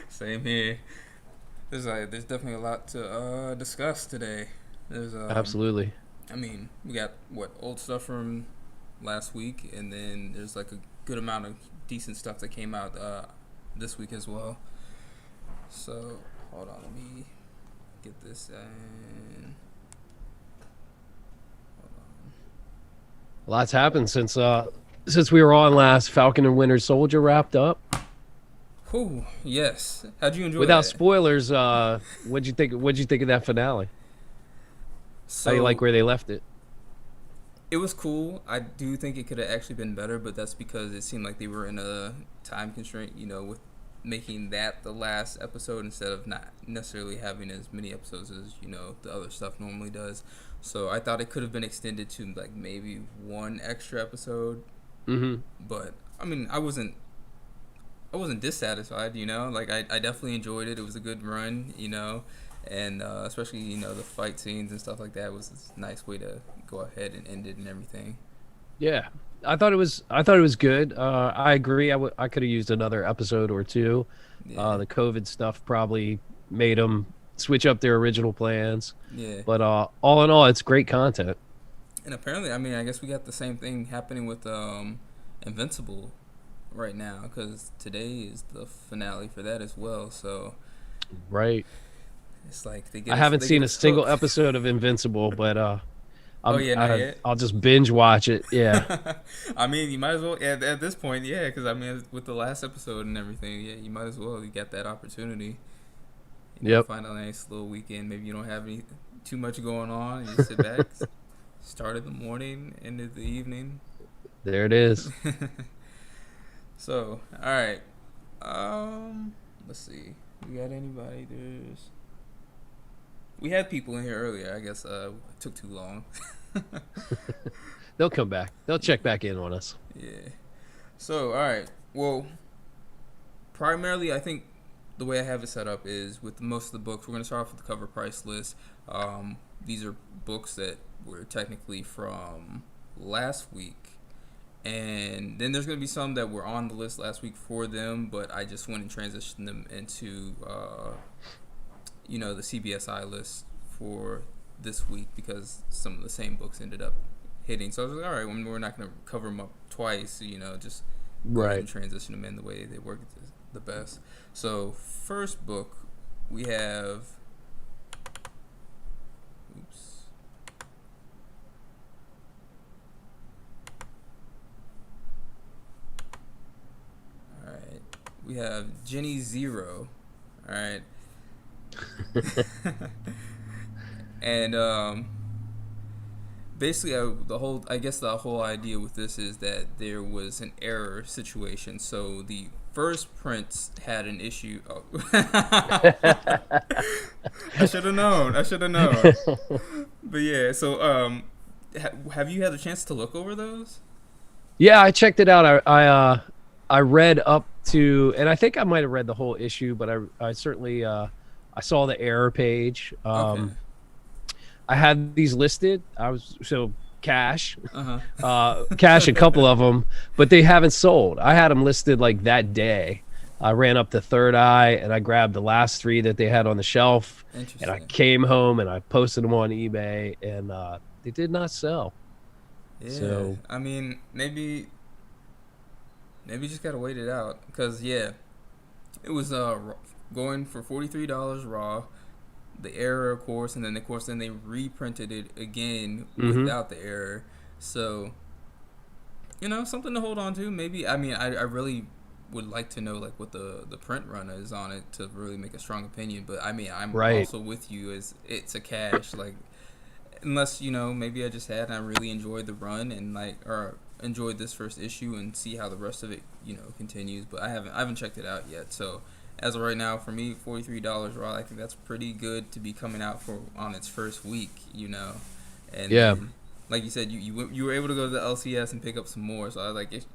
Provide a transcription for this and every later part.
Same here. There's definitely a lot to discuss today. There's Absolutely. I mean, we got what old stuff from last week, and then there's like a good amount of decent stuff that came out this week as well. So hold on, let me get this in. Hold on. Lots happened since we were on last. Falcon and Winter Soldier wrapped up. Whew, yes. How'd you enjoy Without that? spoilers, what'd you think of that finale? How do you like So where they left it? it was cool. I do think it could have actually been better, but that's because it seemed like they were in a time constraint, with making that the last episode instead of not necessarily having as many episodes as, the other stuff normally does. So I thought it could have been extended to like maybe one extra episode, Mm-hmm. but I mean, I wasn't dissatisfied, Like I definitely enjoyed it. It was a good run. And especially the fight scenes and stuff like that was a nice way to go ahead and end it and everything. Yeah, I thought it was good. I agree. I could have used another episode or two. Yeah, The COVID stuff probably made them switch up their original plans, yeah. but all in all, it's great content. And apparently, I mean, I guess we got the same thing happening with Invincible right now because today is the finale for that as well. So Right. it's like they I get us haven't they get seen a us single hooked. episode of Invincible, but Oh I'm yeah, not I, yet. I'll just binge watch it. Yeah. I mean, you might as well at this point, yeah, because I mean, with the last episode and everything, yeah, you might as well. You got that opportunity. Yep. Find a nice little weekend. Maybe you don't have any too much going on. You sit back, start in the morning, end of the evening. There it is. So, all right. Let's see. We got anybody? We had people in here earlier. I guess it took too long. They'll come back. They'll check back in on us. Yeah. So, all right. Well, primarily, I think the way I have it set up is with most of the books. We're going to start off with the cover price list. These are books that were technically from last week, and then there's going to be some that were on the list last week for them, but I just went and transitioned them into the CBSI list for this week because some of the same books ended up hitting. So I was like, all right, well, we're not going to cover them up twice. Just go ahead Right. and transition them in the way they work the best. So first book we have. Oops. All right, we have Jenny Zero. All right, and basically the whole idea with this is that there was an error situation. So the first print had an issue. Oh. I should have known. I should have known. But yeah, so have you had a chance to look over those? Yeah, I checked it out. I read up to, and I think I might have read the whole issue, but I certainly I saw the error page. Okay. I had these listed. I was so cash, Uh huh. cash a couple of them, but they haven't sold. I had them listed like that day. I ran up to Third Eye and I grabbed the last three that they had on the shelf, and I Interesting. came home and I posted them on eBay, and they did not sell. Yeah. So I mean, maybe you just gotta wait it out because yeah, it was going for $43 raw. The error, of course, and then they reprinted it again hmm without the error. So something to hold on to. Maybe I mean I really would like to know like what the print run is on it to really make a strong opinion. But I mean I'm right. also with you as it's a cash like unless maybe I just had and I really enjoyed the run and like or enjoyed this first issue and see how the rest of it continues. But I haven't checked it out yet. So as of right now, for me, $43 raw. I think that's pretty good to be coming out for on its first week. And Yeah. then, like you said, you were able to go to the LCS and pick up some more. So I was like, if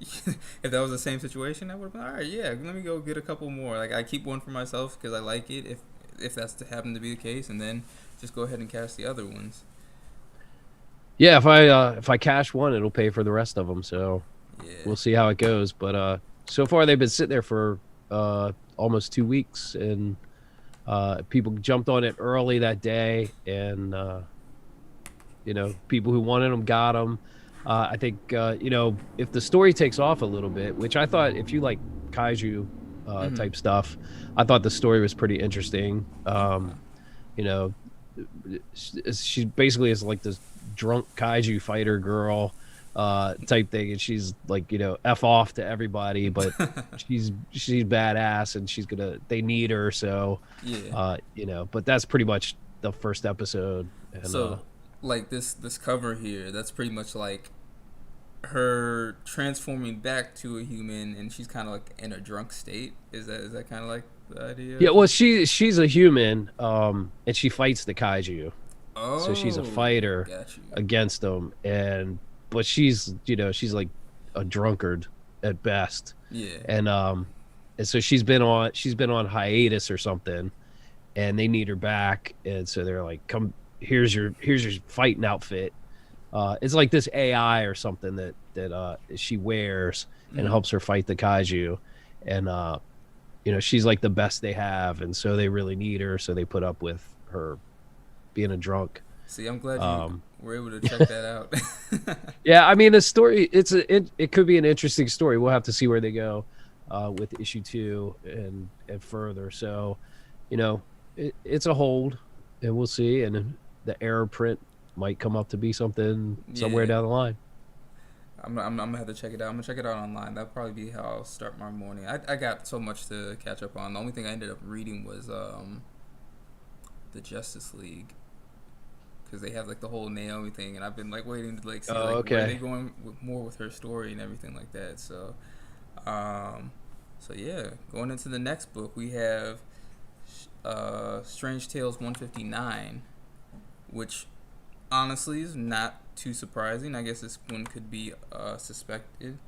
that was the same situation, I would have been all right. Yeah, let me go get a couple more. Like I keep one for myself because I like it. If that's to happen to be the case, and then just go ahead and cash the other ones. Yeah, if I cash one, it'll pay for the rest of them. So Yeah. we'll see how it goes. But so far they've been sitting there for almost 2 weeks, and people jumped on it early that day, and people who wanted them got them. I think if the story takes off a little bit, which I thought, if you like kaiju Hmm. type stuff, I thought the story was pretty interesting. Okay. You know, she basically is like this drunk kaiju fighter girl type thing, and she's like, f off to everybody, but she's badass, and they need her, so Yeah. but that's pretty much the first episode. And So, like this cover here, that's pretty much like her transforming back to a human, and she's kind of like in a drunk state. Is that kind of like the idea yeah, of well, it? she's a human, and she fights the kaiju, so she's a Oh, fighter got you. against them, and but she's like a drunkard at best, Yeah. and so she's been on hiatus or something, and they need her back, and so they're like, come, here's your fighting outfit. It's like this AI or something that she wears and Hmm. helps her fight the kaiju, and she's like the best they have, and so they really need her, so they put up with her being a drunk. See, I'm glad you um were able to check that out. yeah, I mean, the story, it could be an interesting story. We'll have to see where they go with issue 2 and further. So it's a hold, and we'll see, and the error print might come up to be something somewhere Yeah. down the line. I'm gonna have to check it out. I'm gonna check it out online. That'll probably be how I'll start my morning. I got so much to catch up on. The only thing I ended up reading was the Justice League, because they have like the whole Naomi thing, and I've been like waiting to like see Oh, like where are they okay. going with more with her story and everything like that. Um, so yeah, going into the next book, we have Strange Tales 159, which honestly is not too surprising. I guess this one could be suspected,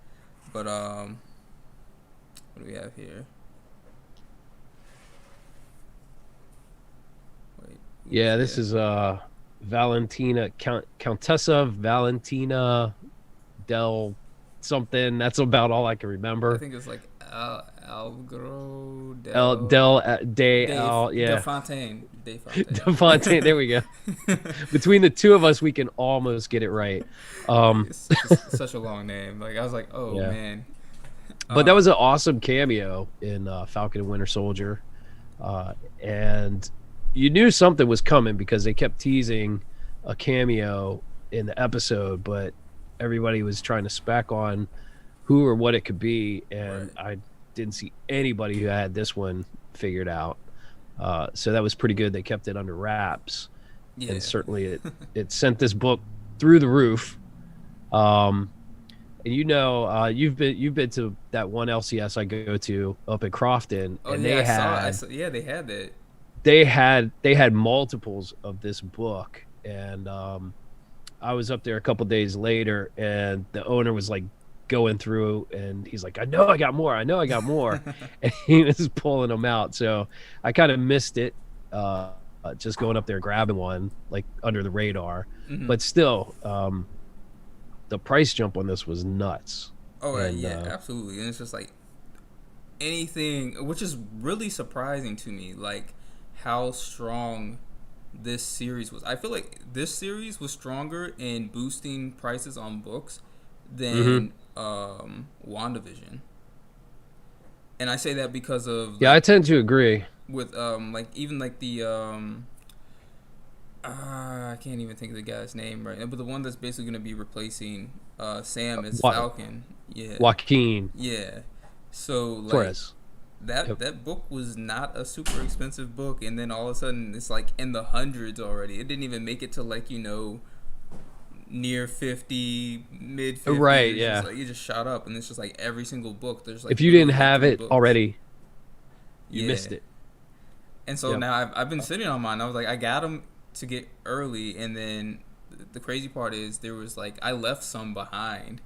but what do we have here? Wait, oops, Yeah, yeah. this is Valentina, Countessa Valentina del something. That's about all I can I remember. think it's like Algro El del del de De al De Yeah. Fontaine. De Fontaine. Defontaine, there we go. Between the two of us, we can almost get it right. Um, It's such a long name. Like I was like, oh yeah, man. but that Um, was an awesome cameo in Falcon and Winter Soldier, and you knew something was coming because they kept teasing a cameo in the episode, but everybody was trying to spec on who or what it could be, and right. I didn't see anybody who had this one figured out. So that was pretty good. They kept it under wraps, and Yeah. certainly it sent this book through the roof. Um, and you've been to that one LCS I go to up at Crofton, Oh and yeah, they I saw. I had saw. Yeah, they had that. they had multiples of this book, and I was up there a couple days later, and the owner was like going through, and he's like, I know I got more, I know I got more, and he was pulling them out. So I kind of missed it, just going up there grabbing one like under the radar, Hmm. but still, the price jump on this was nuts. Oh And yeah, absolutely. And it's just like anything, which is really surprising to me, like how strong this series was. I feel like this series was stronger in boosting prices on books mhm. than WandaVision. And I say that because of Yeah, like I tend to agree. with like even like the I can't even think of the guy's name right now, but the one that's basically going to be replacing Sam as What Falcon. Yeah. Joaquin Yeah. So like Torres. that Yep. that book was not a super expensive book, and then all of a sudden it's like in the hundreds already. It didn't even make it to like near 50, mid 50s. Right, It's just yeah. like it just shot up, and it's just like every single book. There's like If you didn't literally like have three it books. already, you Yeah. missed it. And so Yep. now I've been sitting on mine. I was like, I got them to get early, and then the crazy part is there was like I left some behind,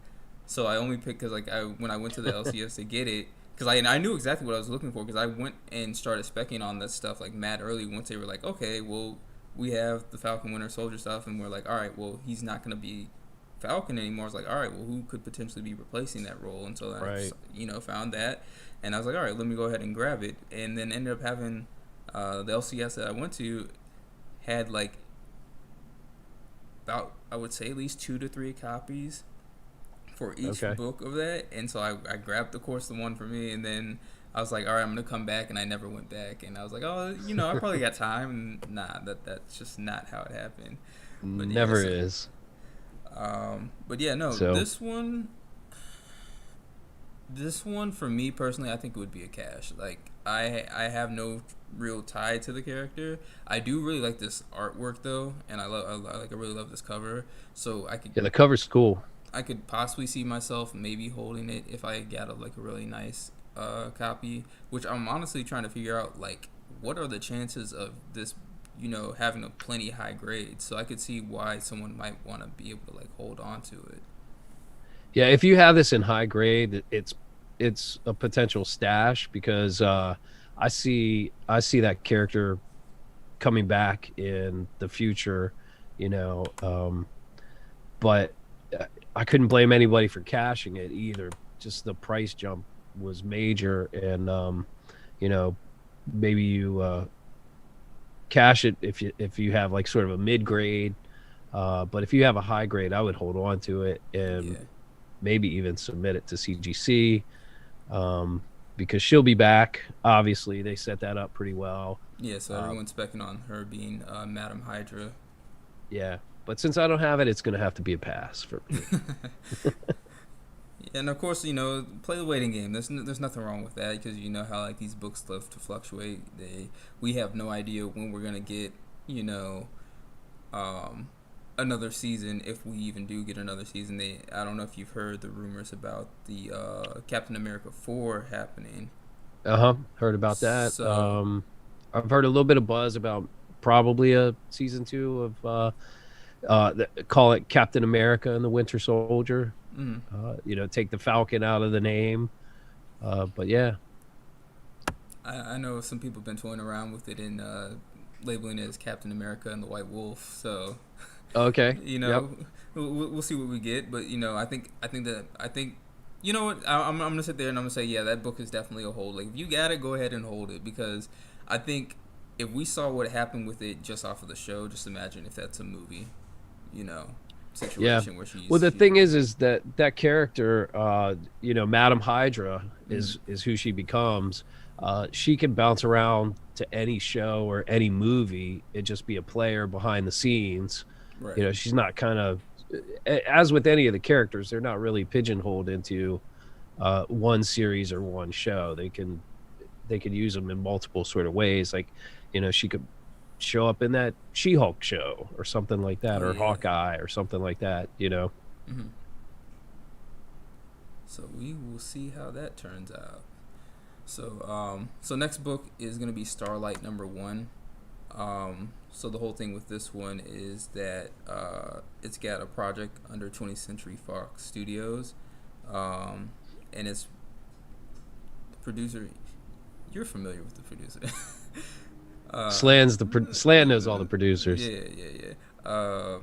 so I only picked because like when I went to the LCS to get it, because I knew exactly what I was looking for, because I went and started specking on that stuff like mad early once they were like, okay, well we have the Falcon Winter Soldier stuff, and we're like, all right, well he's not gonna be Falcon anymore. I was like, all right, well, who could potentially be replacing that role? And so I, Right. found that, and I was like, all right, let me go ahead and grab it. And then ended up having the LCS that I went to had like about, I would say, at least 2 to 3 copies for each Okay. book of that. And so I grabbed, of course, the one for me, and then I was like, all right, I'm gonna come back, and I never went back. And I was like, oh, I probably got time. And nah, that's just not how it happened. But yeah, Never so is. but yeah, no, So this one for me personally, I think it would be a cash. Like I have no real tie to the character. I do really like this artwork though, and I really love this cover. So yeah, the cover's cool. I could possibly see myself maybe holding it if I got a really nice copy. Which I'm honestly trying to figure out, like, what are the chances of this, having a plenty high grade. So I could see why someone might want to be able to like hold on to it. Yeah, if you have this in high grade, it's a potential stash because I see that character coming back in the future, you know. But I couldn't blame anybody for cashing it either. Just the price jump was major, and you know, maybe you cash it if you have like sort of a mid grade. But if you have a high grade, I would hold on to it and Yeah. maybe even submit it to CGC, um, because she'll be back. Obviously, they set that up pretty well. Yeah, so Uh, everyone's specking on her being Madam Hydra. yeah, but since I don't have it, it's going to have to be a pass for me. And of course, play the waiting game. There's nothing wrong with that, because you know how like these books love to fluctuate. We have no idea when we're gonna get you know um, another season, if we even do get another season. I don't know if you've heard the rumors about the Captain America 4 happening. Uh huh. Heard about that. So I've heard a little bit of buzz about probably a season two of call it Captain America and the Winter Soldier. mm, Take the Falcon out of the name. But yeah. I know some people have been toying around with it and labeling it as Captain America and the White Wolf. So Okay. you Yep. know, we'll see what we get. But I think you know what, I'm gonna sit there and I'm gonna say, yeah, that book is definitely a hold. Like, if you got it, go ahead and hold it, because I think if we saw what happened with it just off of the show, just imagine if that's a movie, you know, Yeah. situation where Well, the she's thing is that that character, Madam Hydra mm, is who she becomes. She can bounce around to any show or any movie and just be a player behind the scenes. right. She's not kind of, as with any of the characters, they're not really pigeonholed into one series or one show. They can use them in multiple sort of ways. Like, she could show up in that She-Hulk show or something like that, Oh or yeah. Hawkeye or something like that. Hmm. So we will see how that turns out. So next book is gonna be Starlight #1. So the whole thing with this one is that it's got a project under 20th Century Fox Studios, and it's the producer. You're familiar with the producer. uh, Slan knows all the producers. yeah, yeah, yeah. I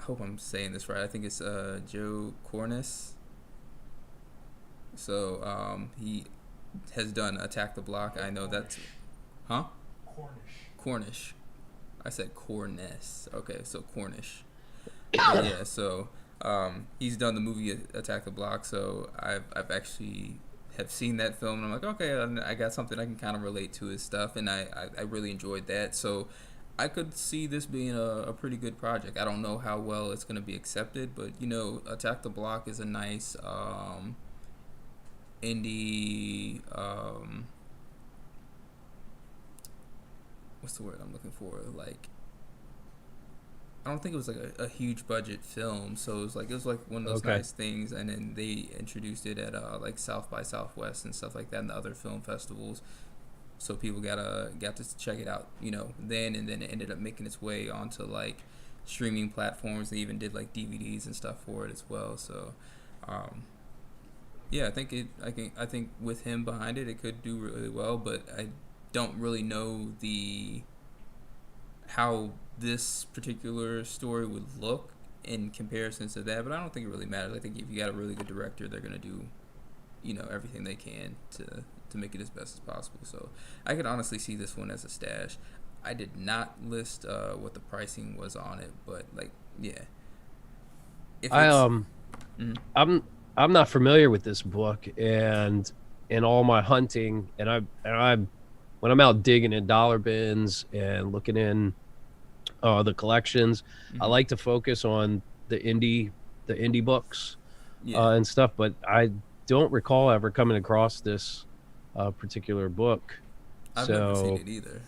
hope I'm saying this right. I think it's Joe Cornish. So he has done Attack the Block. I know that's, Cornish. huh? Cornish. Cornish. I said Cornish. Okay, so Cornish. But yeah, so he's done the movie Attack the Block. So I've actually have seen that film, and I'm like, okay, I got something I can kind of relate to his stuff, and I really enjoyed that. So I could see this being a pretty good project. I don't know how well it's going to be accepted, but Attack the Block is a nice indie. What's the word I'm looking for? Like, I don't think it was like a huge budget film, so it was like one of those Okay. nice things. And then they introduced it at like South by Southwest and stuff like that, and the other film festivals. So people got to check it out, then, and then it ended up making its way onto like streaming platforms. They even did like DVDs and stuff for it as well. So, um, yeah, I think I think with him behind it, it could do really well. But I don't really know the how this particular story would look in comparison to that, but I don't think it really matters. I think if you got a really good director, they're gonna do, everything they can to make it as best as possible. So I could honestly see this one as a stash. I did not list what the pricing was on it, but like, yeah, if I it's mhm. I'm not familiar with this book, and in all my hunting, and I when I'm out digging in dollar bins and looking in the collections, I Mhm. like to focus on the indie books Yeah, and stuff. But I don't recall ever coming across this particular book, I've never seen so it either.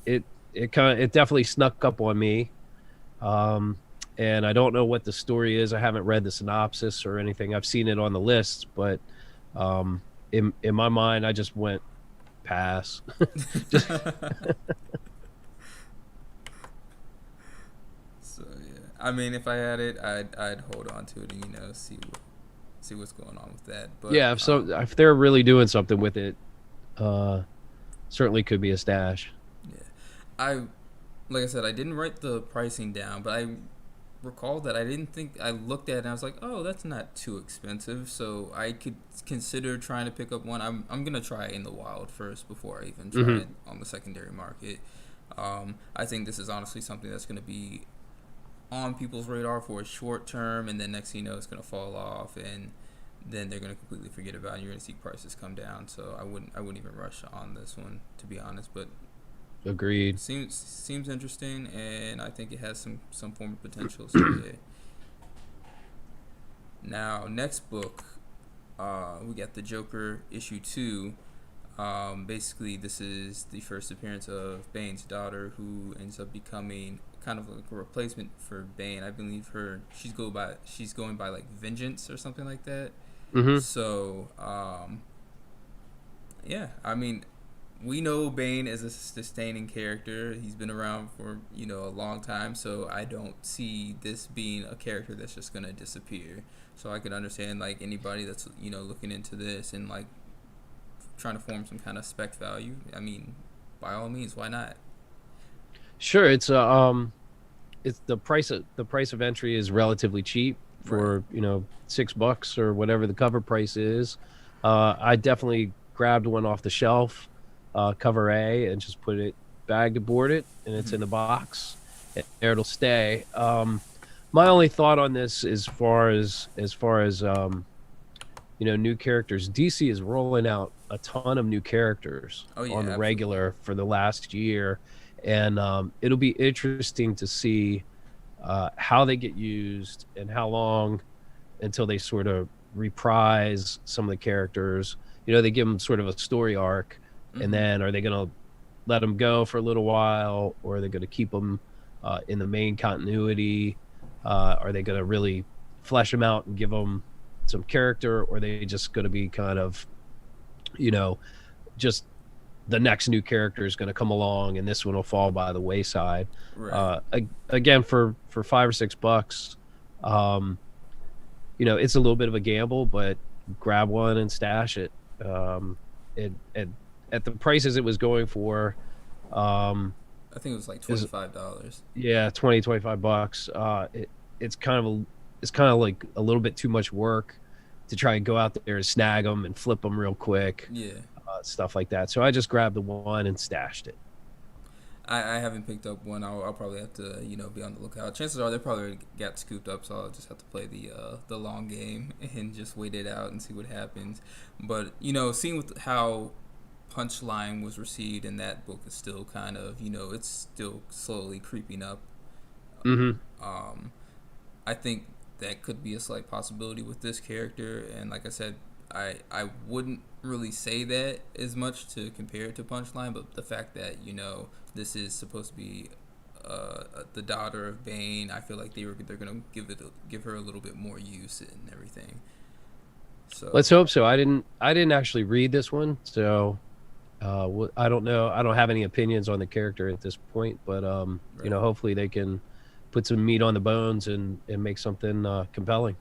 it it definitely snuck up on me. Um, and I don't know what the story is. I haven't read the synopsis or anything. I've seen it on the list, but um, in my mind, I just went pass. Just So yeah, I mean, if I had it, I'd hold on to it and see what's going on with that. But yeah. If they're really doing something with it, uh, certainly could be a stash. yeah, I like I said, I didn't write the pricing down, but I recall that I didn't think I looked at it and I was like, oh, that's not too expensive, so I could consider trying to pick up one. I'm gonna try it in the wild first before I even try Hmm. it on the secondary market. I think this is honestly something that's gonna be on people's radar for a short term, and then next thing you know, it's gonna fall off, and then they're gonna completely forget about it. And you're gonna see prices come down. So I wouldn't even rush on this one, to be honest. But Agreed. seems interesting, and I think it has some form of potential. So yeah. Now next book, we got the Joker issue 2. Basically, this is the first appearance of Bane's daughter, who ends up becoming kind of like a replacement for Bane. I believe she's going by like Vengeance or something like that. Hmm. So yeah, I mean, we know Bane is a sustaining character. He's been around for a long time, so I don't see this being a character that's just gonna disappear. So I can understand like anybody that's looking into this and like trying to form some kind of spec value. I mean, by all means, why not? Sure, it's the price of entry is relatively cheap Right. for $6 or whatever the cover price is. I definitely grabbed one off the shelf, cover A, and just put it bagged aboard it, and it's Mm-hmm. in the box. And there it'll stay. My only thought on this, as far as new characters, DC is rolling out a ton of new characters Oh on yeah, the absolutely. regular for the last year, and it'll be interesting to see how they get used and how long until they sort of reprise some of the characters. They give them sort of a story arc, and Mm-hmm. then are they going to let them go for a little while, or are they going to keep them in the main continuity? Are they going to really flesh them out and give them some character, or are they just going to be kind of, you know, just the next new character is going to come along and this one will fall by the wayside. Right. Again, for $5 or $6, um, it's a little bit of a gamble, but grab one and stash it. It at the prices it was going for, um, I think it was like is $25. yeah, 20 to 25 bucks. It's kind of like a little bit too much work to try and go out there and snag them and flip them real quick, Yeah. stuff like that. So I just grabbed the one and stashed it. I haven't picked up one. I'll probably have to be on the lookout. Chances are they probably already got scooped up, so I'll just have to play the long game and just wait it out and see what happens. But seeing with how Punchline was received, and that book is still kind of it's still slowly creeping up. Hmm. Um, I think that could be a slight possibility with this character, and like I said, I wouldn't really say that as much to compare it to Punchline, but the fact that this is supposed to be the daughter of Bane, I feel like they're gonna give her a little bit more use and everything. Let's So hope so. I didn't actually read this one, so I don't know. I don't have any opinions on the character at this point, but right. hopefully they can put some meat on the bones and make something compelling.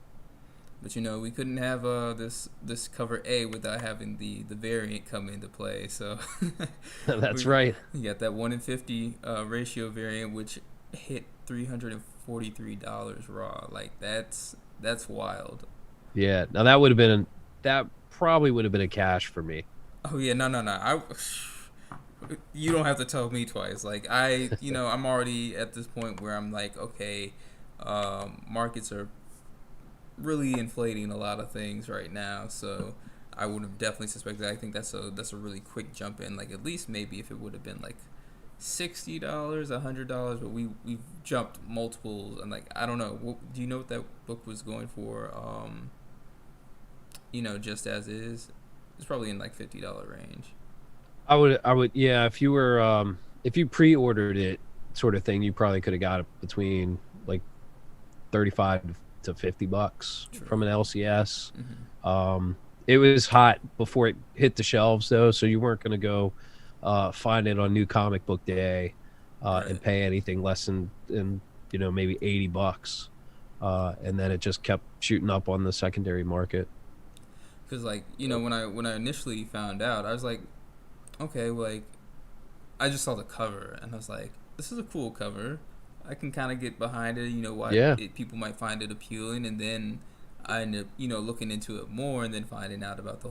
But we couldn't have this cover A without having the variant come into play. So That's we right. got that 1 in 50 ratio variant, which hit $343 raw. Like that's wild. Yeah. Now that would have been that probably would have been a cash for me. Oh yeah, no, no, no. You don't have to tell me twice. Like I'm already at this point where I'm like, okay, markets are really inflating a lot of things right now. So I would have definitely suspected. I think that's a really quick jump in. Like at least maybe if it would have been like $60, $100, but we've jumped multiples. And like I don't know. Do you know what that book was going for? Just as is. It's probably in like $50 range. I would, yeah. If you pre-ordered it, sort of thing, you probably could have got it between like 35 to $50 True. from an LCS. Hmm. It was hot before it hit the shelves though, so you weren't going to go find it on New Comic Book Day and Right. pay anything less than maybe $80. And then it just kept shooting up on the secondary market. Because like when I initially found out, I was like, okay, like I just saw the cover and I was like, this is a cool cover. I can kind of get behind it. Why Yeah. people might find it appealing, and then I ended up looking into it more, and then finding out about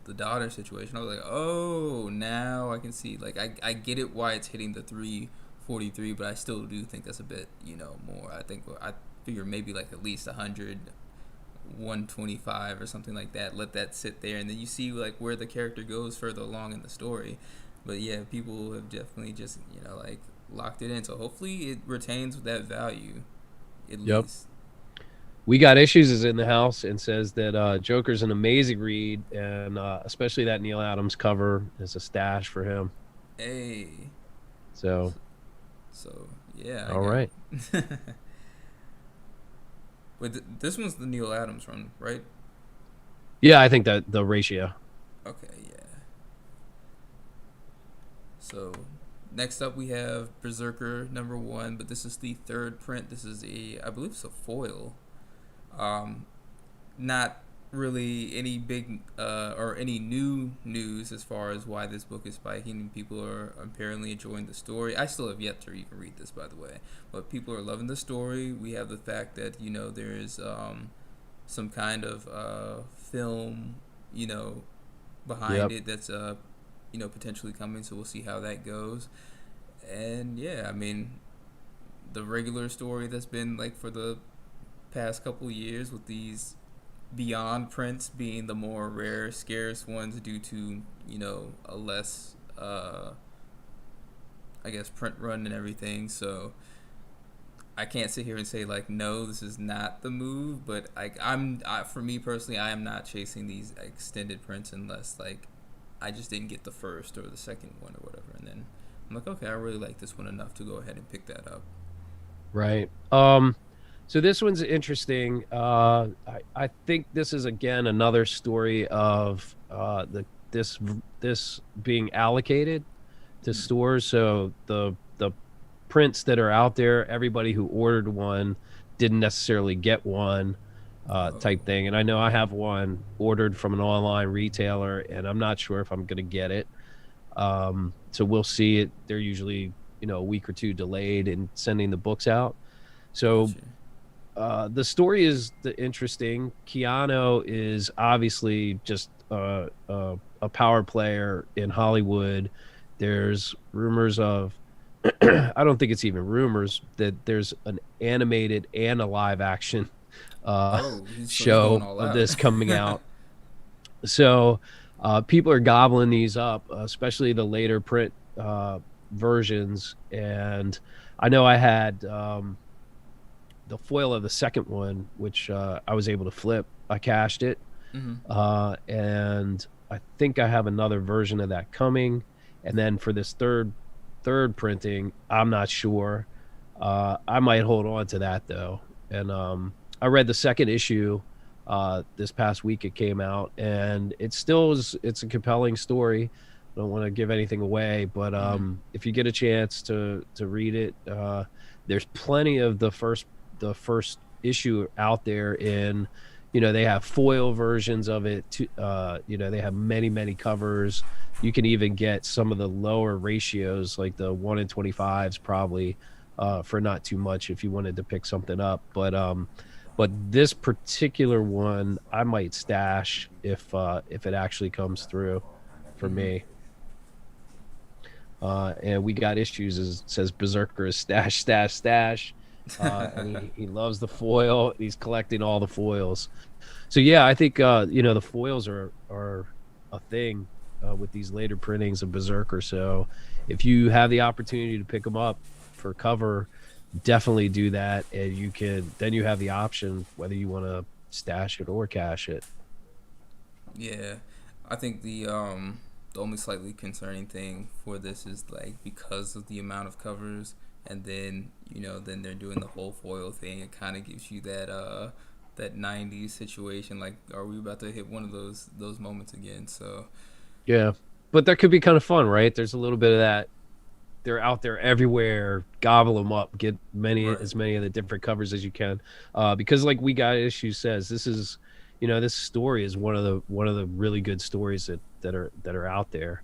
the daughter situation. I was like, oh, now I can see. Like I get it why it's hitting the 343, but I still do think that's a bit more. I figure maybe like at least 100, 125 or something like that. Let that sit there, and then you see like where the character goes further along in the story. But yeah, people have definitely just like locked it in. So hopefully it retains that value at Yep. least. We Got Issues is in the house and says that Joker's an amazing read, and especially that Neil Adams cover is a stash for him. Hey, So, so yeah, I all got. right. But this one's the Neil Adams run, right? Yeah, I think that the ratio. Okay, yeah. So next up we have Berserker #1, but this is the third print. This is I believe it's a foil. Um, Not really any big or any new news as far as why this book is spiking. People are apparently enjoying the story. I still have yet to even read this, by the way, but people are loving the story. We have the fact that there is some kind of film you know behind Yep. it that's potentially coming. So we'll see how that goes. And yeah, I mean the regular story that's been like for the past couple years with these beyond prints being the more rare, scarce ones due to a less I guess print run and everything. So I can't sit here and say like no, this is not the move. But for me personally, I am not chasing these extended prints unless like I just didn't get the first or the second one or whatever, and then I'm like, okay, I really like this one enough to go ahead and pick that up. Right. So this one's interesting. I think this is again another story of this being allocated to Mm. stores. So the prints that are out there, everybody who ordered one didn't necessarily get one, Oh, type thing. And I know I have one ordered from an online retailer, and I'm not sure if I'm going to get it. So we'll see it. They're usually a week or two delayed in sending the books out. So gotcha. the story is interesting. Keanu is obviously just a power player in Hollywood. There's rumors of, I don't think it's even rumors, that there's an animated and a live action uh, Oh, he's going show all of out. this coming out. So people are gobbling these up, especially the later print versions. And I know I had the foil of the second one, which I was able to flip. I cashed it, Hmm. and I think I have another version of that coming. And then for this third printing, I'm not sure. I might hold on to that though. And I read the second issue this past week. It came out, and it's a compelling story. I don't want to give anything away, but Hmm. if you get a chance to read it, there's plenty of the first issue out there in, they have foil versions of it to, they have many covers. You can even get some of the lower ratios, like the 1 in 25s probably, for not too much if you wanted to pick something up. But this particular one I might stash if it actually comes through for Hmm. me. And we got issues as says Berserker is stash, stash, stash. And he loves the foil. He's collecting all the foils. So yeah, I think the foils are a thing with these later printings of Berserker. So if you have the opportunity to pick them up for cover, definitely do that, and you have the option whether you want to stash it or cash it. Yeah, I think the only slightly concerning thing for this is like because of the amount of covers, and then then they're doing the whole foil thing. It kind of gives you that '90s situation. Like, are we about to hit one of those moments again? So Yeah, but that could be kind of fun, right? There's a little bit of that. They're out there everywhere. Gobble them up. Get right, as many of the different covers as you can, because like We Got Issues says, this story is one of the really good stories that are out there.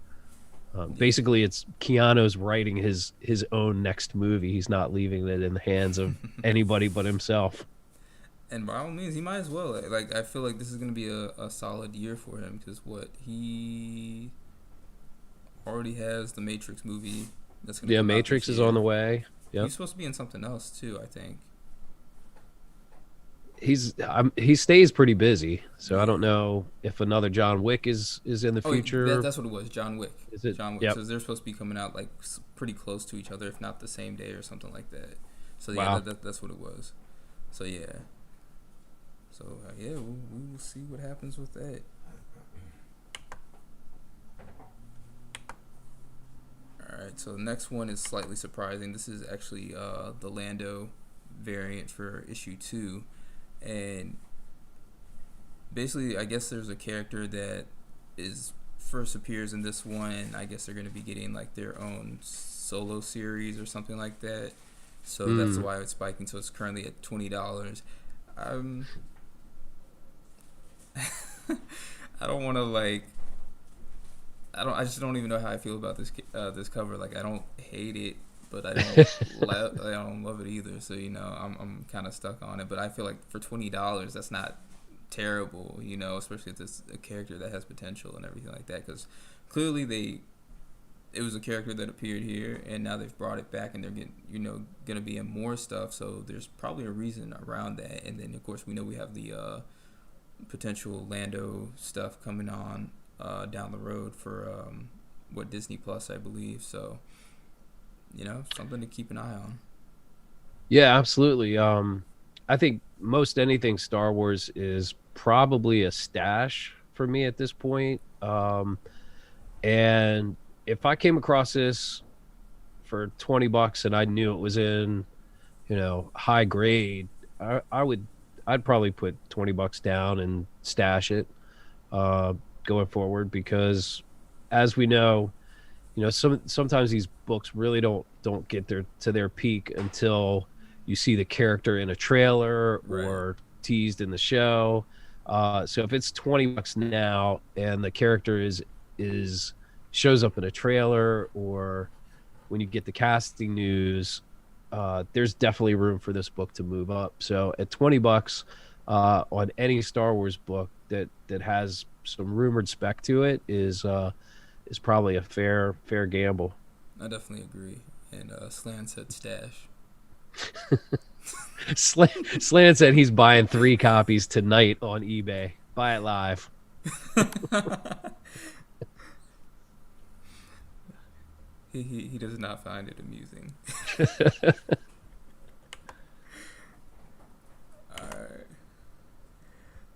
yeah. Basically, it's Keanu's writing his own next movie. He's not leaving it in the hands of anybody but himself. And by all means, he might as well. Like, I feel like this is gonna be a solid year for him because what he already has the Matrix movie that's gonna Yeah, come out this Matrix is on year. the way. Yep. He's supposed to be in something else too, I think. He stays pretty busy, so I Yeah. don't know if another John Wick is in the Oh, future. that's what it was. John Wick. Is it? John Wick. Yep. So they're supposed to be coming out like pretty close to each other, if not the same day or something like that. So yeah, Wow. that's what it was. So yeah. So yeah, we will see what happens with that. All right. So the next one is slightly surprising. This is actually the Lando variant for issue 2, and basically, I guess there's a character that is first appears in this one. I guess they're going to be getting like their own solo series or something like that. So that's Mm. why it's spiking. So it's currently at $20. Um, I don't want to like. I don't. I just don't even know how I feel about this cover. Like I don't hate it, but I don't love it either. So I'm kind of stuck on it. But I feel like for $20, that's not terrible. Especially if it's a character that has potential and everything like that. Because clearly it was a character that appeared here, and now they've brought it back, and they're getting gonna be in more stuff. So there's probably a reason around that. And then of course we know we have the potential Lando stuff coming on down the road for what Disney Plus, I believe. So something to keep an eye on. Yeah, absolutely. I think most anything Star Wars is probably a stash for me at this point. And if I came across this for $20 and I knew it was in, high grade, I would, I'd probably put $20 down and stash it, uh, going forward, because as we know, sometimes these books really don't get their peak until you see the character in a trailer Right. or teased in the show. So if it's $20 now and the character is shows up in a trailer, or when you get the casting news, there's definitely room for this book to move up. So at $20, on any Star Wars book that has some rumored spec to it is probably a fair gamble. I definitely agree. And Slan said stash. Slan said he's buying 3 copies tonight on eBay. Buy it live. He does not find it amusing. All right.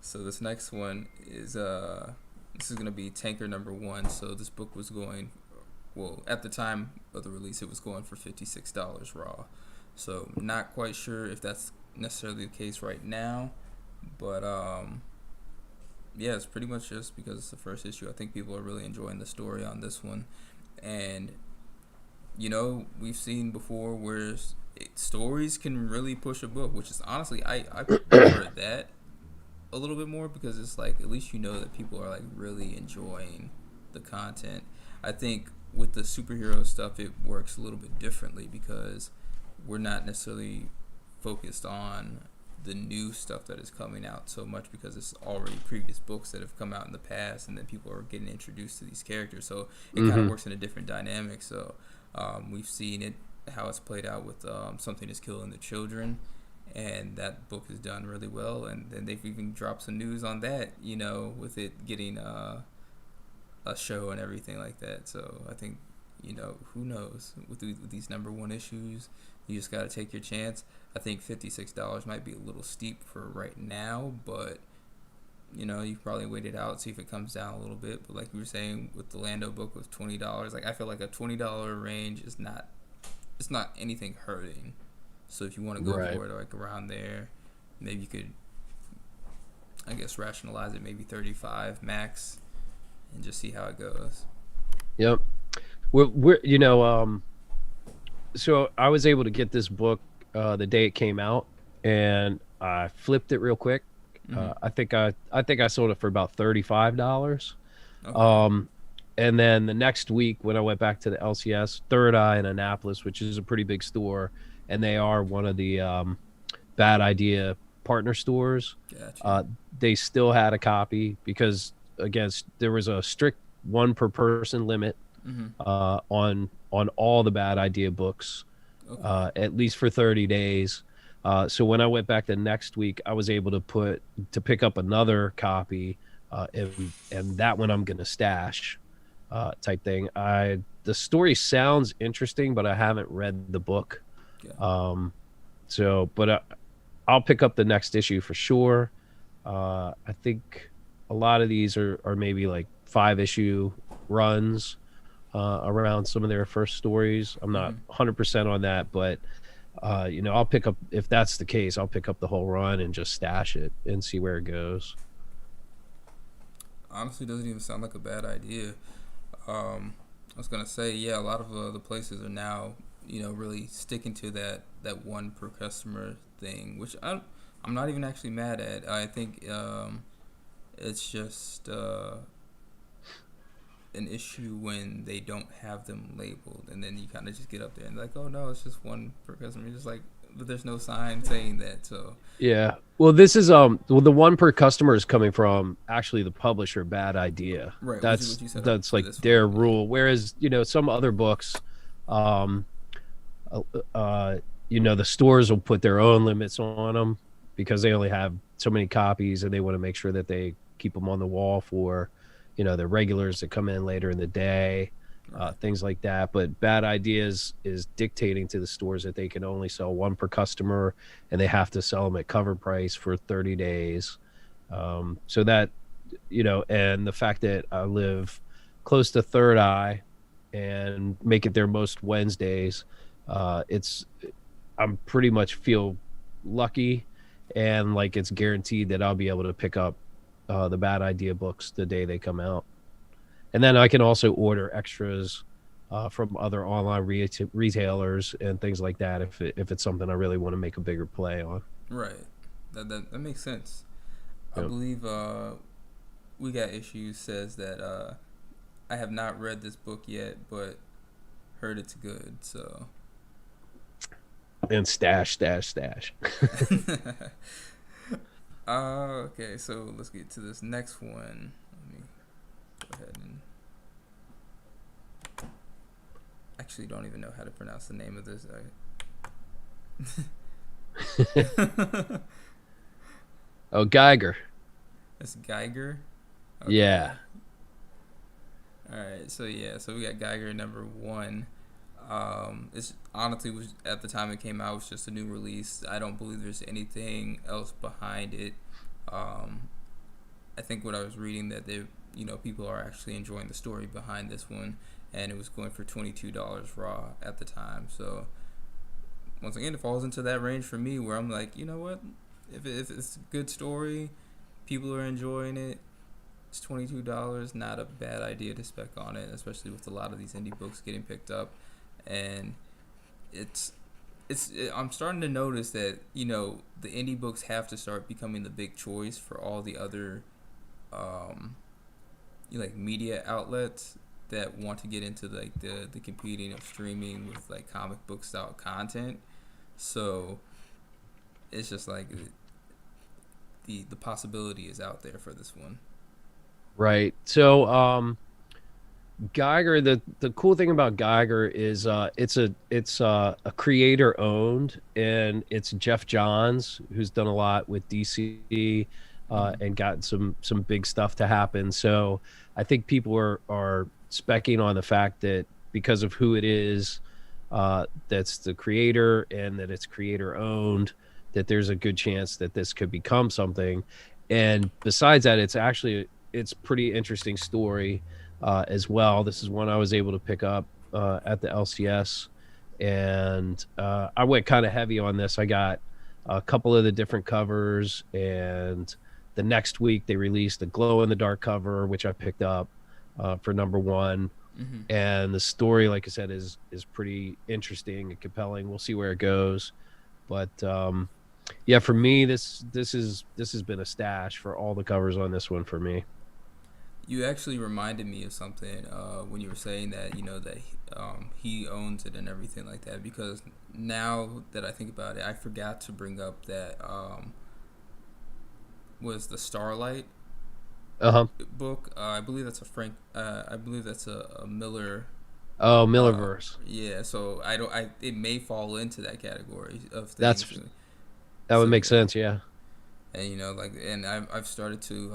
So this next one is this is gonna be Tanker #1. So this book was going, well, at the time of the release, it was going for $56 raw. So not quite sure if that's necessarily the case right now, but yeah, it's pretty much just because it's the first issue. I think people are really enjoying the story on this one, and we've seen before where stories can really push a book, which is honestly I prefer that a little bit more because it's like at least that people are like really enjoying the content. I think with the superhero stuff it works a little bit differently because we're not necessarily focused on the new stuff that is coming out so much because it's already previous books that have come out in the past, and then people are getting introduced to these characters. So it kind of works in a different dynamic. So we've seen it how it's played out with Something is Killing the Children, and that book is done really well. And then they've even dropped some news on that, with it getting a show and everything like that. So I think, who knows with these number one issues. You just got to take your chance. I think $56 might be a little steep for right now, but you probably wait it out, see if it comes down a little bit. But like you were saying with the Lando book with $20, like I feel like a $20 range is not, it's not anything hurting. So if you want to go for it like around there, maybe you could, I guess, rationalize it maybe 35 max, and just see how it goes. Yep. So I was able to get this book the day it came out, and I flipped it real quick. I think I sold it for about $35. Okay. And then the next week when I went back to the LCS, Third Eye in Annapolis, which is a pretty big store, and they are one of the Bad Idea partner stores. Gotcha. They still had a copy because, again, there was a strict one per person limit on all the Bad Idea books, at least for 30 days. So when I went back the next week, I was able to pick up another copy, and that one I'm gonna stash, type thing. The story sounds interesting, but I haven't read the book. Yeah. But I'll pick up the next issue for sure. I think a lot of these are maybe like 5-issue runs around some of their first stories. I'm not 100% on that, but I'll pick up, if that's the case, I'll pick up the whole run and just stash it and see where it goes. Honestly, doesn't even sound like a bad idea. I was gonna say, yeah, a lot of the places are now, really sticking to that one per customer thing, which I'm not even actually mad at. I think it's just an issue when they don't have them labeled, and then you kind of just get up there and like, oh no, it's just one per customer. You're just like, but there's no sign saying that. So yeah, well, this is the one per customer is coming from actually the publisher Bad Idea. Right. That's like their rule. Whereas some other books, the stores will put their own limits on them because they only have so many copies, and they want to make sure that they keep them on the wall for the regulars that come in later in the day, things like that. But Bad Ideas is dictating to the stores that they can only sell one per customer, and they have to sell them at cover price for 30 days. So that, and the fact that I live close to Third Eye and make it there most Wednesdays, I'm pretty much feel lucky, and like it's guaranteed that I'll be able to pick up the Bad Idea books the day they come out. And then I can also order extras from other online retailers and things like that if it's something I really want to make a bigger play on. Right. That makes sense. Yep. I believe We Got Issues says that I have not read this book yet, but heard it's good. So. And stash. Okay, so let's get to this next one. Let me go ahead and actually don't even know how to pronounce the name of this. Oh, Geiger. It's Geiger? Okay. Yeah. Alright, so we got Geiger number 1. It's honestly was at the time it came out, it was just a new release. I don't believe there's anything else behind it. I think what I was reading that people are actually enjoying the story behind this one, and it was going for $22 raw at the time. So once again, it falls into that range for me where I'm like, you know what, if it's a good story, people are enjoying it, it's $22, not a bad idea to spec on it, especially with a lot of these indie books getting picked up. And I'm starting to notice that the indie books have to start becoming the big choice for all the other like media outlets that want to get into like the competing of streaming with like comic book style content. So it's just like the possibility is out there for this one. Right. So Geiger, the cool thing about Geiger is it's a creator owned, and it's Jeff Johns who's done a lot with DC Mm-hmm. and gotten some big stuff to happen. So I think people are specking on the fact that because of who it is, that's the creator and that it's creator owned, that there's a good chance that this could become something. And besides that, it's pretty interesting story as well. This is one I was able to pick up at the LCS, and I went kind of heavy on this. I got a couple of the different covers, and the next week they released a glow in the dark cover, which I picked up for number one. Mm-hmm. And the story, like I said, is pretty interesting and compelling. We'll see where it goes, but yeah, for me, this has been a stash for all the covers on this one for me. You actually reminded me of something when you were saying that that he owns it and everything like that. Because now that I think about it, I forgot to bring up that was the Starlight Uh huh. book. I believe that's a Frank. I believe that's a Miller. Oh, Uh, Millerverse. yeah. So I don't. I it may fall into that category of That's things. that would So make sense. Yeah. and like and I've started to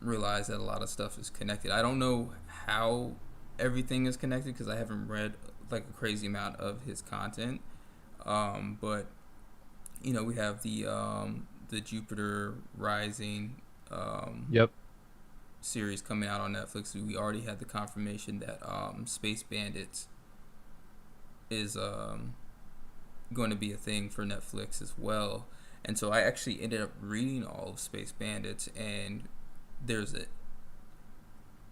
realize that a lot of stuff is connected. I don't know how everything is connected because I haven't read like a crazy amount of his content. But we have the Jupiter Rising um, Yep. series coming out on Netflix. We already had the confirmation that Space Bandits is going to be a thing for Netflix as well. And so I actually ended up reading all of Space Bandits, and there's a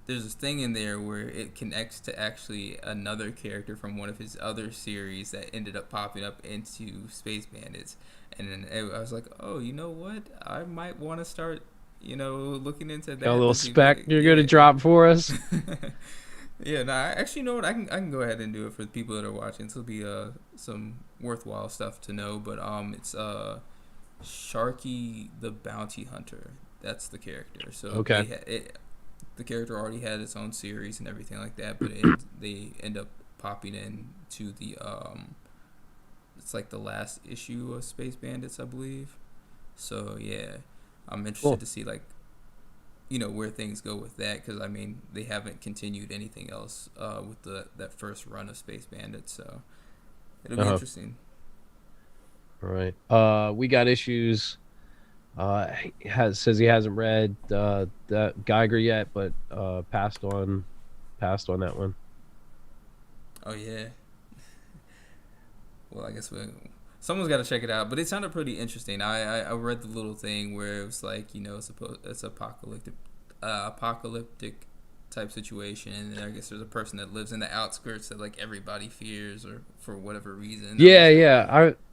there's this thing in there where it connects to actually another character from one of his other series that ended up popping up into Space Bandits, and then I was like, oh, you know what? I might want to start, looking into Got a that little to see if spec you're gonna yeah. drop for us. Yeah, no, actually, you know what? I can go ahead and do it for the people that are watching. This will be some worthwhile stuff to know. But it's Sharky the Bounty Hunter. That's the character. So Okay. the character already had its own series and everything like that. But they end up popping in to the it's like the last issue of Space Bandits, I believe. So yeah, I'm interested Cool. to see like where things go with that, because I mean they haven't continued anything else with that first run of Space Bandits, so it'll Uh be huh. interesting. All right. We got issues. He has says he hasn't read that Geiger yet, but passed on that one. Oh yeah, well I guess someone's got to check it out, but it sounded pretty interesting. I read the little thing where it was like it's apocalyptic type situation, and then I guess there's a person that lives in the outskirts that like everybody fears or for whatever reason. I Yeah, was yeah.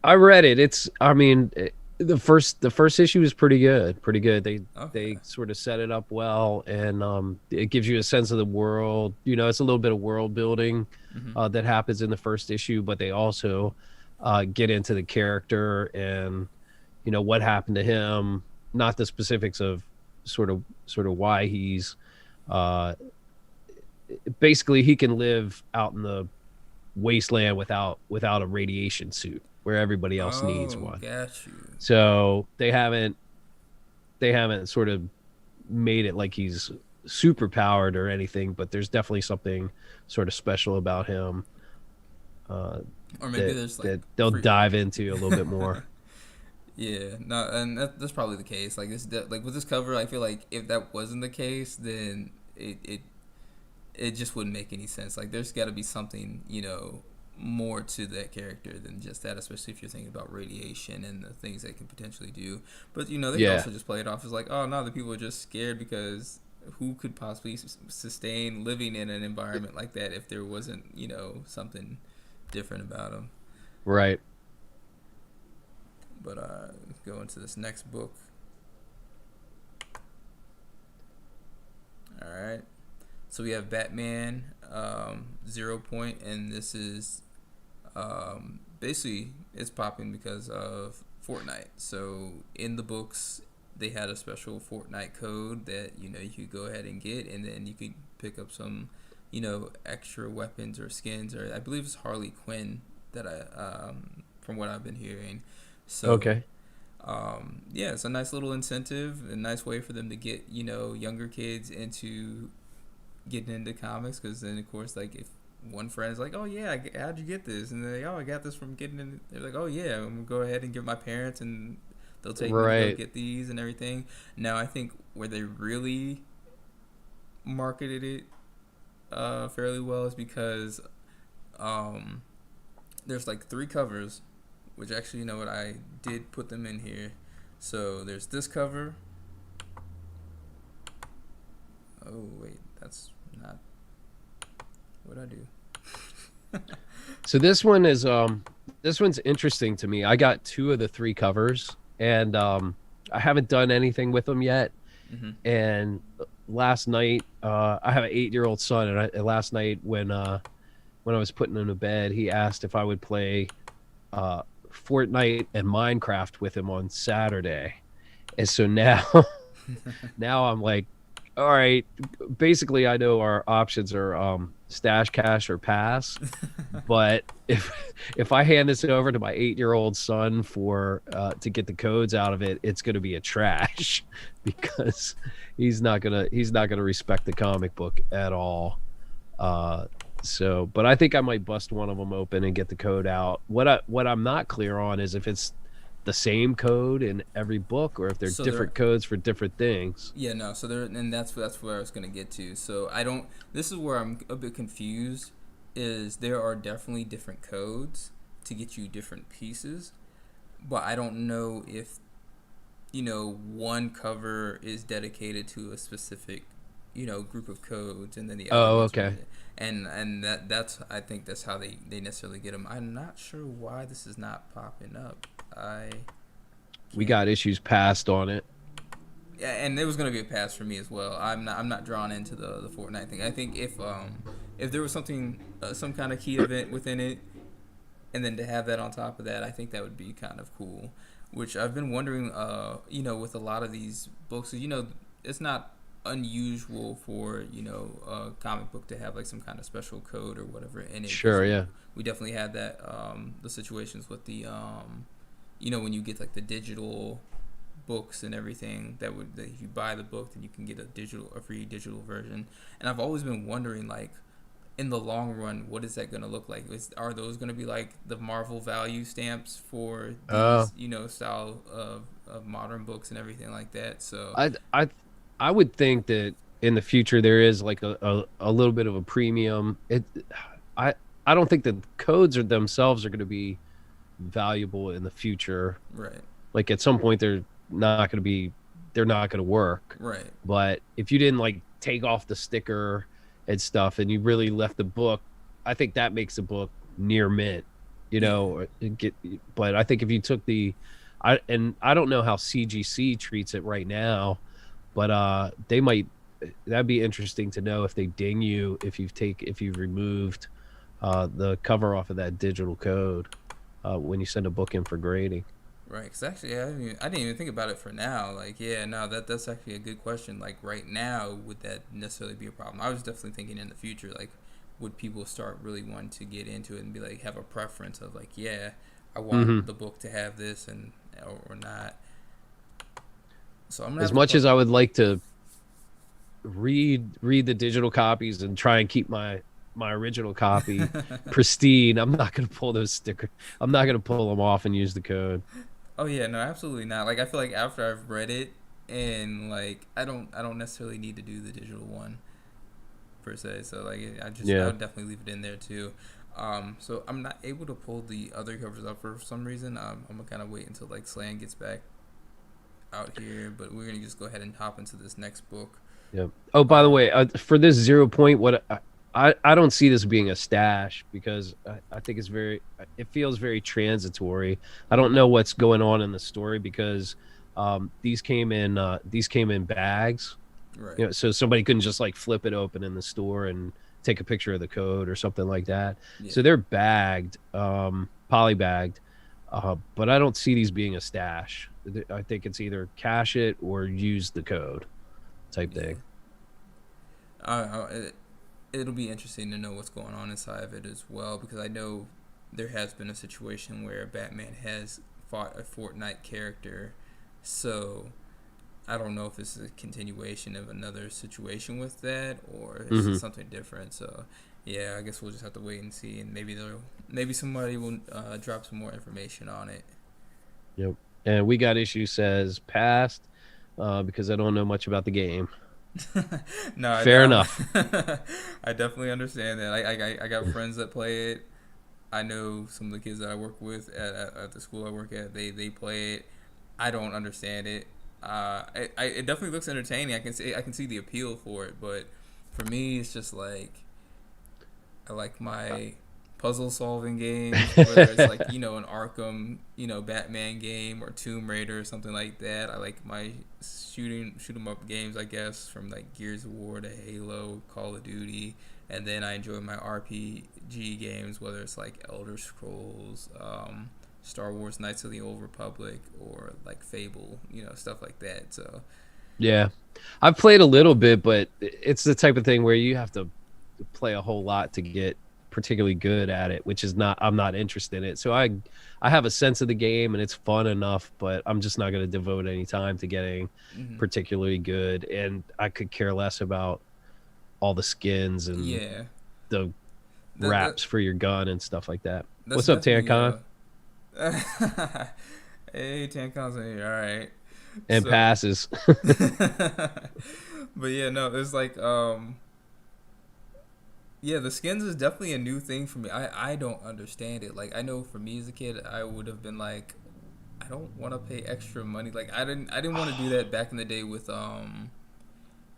I read it. It's I mean the first issue is pretty good. Pretty good. They okay. sort of set it up well, and it gives you a sense of the world. It's a little bit of world building Hmm. that happens in the first issue, but they also get into the character and what happened to him, not the specifics of sort of why he's uh basically he can live out in the wasteland without a radiation suit where everybody else needs Oh, one. got you. So they haven't sort of made it like he's super powered or anything, but there's definitely something sort of special about him uh, Or maybe that there's like that they'll free. dive into a little bit more. Yeah, no, and that's probably the case. Like like with this cover, I feel like if that wasn't the case, then it just wouldn't make any sense. Like there's got to be something more to that character than just that, especially if you're thinking about radiation and the things they can potentially do. But they could Yeah, also just play it off as like, oh no, the people are just scared because who could possibly sustain living in an environment like that if there wasn't something different about them. right. But go into this next book. All right. So we have Batman, 0 Point, and this is basically it's popping because of Fortnite. So in the books, they had a special Fortnite code that you could go ahead and get, and then you could pick up some, extra weapons or skins, or I believe it's Harley Quinn that from what I've been hearing. So Okay. yeah, it's a nice little incentive, a nice way for them to get younger kids into getting into comics. Because then of course, like, if one friend is like, "Oh yeah, how'd you get this?" and they're like, "Oh, I got this from getting in," they're like, "Oh yeah, I'm gonna go ahead and give my parents, and they'll take me to go Right. get these and everything." Now I think where they really marketed it fairly well is because um, there's like three covers, which actually, you know what, I did put them in here. So there's this cover. Oh wait, that's not what I do. So this one's interesting to me. I got two of the three covers, and I haven't done anything with them yet. Mm-hmm. And last night, I have an 8-year-old son, and last night when I was putting him to bed, he asked if I would play Fortnite and Minecraft with him on Saturday. And so now now I'm like, all right, basically I know our options are stash cash or pass, but if I hand this over to my 8-year-old son for to get the codes out of it, it's going to be a trash because he's not gonna respect the comic book at all. But I think I might bust one of them open and get the code out. What I'm not clear on is if it's the same code in every book or if they're So different there, codes for different things. yeah, no. So there, and that's where I was gonna get to. So I don't. This is where I'm a bit confused. Is there are definitely different codes to get you different pieces, but I don't know if one cover is dedicated to a specific group of codes, and then the other Oh, ones are, okay. and that's, I think that's how they necessarily get them. I'm not sure why this is not popping up. I We can't. got issues passed on it. Yeah, and it was gonna be a pass for me as well. I'm not drawn into the Fortnite thing. I think if there was something, some kind of key event within it, and then to have that on top of that, I think that would be kind of cool. Which I've been wondering, with a lot of these books, it's not unusual for a comic book to have like some kind of special code or whatever in it. Because Sure, yeah. we definitely had that, the situations with the when you get like the digital books and everything, that if you buy the book, then you can get a free digital version. And I've always been wondering, like, in the long run, what is that going to look like? Are those going to be like the Marvel value stamps for Uh these, style of modern books and everything like that? So I I I would think that in the future there is like a little bit of a premium. I I don't think the codes are themselves are going to be valuable in the future. right, Like at some point not going to be they're not going to work. right, But if you didn't like take off the sticker and stuff and you really left the book, I think that makes the book near mint, yeah, but I think if you took I don't know how CGC treats it right now, but they might that'd be interesting to know if they ding you if you've removed the cover off of that digital code when you send a book in for grading. right. Because actually, I didn't even think about it for now. Like, yeah, no, that's actually a good question. Like, right now, would that necessarily be a problem? I was definitely thinking in the future, like, would people start really wanting to get into it and be like, have a preference of like, yeah, I want Hmm. the book to have this, and or not. So I'm gonna As have to much talk. as I would like to read the digital copies and try and keep my original copy pristine, I'm not going to pull those stickers. I'm not going to pull them off and use the code. Oh yeah, no, absolutely not. Like, I feel like after I've read it, and like I don't necessarily need to do the digital one per se. So like, I Yeah. would definitely leave it in there too. So I'm not able to pull the other covers up for some reason. I'm gonna kind of wait until like Slan gets back out here, but we're gonna just go ahead and hop into this next book. Yeah. Oh, by the Um, way, for this 0 point, I don't see this being a stash because I think it feels very transitory. I don't know what's going on in the story because these came in bags, right. so somebody couldn't just like flip it open in the store and take a picture of the code or something like that. Yeah. So they're bagged. polybagged. But I don't see these being a stash. I think it's either cash it or use the code type Yeah. thing. It'll be interesting to know what's going on inside of it as well, because I know there has been a situation where Batman has fought a Fortnite character, so I don't know if this is a continuation of another situation with that or it's Hmm. something different. So yeah, I guess we'll just have to wait and see, and maybe somebody will drop some more information on it. Yep. And we got issue says passed because I don't know much about the game. No, Fair enough. I definitely understand that. I got friends that play it. I know some of the kids that I work with at the school I work at. They play it. I don't understand it. It definitely looks entertaining. I can see the appeal for it, but for me, it's just like I like my puzzle solving games, whether it's like an Arkham, Batman game or Tomb Raider or something like that. I like my shoot 'em up games, I guess, from like Gears of War to Halo, Call of Duty, and then I enjoy my RPG games, whether it's like Elder Scrolls, Star Wars Knights of the Old Republic, or like Fable, stuff like that. So Yeah. I've played a little bit, but it's the type of thing where you have to play a whole lot to get particularly good at it, which is not I'm not interested in it. So I have a sense of the game and it's fun enough, but I'm just not going to devote any time to getting mhm. particularly good, and I could care less about all the skins and Yeah, the that that wraps for your gun and stuff like that. that's What's up, definitely Tancon? Hey, Tancon's in here. All right. And So, passes. but yeah, no, it's like yeah, the skins is definitely a new thing for me. I don't understand it. Like I know for me as a kid, I would have been like, I don't want to pay extra money. Like I didn't want to do that back in the day with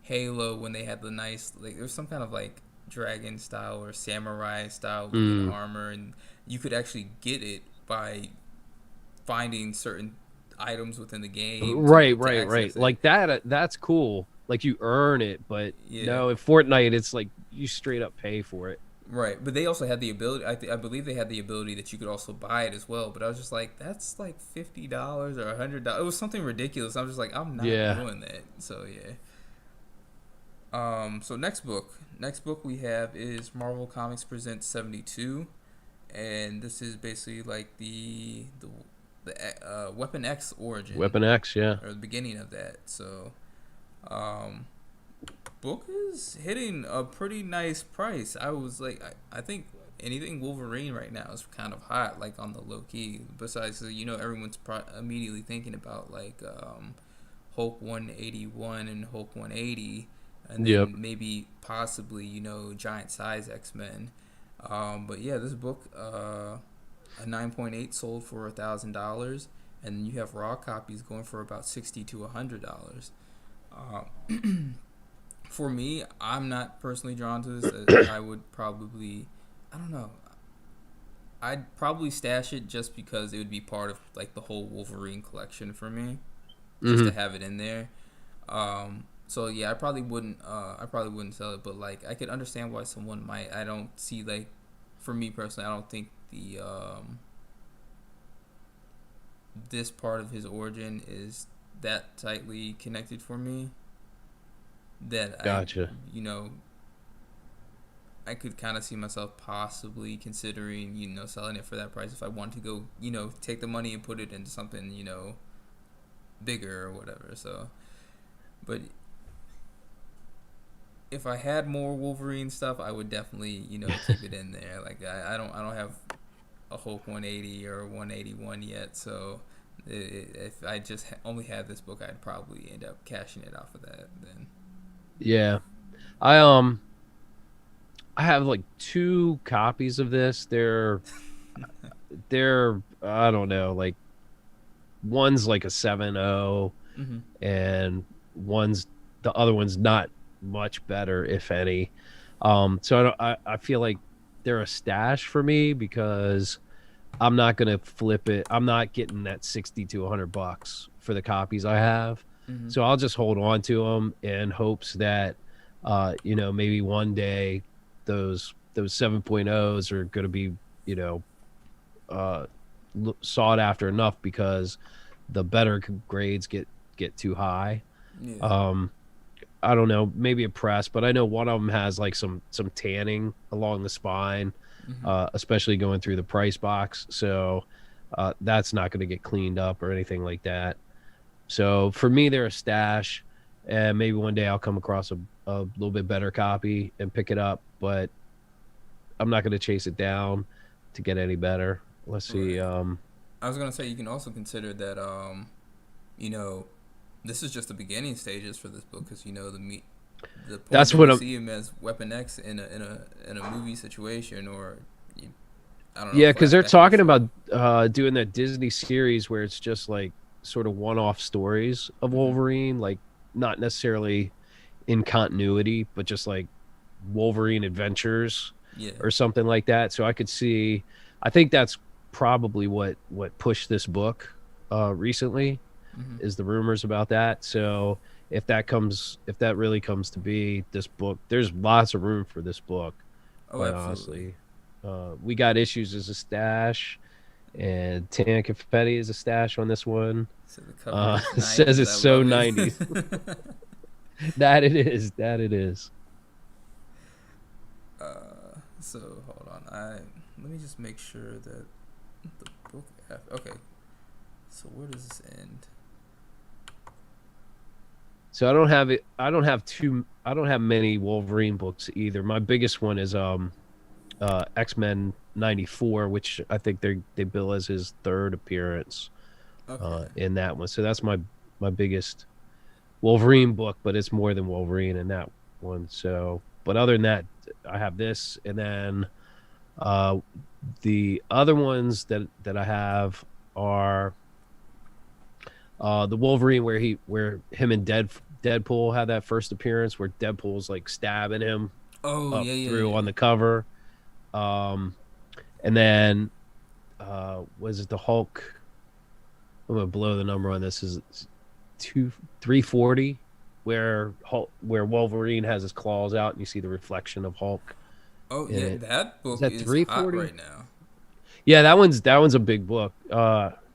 Halo when they had the nice like there was some kind of like dragon style or samurai style looking Mm, armor, and you could actually get it by finding certain items within the game right, to right, right. access it. Like that. That's cool. Like you earn it, but Yeah, no, in Fortnite, it's like you straight up pay for it. right. But they also had the ability. I believe they had the ability that you could also buy it as well. But I was just like, that's like $50 or $100. It was something ridiculous. I was just like, I'm not Yeah. doing that. So yeah. So next book. Next book we have is Marvel Comics Presents 72, and this is basically like the Weapon X origin Weapon X, yeah. or the beginning of that. So um, book is hitting a pretty nice price. I was like, I think anything Wolverine right now is kind of hot, like on the low key. Besides, everyone's immediately thinking about like Hulk 181 and Hulk 180, and Yep. then maybe possibly giant size X Men. But yeah, this book, a 9.8 sold for $1,000, and you have raw copies going for about $60 to $100. Uh, for me, I'm not personally drawn to this. I would probably, I don't know, I'd probably stash it just because it would be part of like the whole Wolverine collection for me, just to Hmm. have it in there. So yeah, I probably wouldn't. I probably wouldn't sell it, but like I could understand why someone might. I don't see like, for me personally, I don't think the this part of his origin is that tightly connected for me. That Gotcha. you know, I could kind of see myself possibly considering, selling it for that price if I want to go, take the money and put it into something, bigger or whatever. So, but if I had more Wolverine stuff, I would definitely, keep it in there. Like I don't have a Hulk 180 or 181 yet, so if I just only had this book, I'd probably end up cashing it off of that. Then. Yeah. I have like two copies of this. They're I don't know, like one's like a 7.0 Mm-hmm. and one's the other one's not much better if any. So I feel like they're a stash for me because I'm not gonna flip it. I'm not getting that 60 to $100 for the copies I have. Mm-hmm. So I'll just hold on to them in hopes that maybe one day those 7.0s are going to be, you know, uh, sought after enough because the better grades get too high. Yeah. Um, I don't know, maybe a press, but I know one of them has like some tanning along the spine, Hmm. especially going through the price box. So that's not going to get cleaned up or anything like that. So for me, they're a stash, and maybe one day I'll come across a little bit better copy and pick it up. But I'm not going to chase it down to get any better. Let's see. Right. I was gonna say you can also consider that you know, this is just the beginning stages for this book because the point That's that what we I'm. see him as Weapon X in a movie situation or I don't know Yeah, because they're flashback or talking show. about doing that Disney series where it's just like sort of one-off stories of Hmm. Wolverine, like not necessarily in continuity, but just like Wolverine adventures Yeah. or something like that. So I could see. I think that's probably what pushed this book recently Hmm. is the rumors about that. So if that really comes to be this book, there's lots of room for this book. Oh, Quite absolutely. honestly, we got issues as a stash, and Tan Confetti is a stash on this one. So the cover is It says '90s. it's I so love 90s. it. That it is. That it is. So hold on. Let me just make sure that the book. Okay. So where does this end? So I don't have it. I don't have two. I don't have many Wolverine books either. My biggest one is X-Men 94, which I think they bill as his third appearance Okay. in that one. So that's my biggest Wolverine book, but it's more than Wolverine in that one. So, but other than that, I have this, and then uh, the other ones that I have are the Wolverine where him and Deadpool had that first appearance where Deadpool's like stabbing him Oh up yeah, yeah, through on yeah. the cover. Um, and then was it the Hulk? I'm gonna blow the number on this. Is two 340 where Hulk, where Wolverine has his claws out and you see the reflection of Hulk Oh in yeah, it. that Is book that is hot 340? right now. Yeah, that one's a big book.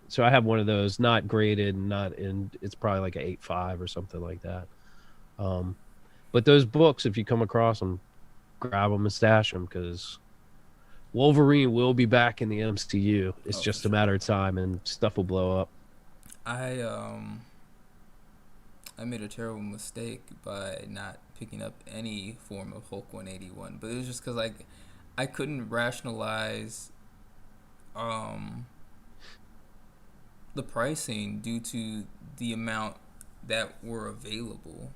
So I have one of those, not graded, not in. It's probably like a 8.5 or something like that. Um, but those books, if you come across them, grab them and stash them because Wolverine will be back in the MCU. It's Oh, for just a sure. matter of time, and stuff will blow up. I um I made a terrible mistake by not picking up any form of Hulk 181, but it was just because I couldn't rationalize um the pricing due to the amount that were available.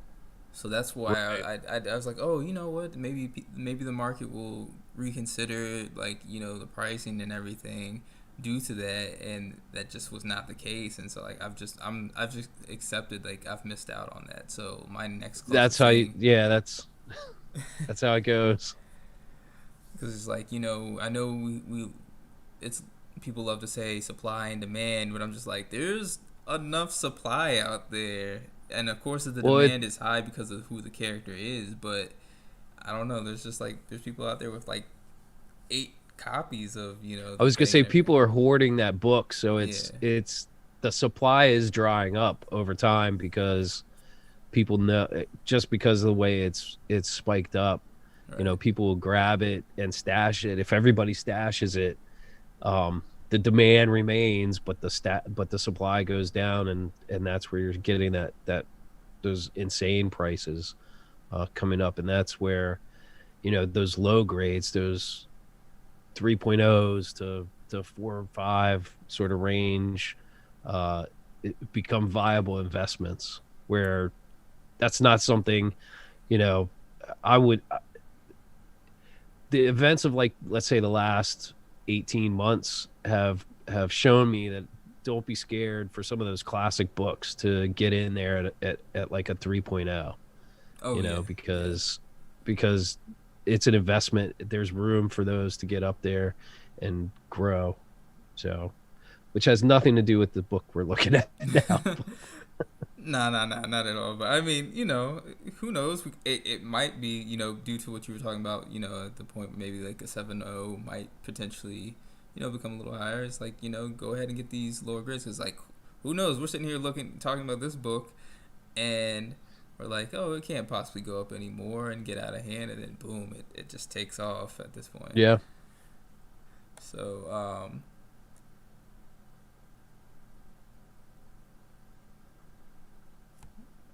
So that's why Right. I was like, oh, you know what? Maybe the market will reconsider like the pricing and everything due to that, and that just was not the case. And so like I've just accepted like I've missed out on that. So my next That's closest how you. thing, Yeah, that's how it goes. because it's like I know we it's people love to say supply and demand, but I'm just like there's enough supply out there, and of course the Well, demand is high because of who the character is, but I don't know. There's just like there's people out there with like 8 copies of I the was gonna thing say and everything. people are hoarding that book, so Yeah, it's the supply is drying up over time because people know just because of the way it's spiked up. right, People will grab it and stash it. If everybody stashes it, the demand remains, but the supply goes down, and that's where you're getting that those insane prices coming up, and that's where those low grades, those 3.0s to 4 or 5 sort of range, uh, become viable investments. Where that's not something you know I would the events of like let's say the last 18 months have shown me that don't be scared for some of those classic books to get in there at like a 3.0, oh yeah, yeah. because it's an investment. There's room for those to get up there and grow. So, which has nothing to do with the book we're looking at now. Nah, nah, nah, not at all. But I mean, who knows? It might be, due to what you were talking about, at the point maybe like a 7.0 might potentially, become a little higher. It's like, go ahead and get these lower grades. Cause like, who knows? We're sitting here talking about this book, and we're like, oh, it can't possibly go up anymore and get out of hand, and then boom, it just takes off at this point. Yeah. So,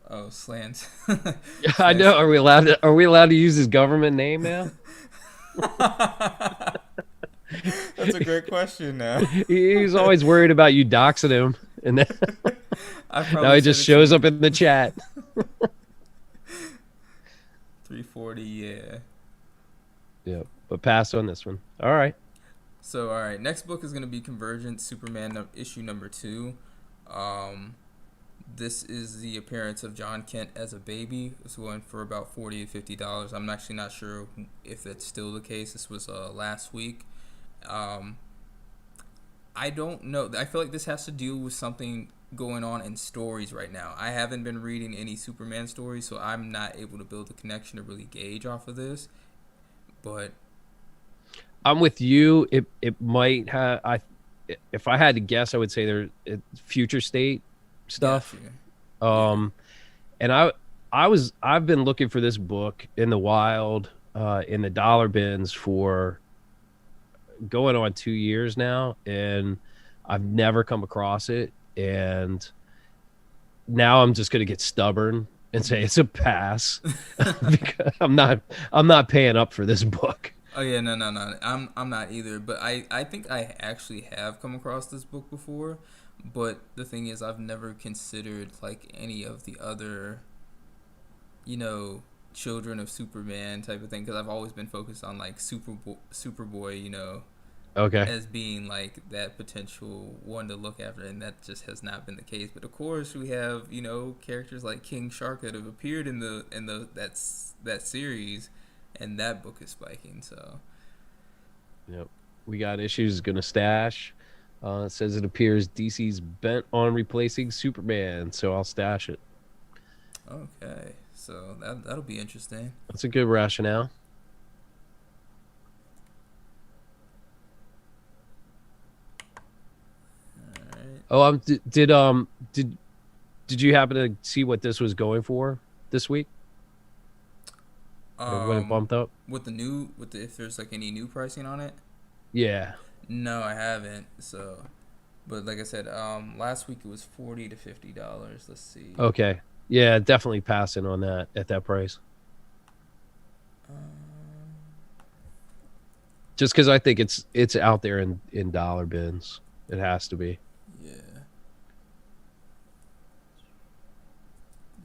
oh, Slants. Yeah, I know. Are we allowed to use his government name now? That's a great question now. He's always worried about you doxing him, and then I now probably he just shows up in the chat. 340, yeah. Yeah, but pass on this one. All right. So, all right, next book is going to be Convergence, Superman issue number 2. This is the appearance of John Kent as a baby. It's going for about $40 to $50. I'm actually not sure if that's still the case. This was last week. I don't know. I feel like this has to do with something going on in stories right now. I haven't been reading any Superman stories, so I'm not able to build a connection to really gauge off of this. But I'm with you. It might have. If I had to guess, I would say there's future state stuff. Gotcha. And I've been looking for this book in the wild, in the dollar bins for going on 2 years now, and I've never come across it. And now I'm just gonna get stubborn and say it's a pass because I'm not paying up for this book. Oh yeah, no. I'm not either. But I think I actually have come across this book before. But the thing is, I've never considered like any of the other, children of Superman type of thing, because I've always been focused on like Superboy, Okay. as being like that potential one to look after, and that just has not been the case. But of course, we have characters like King Shark that have appeared in that series, and that book is spiking. So, Yep. We got issues gonna stash. It says it appears DC's bent on replacing Superman, so I'll stash it. okay, so that'll be interesting. That's a good rationale. All right. Oh, did you happen to see what this was going for this week? Or when it bumped up? If there's like any new pricing on it. Yeah. No, I haven't. So, but like I said, last week it was $40 to $50. Let's see. Okay. Yeah, definitely passing on that at that price. Just because I think it's out there in dollar bins. It has to be. Yeah.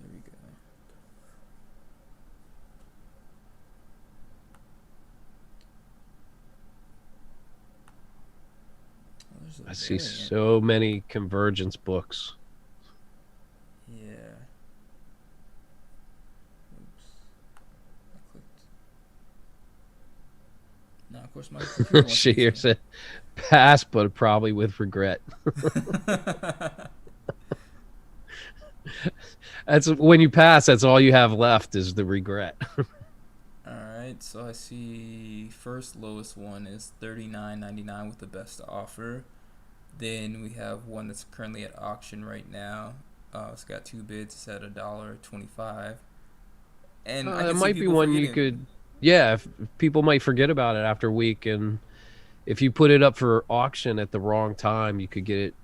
There we go. Oh, there's a I see variant. so many Convergence books. Yeah. Oops. I clicked. No, of course my computer wants She to here said pass, but probably with regret. That's when you pass. That's all you have left is the regret. Alright, so I see first lowest one is $39.99 with the best offer. Then we have one that's currently at auction right now. It's got 2 bids. It's at $1.25. And I It can see might be people one you forgetting. could. Yeah, if people might forget about it after a week, and if you put it up for auction at the wrong time, you could get it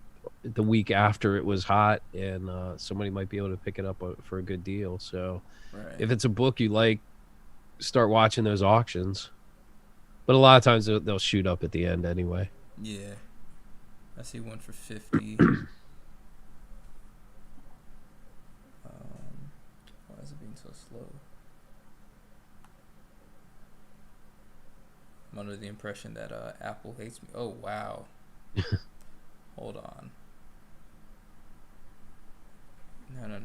the week after it was hot, and somebody might be able to pick it up for a good deal. So Right. if it's a book you like, start watching those auctions. But a lot of times they'll shoot up at the end anyway. Yeah. I see one for 50. Why is it being so slow? I'm under the impression that Apple hates me. Oh, wow. Hold on. No.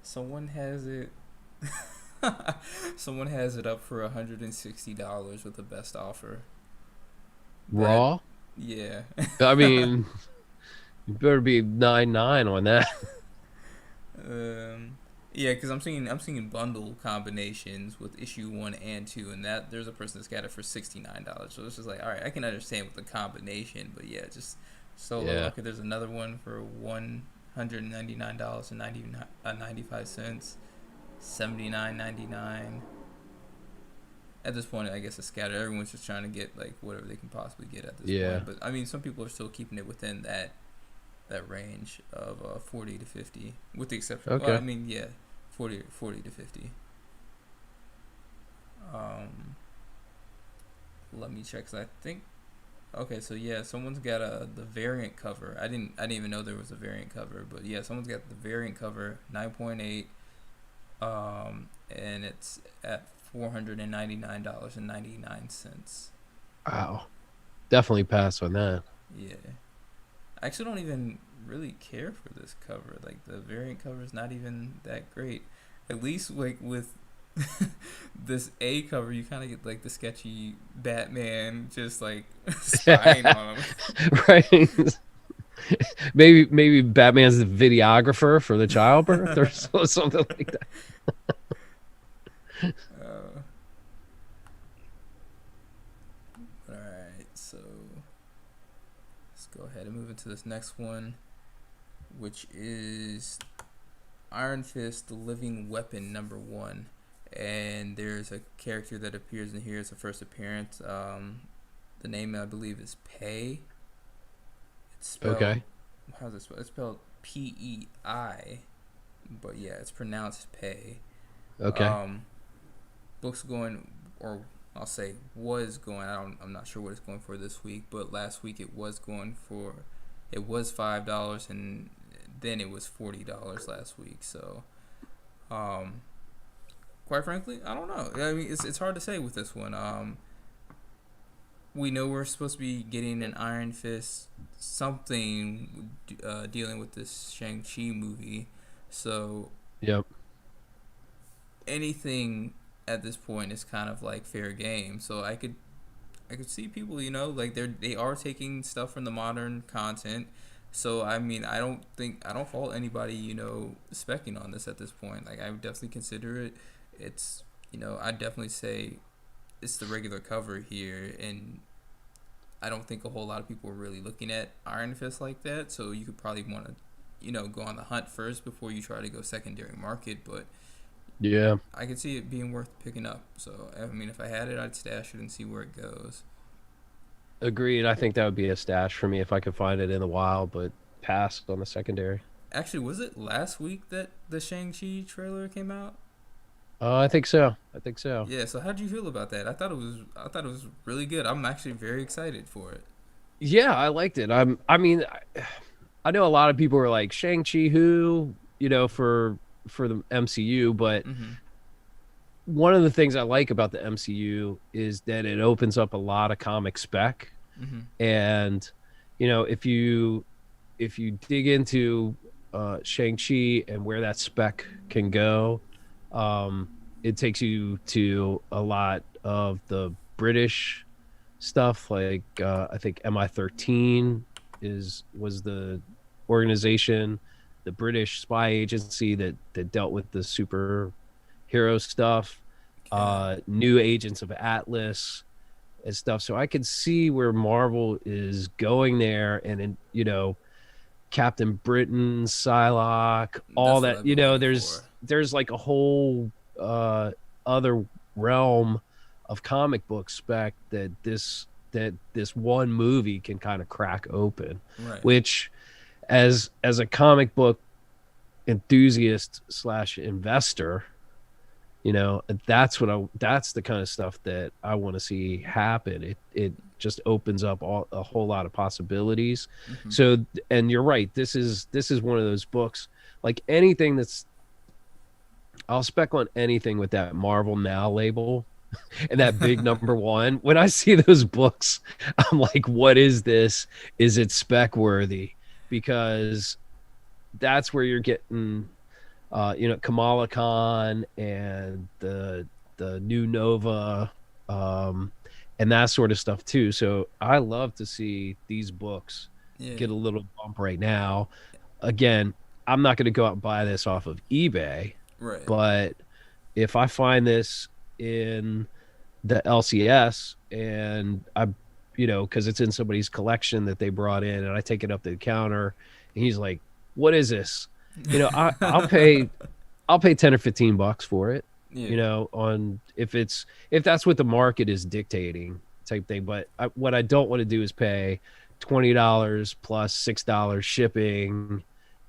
Someone has it. Someone has it up for $160 with the best offer. Raw? Yeah. I mean, you better be 9.9 on that. Yeah, because I'm seeing bundle combinations with issue 1 and 2, and that there's a person that's got it for $69. So it's just like, all right, I can understand with the combination, but yeah, just solo. Yeah. Okay, there's another one for $199 and 95 cents, 79.99. At this point, I guess it's scattered. Everyone's just trying to get like whatever they can possibly get at this Yeah. point. But I mean, some people are still keeping it within that range of 40 to 50, with the exception. Well, I Okay. mean, yeah, 40 to 50. Um, Let me check. 'Cause I think. Okay, so yeah, someone's got the variant cover. I didn't even know there was a variant cover, but yeah, someone's got the variant cover 9.8, and it's at $499.99. Wow. Definitely pass on that. Yeah, I actually don't even really care for this cover. Like the variant cover is not even that great. At least like with this A cover, you kind of get like the sketchy Batman just like spying on him. Right. Maybe Batman's the videographer for the childbirth or something like that. uh, all right, so let's go ahead and move into this next one, which is Iron Fist: The Living Weapon #1. And there's a character that appears in here as a first appearance. The name I believe is Pei. It's spelled, Okay. how's it spelled? It's spelled Pei, but yeah, it's pronounced Pei. Okay. Um, Book's going, or I'll say was going. I'm not sure what it's going for this week, but last week it was $5, and then it was $40 last week. So, um, quite frankly, I don't know. I mean, it's hard to say with this one. We know we're supposed to be getting an Iron Fist something dealing with this Shang-Chi movie. So Yep. anything at this point is kind of like fair game. So I could see people, like they are taking stuff from the modern content. So I mean, I don't fault anybody, specking on this at this point. Like I would definitely consider it. It's, I definitely say it's the regular cover here, and I don't think a whole lot of people are really looking at Iron Fist like that. So you could probably want to, go on the hunt first before you try to go secondary market. But Yeah. I could see it being worth picking up. So I mean, if I had it, I'd stash it and see where it goes. Agreed. I think that would be a stash for me if I could find it in the wild, but pass on the secondary. Actually, was it last week that the Shang-Chi trailer came out? I think so. I think so. Yeah, so how did you feel about that? I thought it was really good. I'm actually very excited for it. Yeah, I liked it. I mean, I know a lot of people are like Shang-Chi who, for the MCU, but Mhm. one of the things I like about the MCU is that it opens up a lot of comic spec. Mhm. And if you dig into Shang-Chi and where that spec can go, um, it takes you to a lot of the British stuff. Like I think MI13 was the organization, the British spy agency that dealt with the superhero stuff. Okay. New Agents of Atlas and stuff. So I could see where Marvel is going there, and Captain Britain, Psylocke, all That's what that. I've been waiting There's for. there's like a whole other realm of comic book spec that this one movie can kind of crack open, Right. which as a comic book enthusiast slash investor, that's the kind of stuff that I want to see happen. It just opens up a whole lot of possibilities. Mhm. So, and you're right, this is one of those books, like anything that's, I'll spec on anything with that Marvel Now label and that big number 1. When I see those books, I'm like, what is this? Is it spec worthy? Because that's where you're getting Kamala Khan and the new Nova, and that sort of stuff too. So I love to see these books Yeah. get a little bump right now. Again, I'm not going to go out and buy this off of eBay, Right. But if I find this in the LCS and I, because it's in somebody's collection that they brought in, and I take it up to the counter, and he's like, "What is this?" I'll pay $10 or $15 for it. Yeah. On if that's what the market is dictating type thing. But what I don't want to do is pay $20 plus $6 shipping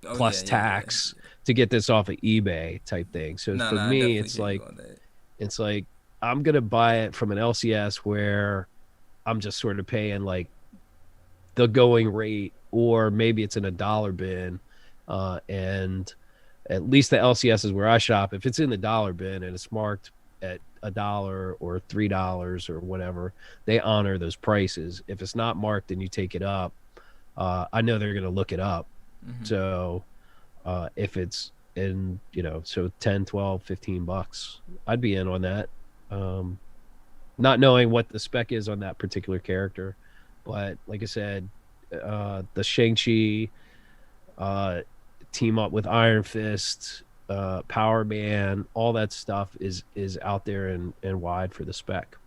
Oh yeah, plus yeah, yeah. tax to get this off of eBay type thing. So No, for no, I me, definitely it's hear you like on that. it's like I'm gonna buy it from an LCS where I'm just sort of paying like the going rate, or maybe it's in a dollar bin, and at least the LCS is where I shop. If it's in the dollar bin and it's marked at $1 or $3 or whatever, they honor those prices. If it's not marked and you take it up, I know they're going to look it up. Hmm. So if it's in, so 10, 12, $15, I'd be in on that. Um, Not knowing what the spec is on that particular character. But like I said, the Shang-Chi uh, team up with Iron Fist, Power Man, all that stuff is out there and wide for the spec.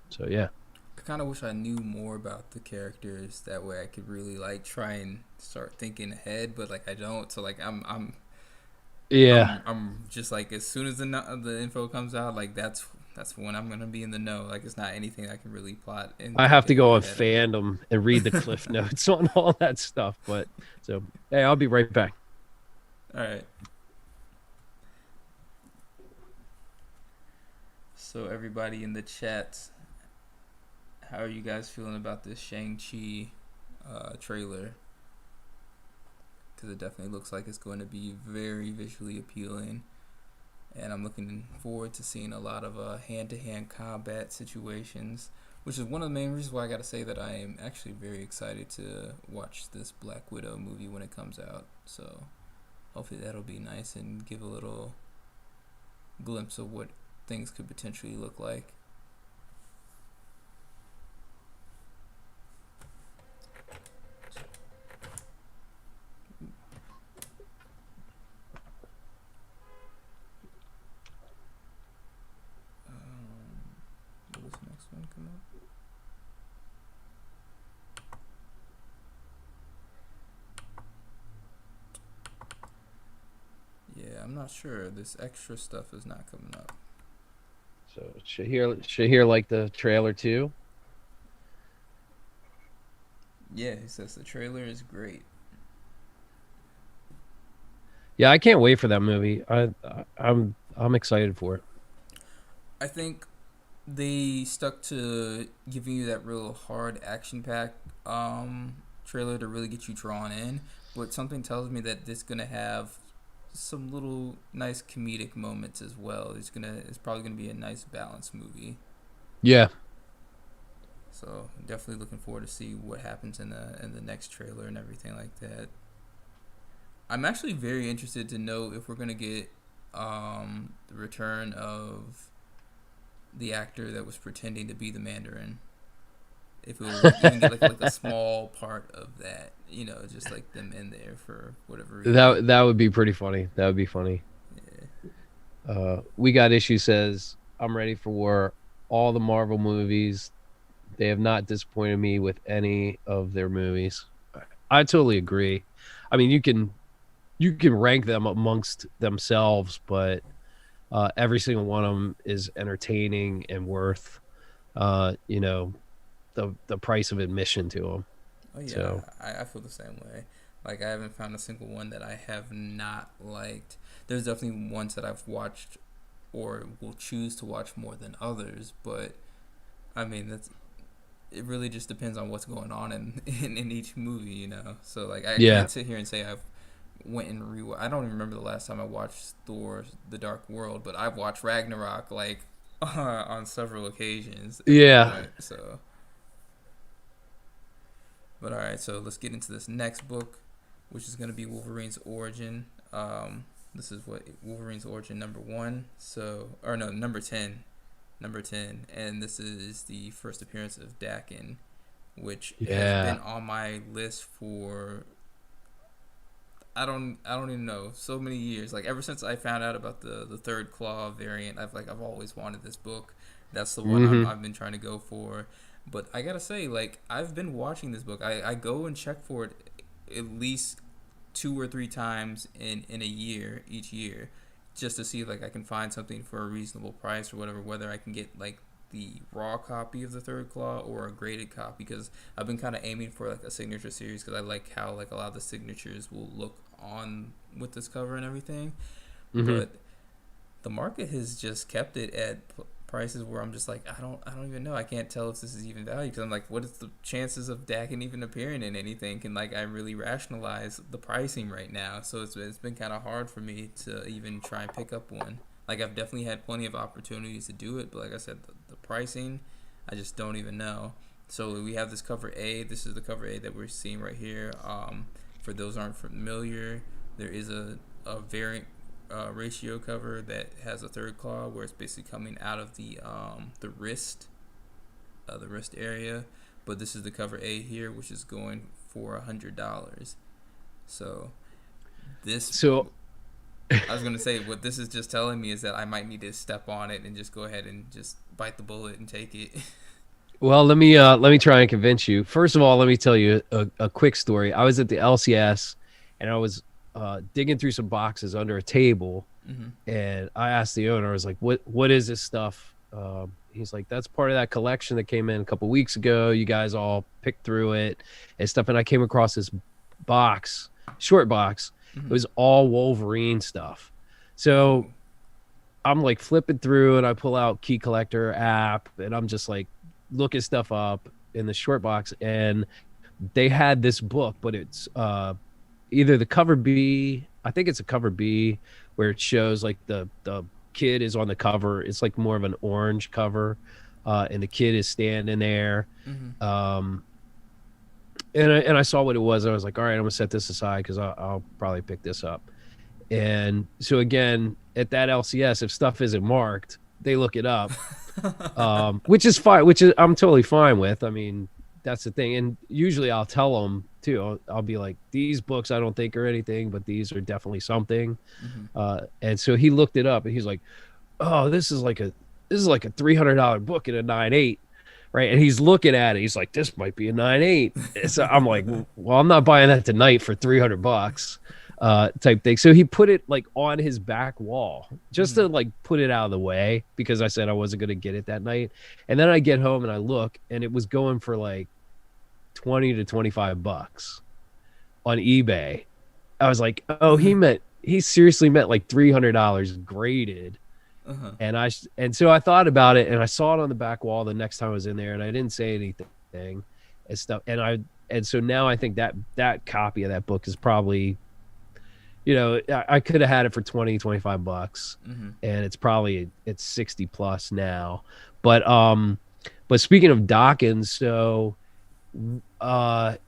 So yeah. I kind of wish I knew more about the characters. That way, I could really like try and start thinking ahead. But like, I don't. So like, Yeah. I'm just like, as soon as the info comes out, like that's when I'm gonna be in the know. Like, it's not anything I can really plot and I have think to go on ahead of. fandom and read the cliff notes on all that stuff. But so hey, I'll be right back. All right. So everybody in the chat, how are you guys feeling about this Shang-Chi trailer? Because it definitely looks like it's going to be very visually appealing, and I'm looking forward to seeing a lot of hand-to-hand combat situations, which is one of the main reasons why I got to say that I am actually very excited to watch this Black Widow movie when it comes out. So hopefully that'll be nice and give a little glimpse of what things could potentially look like. Will this next one come up? Yeah, I'm not sure. This extra stuff is not coming up. So Shahir like the trailer too. Yeah, he says the trailer is great. Yeah, I can't wait for that movie. I'm excited for it. I think they stuck to giving you that real hard action pack trailer to really get you drawn in, but something tells me that this gonna have some little nice comedic moments as well. It's probably gonna be a nice balanced movie. Yeah. So definitely looking forward to see what happens in the next trailer and everything like that. I'm actually very interested to know if we're gonna get the return of the actor that was pretending to be the Mandarin. If it will even get like a small part of that, just like them in there for whatever reason. That would be pretty funny. That would be funny. Yeah. We got issue says I'm ready for all the Marvel movies. They have not disappointed me with any of their movies. I totally agree. I mean, you can rank them amongst themselves, but every single one of them is entertaining and worth, the price of admission to them. Oh yeah, So I feel the same way. Like I haven't found a single one that I have not liked. There's definitely ones that I've watched or will choose to watch more than others, but I mean that's it really just depends on what's going on in each movie. So like I yeah, can't sit here and say I've went and I don't even remember the last time I watched Thor: The Dark World, but I've watched Ragnarok like on several occasions at this yeah, point. So, but all right, so let's get into this next book, which is going to be Wolverine's Origin. This is what Wolverine's Origin number 1. So, or no, number 10, and this is the first appearance of Dakin, which has yeah. been on my list for I don't even know. So many years, like ever since I found out about the third claw variant, I've always wanted this book. That's the one Mm-hmm. I've been trying to go for. But I gotta say, like I've been watching this book. I go and check for it at least 2 or 3 times in a year, each year, just to see if like I can find something for a reasonable price or whatever. Whether I can get like the raw copy of the third claw or a graded copy, because I've been kind of aiming for like a signature series, because I like how like a lot of the signatures will look on with this cover and everything. Mm-hmm. But the market has just kept it at prices where I'm just like, I don't even know. I can't tell if this is even value, because I'm like, what is the chances of Dakin even appearing in anything? Can like I really rationalize the pricing right now? So it's been kind of hard for me to even try and pick up one. Like I've definitely had plenty of opportunities to do it, but like I said, the pricing, I just don't even know. So we have this cover A. This is the cover A that we're seeing right here. For those aren't familiar, there is a variant ratio cover that has a third claw where it's basically coming out of the wrist area. But this is the cover A here, which is going for $100. So this, So, I was gonna say, what this is just telling me is that I might need to step on it and just go ahead and just bite the bullet and take it. well, let me try and convince you. First of all, let me tell you a quick story. I was at the LCS, and I was digging through some boxes under a table, hmm and I asked the owner, I was like, what is this stuff? He's like, that's part of that collection that came in a couple weeks ago. You guys all picked through it and stuff. And I came across this box, short box. It hmm was all Wolverine stuff. So Ooh. I'm like flipping through, and I pull out Key Collector app, and I'm just like looking stuff up in the short box. And they had this book, but it's either the cover B, I think it's a cover B, where it shows like the kid is on the cover. It's like more of an orange cover, and the kid is standing there. hmm Um, and I saw what it was. I was like, all right, I'm gonna set this aside because I'll probably pick this up. And so again, at that LCS, if stuff isn't marked, they look it up, which is fine, which is I'm totally fine with. I mean, that's the thing. And usually I'll tell them too. I'll be like, these books I don't think are anything, but these are definitely something. hmm And so he looked it up, and he's like, oh, this is like a $300 book in a 9.8. Right. And he's looking at it. He's like, this might be a 9.8. So I'm like, well, I'm not buying that tonight for $300 type thing. So he put it like on his back wall just hmm to like put it out of the way, because I said I wasn't going to get it that night. And then I get home and I look, and it was going for like 20 to $25 on eBay. I was like, oh, he seriously meant like $300 graded. uh-huh. And so I thought about it, and I saw it on the back wall the next time I was in there, and I didn't say anything and stuff. And so now I think that copy of that book is probably, I could have had it for 20, $25, hmm and it's 60 plus now. But speaking of Dawkins, so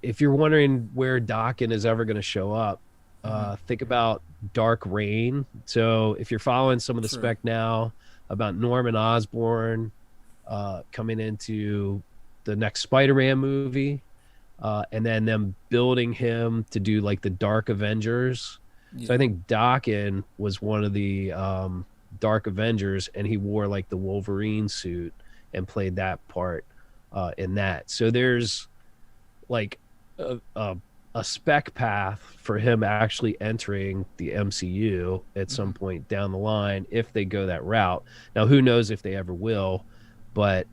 if you're wondering where Dawkins is ever going to show up, hmm think about Dark Reign. So if you're following some of the True. spec now about Norman Osborn coming into the next Spider-Man movie, and then them building him to do like the Dark Avengers. So I Yeah. think Daken was one of the Dark Avengers, and he wore like the Wolverine suit and played that part in that. So there's like a spec path for him actually entering the MCU at some hmm point down the line if they go that route. Now, who knows if they ever will, but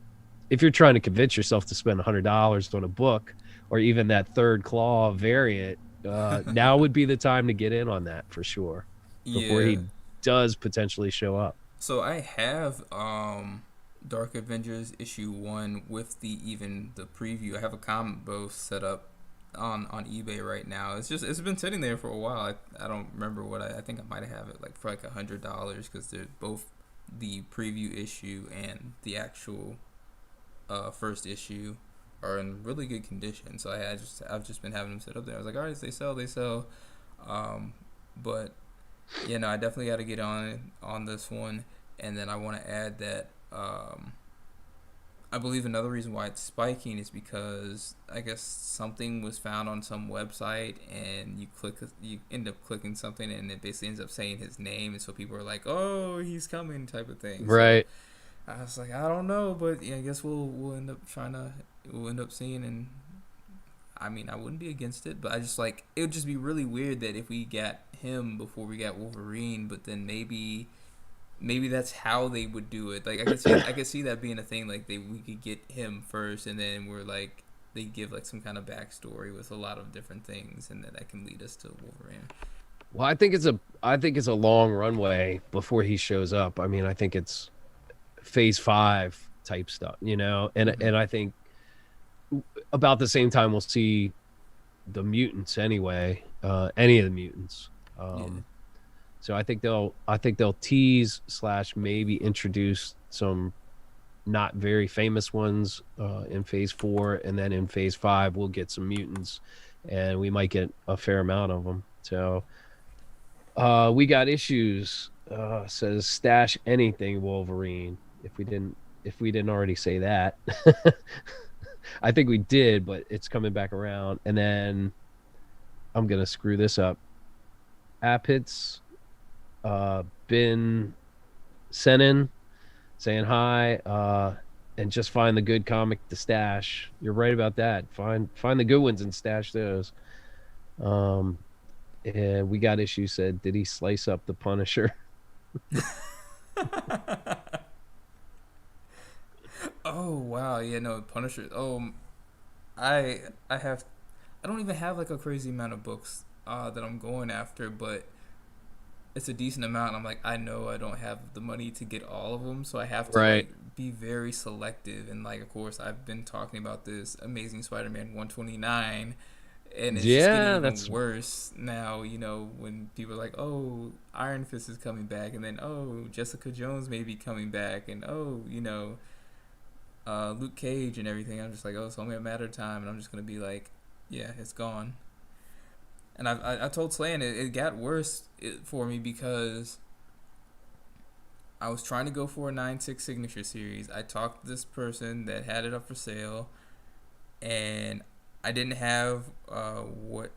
if you're trying to convince yourself to spend $100 on a book or even that third claw variant, now would be the time to get in on that for sure before Yeah. he does potentially show up. So I have Dark Avengers issue 1 with the preview. I have a combo set up on eBay right now. It's been sitting there for a while. I don't remember what I think I might have it like for like $100, because they're both the preview issue and the actual first issue are in really good condition. So I've just been having them set up there. I was like, all right, they sell, they sell. Um, but yeah, no, I definitely got to get on this one, and then I want to add that I believe another reason why it's spiking is because I guess something was found on some website, and you end up clicking something, and it basically ends up saying his name, and so people are like, "Oh, he's coming," type of thing. So Right. I was like, I don't know, but yeah, I guess we'll end up we'll end up seeing, and I mean, I wouldn't be against it, but I just like it would just be really weird that if we got him before we got Wolverine, but then maybe that's how they would do it. Like I could see that being a thing. Like we could get him first, and then we're like they give like some kind of backstory with a lot of different things, and then that can lead us to Wolverine. Well, I think it's a long runway before he shows up. I mean, I think it's phase 5 type stuff, you know, Mm-hmm. and I think about the same time we'll see the mutants anyway, any of the mutants. Yeah. So I think they'll tease slash maybe introduce some not very famous ones in phase 4, and then in phase 5 we'll get some mutants, and we might get a fair amount of them. So we got issues. Says stash anything Wolverine. If we didn't already say that, I think we did, but it's coming back around. And then I'm gonna screw this up. Apits, been sending, saying hi, and just find the good comic to stash. You're right about that. Find the good ones and stash those. Um, and we got issue said, did he slice up the Punisher? Oh wow, yeah, no, Punisher. Oh, I have I don't even have like a crazy amount of books that I'm going after, but it's a decent amount. I'm like, I know I don't have the money to get all of them, so I have to Right. like be very selective. And like, of course, I've been talking about this Amazing Spider-Man 129, and it's just getting Yeah, even that's worse now. You know, when people are like, "Oh, Iron Fist is coming back," and then, "Oh, Jessica Jones may be coming back," and "Oh, Luke Cage and everything." I'm just like, "Oh, it's only a matter of time," and I'm just gonna be like, "Yeah, it's gone." And I told Slan it got worse for me because I was trying to go for a 9/6 signature series. I talked to this person that had it up for sale, and I didn't have what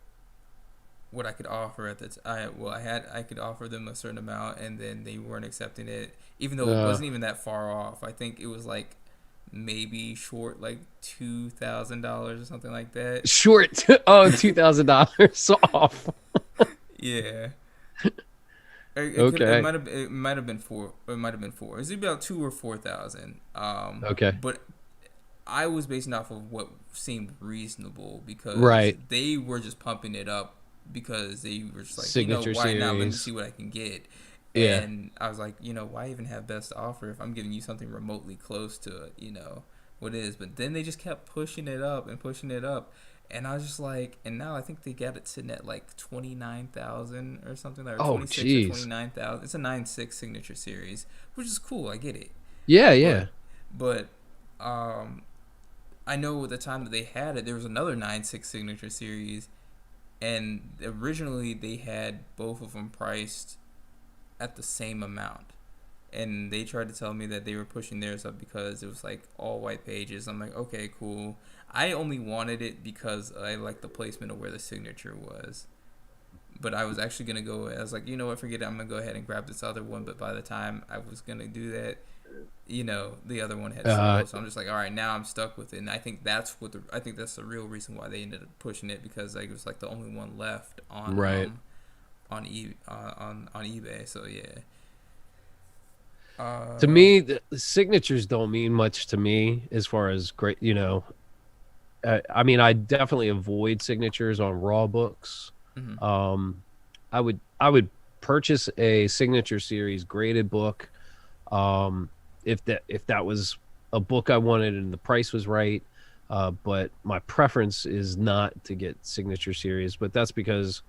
I could offer at the I could offer them a certain amount, and then they weren't accepting it, even though it uh wasn't even that far off. I think it was like maybe short like $2,000 or something like that. short. Oh, $2,000 off. Yeah. Okay. It might have been four. It might have been four. It's about 2 or 4 thousand. Okay. But I was basing off of what seemed reasonable because Right. they were just pumping it up because they were just like, Signature why not? Let me series. see what I can get. Yeah. And I was like, why even have best offer if I'm giving you something remotely close to it, what it is. But then they just kept pushing it up and pushing it up. And I was just like, and now I think they got it sitting at like 29,000 or something, like, or Oh, 26 or jeez. 29,000. It's a 9/6 signature series, which is cool. I get it, Yeah, but yeah. but um, I know at the time that they had it, there was another 9/6 signature series, and originally they had both of them priced at the same amount. And they tried to tell me that they were pushing theirs up because it was like all white pages. I'm like, okay, cool. I only wanted it because I liked the placement of where the signature was. But I was actually gonna go. I was like, you know what, forget it. I'm gonna go ahead and grab this other one. But by the time I was gonna do that, the other one had Uh, sold. So I'm just like, all right, now I'm stuck with it. And I think I think that's the real reason why they ended up pushing it, because like it was like the only one left right. on eBay. So yeah. To Uh. me, the signatures don't mean much to me as far as great, I mean, I definitely avoid signatures on raw books. Mhm. Um, I would purchase a signature series graded book, um, if that was a book I wanted and the price was right. But my preference is not to get signature series, but that's because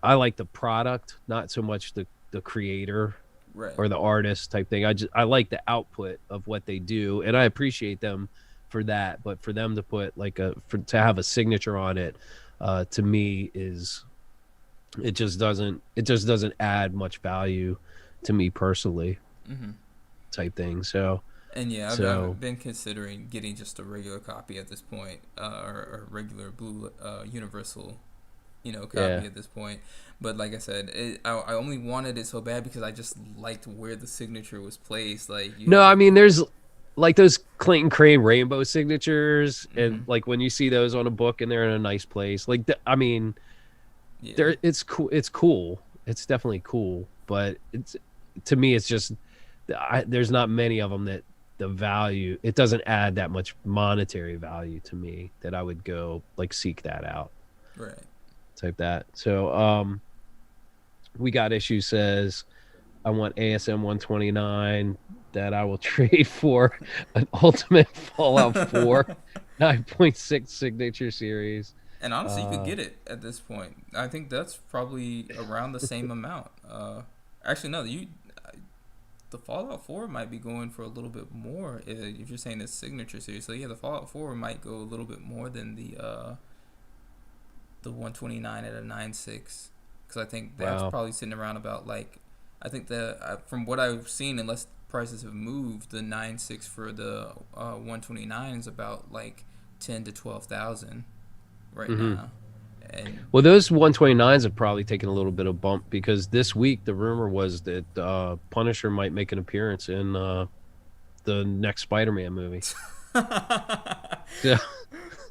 I like the product, not so much the creator Right. or the artist type thing. I like the output of what they do, and I appreciate them for that. But for them to put to have a signature on it, to me is it just doesn't add much value to me personally, Mm-hmm. type thing. So And yeah, So I've been considering getting just a regular copy at this point, or regular blue universal, yeah. copy at this point. But like I said, I only wanted it so bad because I just liked where the signature was placed. Like you No, have I like mean there's like those Clinton Crane rainbow signatures, and hmm like when you see those on a book and they're in a nice place, like I mean, yeah, there it's cool. It's cool. It's definitely cool, but it's to me, it's just there's not many of them that the value it doesn't add that much monetary value to me that I would go like seek that out right. type that. So we got issue says I want ASM 129 that I will trade for an Ultimate Fallout 4 9.6 signature series. And honestly, you could Uh, get it at this point. I think that's probably around the same amount. Actually, no, the Fallout 4 might be going for a little bit more if you're saying this signature series. So yeah, the Fallout 4 might go a little bit more than the 129 at a 9.6, because I think that's wow. probably sitting around about like, I think from what I've seen, unless prices have moved, the 9.6 for the 129 is about like 10 to 12,000 right Hmm. now, and Well, those 129s have probably taken a little bit of bump because this week the rumor was that Punisher might make an appearance in the next Spider-Man movie. So,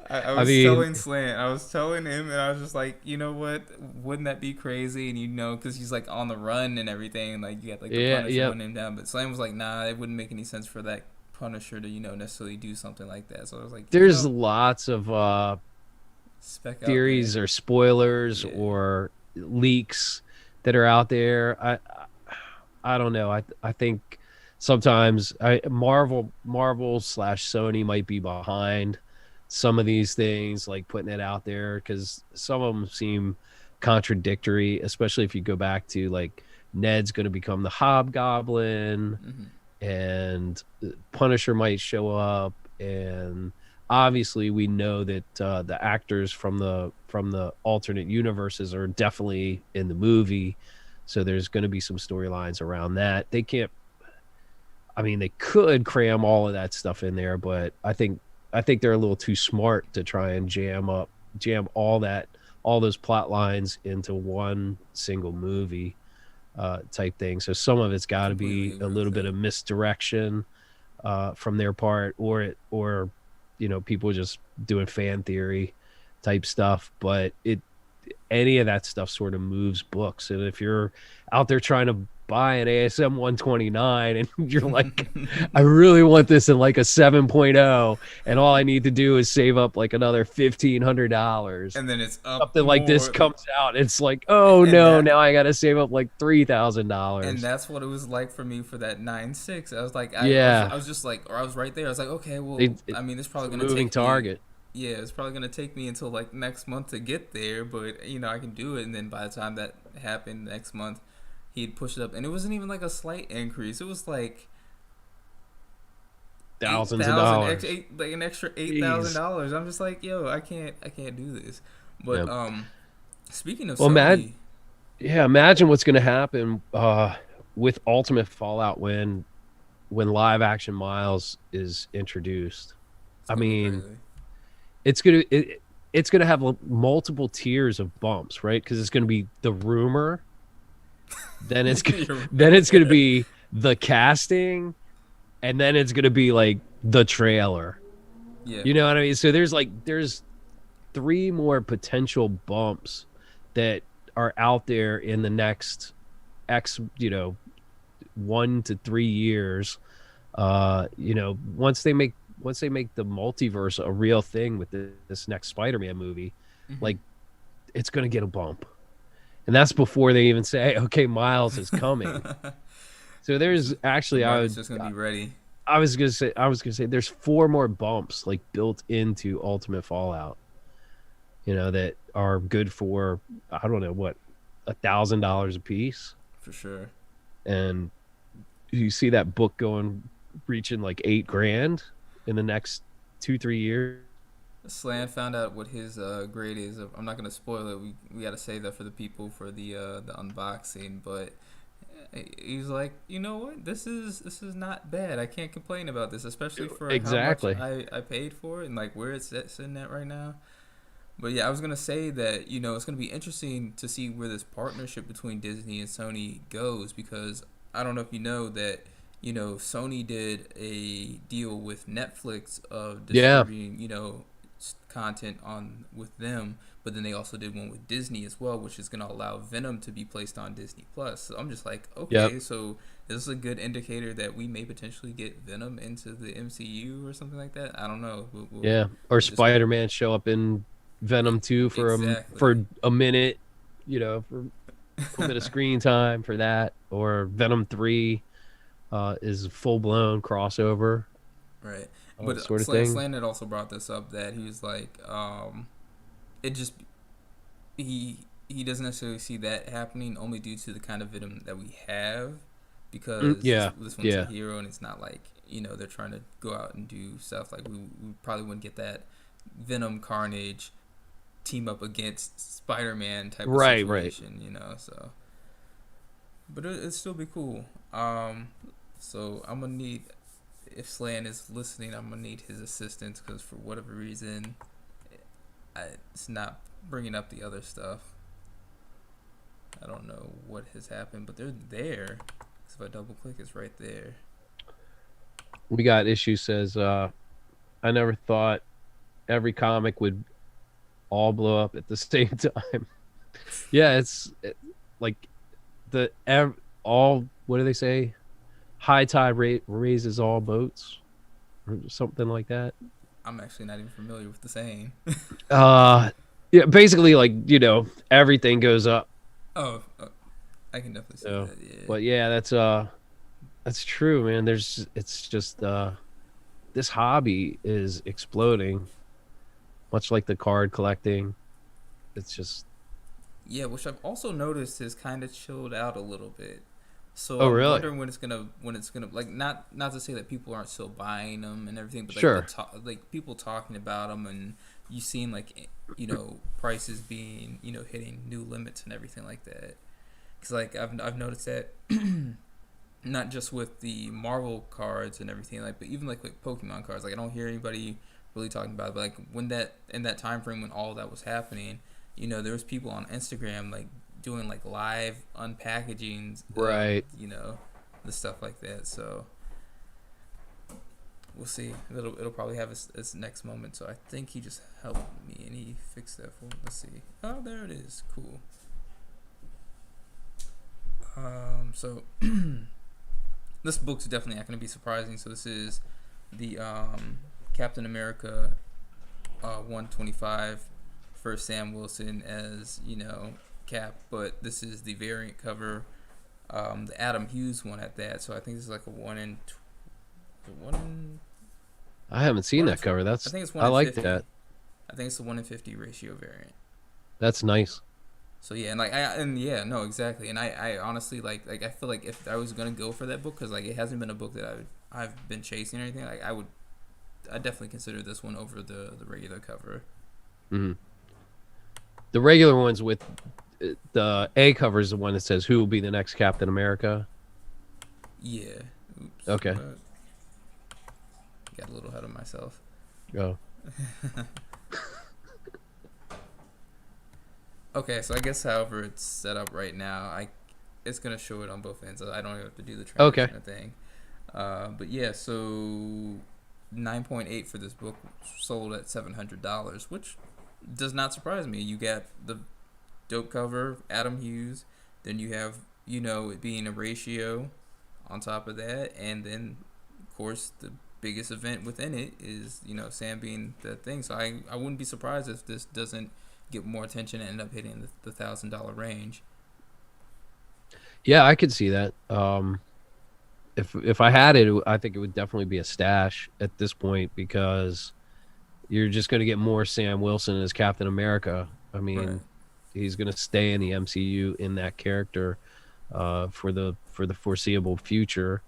I I was mean, telling Slant, I was telling him, and I was just like, you know what? Wouldn't that be crazy? And because he's like on the run and everything, like you got like the yeah, Punisher yep. hunting him down. But Slant was like, nah, it wouldn't make any sense for that Punisher to necessarily do something like that. So I was like, There's lots of spec out there. theories or spoilers Yeah, or leaks that are out there. I don't know. I think sometimes Marvel slash Sony might be behind some of these things, like putting it out there because some of them seem contradictory, especially if you go back to like Ned's going to become the Hobgoblin hmm and Punisher might show up, and obviously we know that the actors from the alternate universes are definitely in the movie, so there's going to be some storylines around that. They can't. I mean, they could cram all of that stuff in there, but I think they're a little too smart to try and jam all those plot lines into one single movie type thing. So some of it's I got to completely be a agree with little bit that. of misdirection from their part, or people just doing fan theory type stuff. But any of that stuff sort of moves books. And if you're out there trying to buy an ASM 129 and you're like, I really want this in like a 7.0, and all I need to do is save up like another $1,500, And then it's up something like this more, comes out, it's like, oh and no, that now I got to save up like and $3,000. that's what it was like for me for that 9.6. I was like, Yeah, I was just like, or I was right there. I was like, okay, well, it, I mean, it's it's probably a gonna moving take me. target. Yeah, it's probably gonna take me until like next month to get there, but I can do it. And then by the time that happened next month, he'd push it up, and it wasn't even like a slight increase. It was like eight Thousands of thousand dollars. extra, like an extra Jeez. $8,000. I'm just like, yo, I can't do this. But Yeah. speaking of Well, Sony, yeah, imagine what's going to happen with Ultimate Fallout when live action Miles is introduced. it's I gonna be mean, crazy. it's gonna it's gonna have multiple tiers of bumps, right? Because it's gonna be the rumor, then You're then it's gonna be the casting, and then it's gonna be like the trailer. yeah. You know what I mean? So there's three more potential bumps that are out there in the next X, 1 to 3 years. Once they make the multiverse a real thing with this next Spider-Man movie, hmm like it's going to get a bump. And that's before they even say, okay, Miles is coming. So there's The actually, market's just gonna be ready. I was gonna say there's four more bumps like built into Ultimate Fallout, that are good for, I don't know what, $1,000 a piece. For sure. And you see that book reaching like 8 grand in the next 2 3 years. Slan found out what his grade is. I'm not gonna spoil it. We gotta save that for the people for the unboxing. But He's like, you know what? This is not bad. I can't complain about this, especially for how much Exactly. I paid for it and like where it's sitting at right now. But yeah, I was gonna say that it's gonna be interesting to see where this partnership between Disney and Sony goes because I don't know if you know that Sony did a deal with Netflix of Yeah. distributing content on with them, but then they also did one with Disney as well, which is gonna allow Venom to be placed on Disney Plus. So I'm just like, Yep. okay, so this is a good indicator that we may potentially get Venom into the MCU or something like that. I don't know. Yeah. Or We'll just Spider-Man show up in Venom 2 exactly. for a minute, for a little bit of screen time for that. Or Venom 3 is full blown crossover Right. But sort of thing. Slan had also brought this up that he was like, it just he doesn't necessarily see that happening only due to the kind of Venom that we have because this Yeah. this one's a Yeah. hero and it's not like they're trying to go out and do stuff like we probably wouldn't get that Venom Carnage team up against Spider-Man type of Right, right. situation, so but it'd still be cool. So I'm gonna need if Slan is listening, I'm gonna need his assistance because for whatever reason, it's not bringing up the other stuff. I don't know what has happened, but they're there. So if I double click, it's right there. We got issue says I never thought every comic would all blow up at the same time. Yeah, like the all what do they say? High tide raises all boats or something like that. I'm actually not even familiar with the saying. Uh yeah, basically like, everything goes up. Oh, I can definitely see So, that. Yeah. but yeah, that's true, man. It's just this hobby is exploding, much like the card collecting. It's just Yeah, which I've also noticed has kind of chilled out a little bit. So oh I'm really? wondering when it's gonna like not to say that people aren't still buying them and everything, but like Sure. like people talking about them and you seeing like prices being hitting new limits and everything like that. Because like I've noticed that not just with the Marvel cards and everything like, but even like with Pokemon cards. Like I don't hear anybody really talking about it. But like when that in that time frame when all that was happening, there was people on Instagram like doing like live unpackagings of Right. the stuff like that. So we'll see. It'll probably have its next moment. So I think he just helped me and he fixed that for me. Let's see. Oh, there it is. Cool. So this book's definitely not going to be surprising. So this is the Captain America 125 for Sam Wilson as Cap, but this is the variant cover, the Adam Hughes one at that. So I think this is like a one in I haven't seen one in that tw- cover. I think it's one I in like 50. that. I think it's the 1 in 50 ratio variant. That's nice. So yeah, and like yeah, no, exactly. And I honestly like I feel like if I was gonna go for that book, because like it hasn't been a book that I've been chasing or anything, like I definitely consider this one over the regular cover. Hmm. The regular ones with the A cover is the one that says who will be the next Captain America. Yeah. Oops. Okay. What? Got a little ahead of myself. Oh. Okay, so I guess however it's set up right now, it's gonna show it on both ends. I don't even have to do the Okay. transition thing. But yeah, so 9.8 for this book sold at $700, which does not surprise me. You got the dope cover, Adam Hughes, then you have it being a ratio on top of that, and then of course the biggest event within it is Sam being the thing. So I wouldn't be surprised if this doesn't get more attention and end up hitting the $1,000 range. Yeah, I could see that. If I had it, I think it would definitely be a stash at this point because you're just going to get more Sam Wilson as Captain America. I Right. mean, he's going to stay in the MCU in that character for the foreseeable future.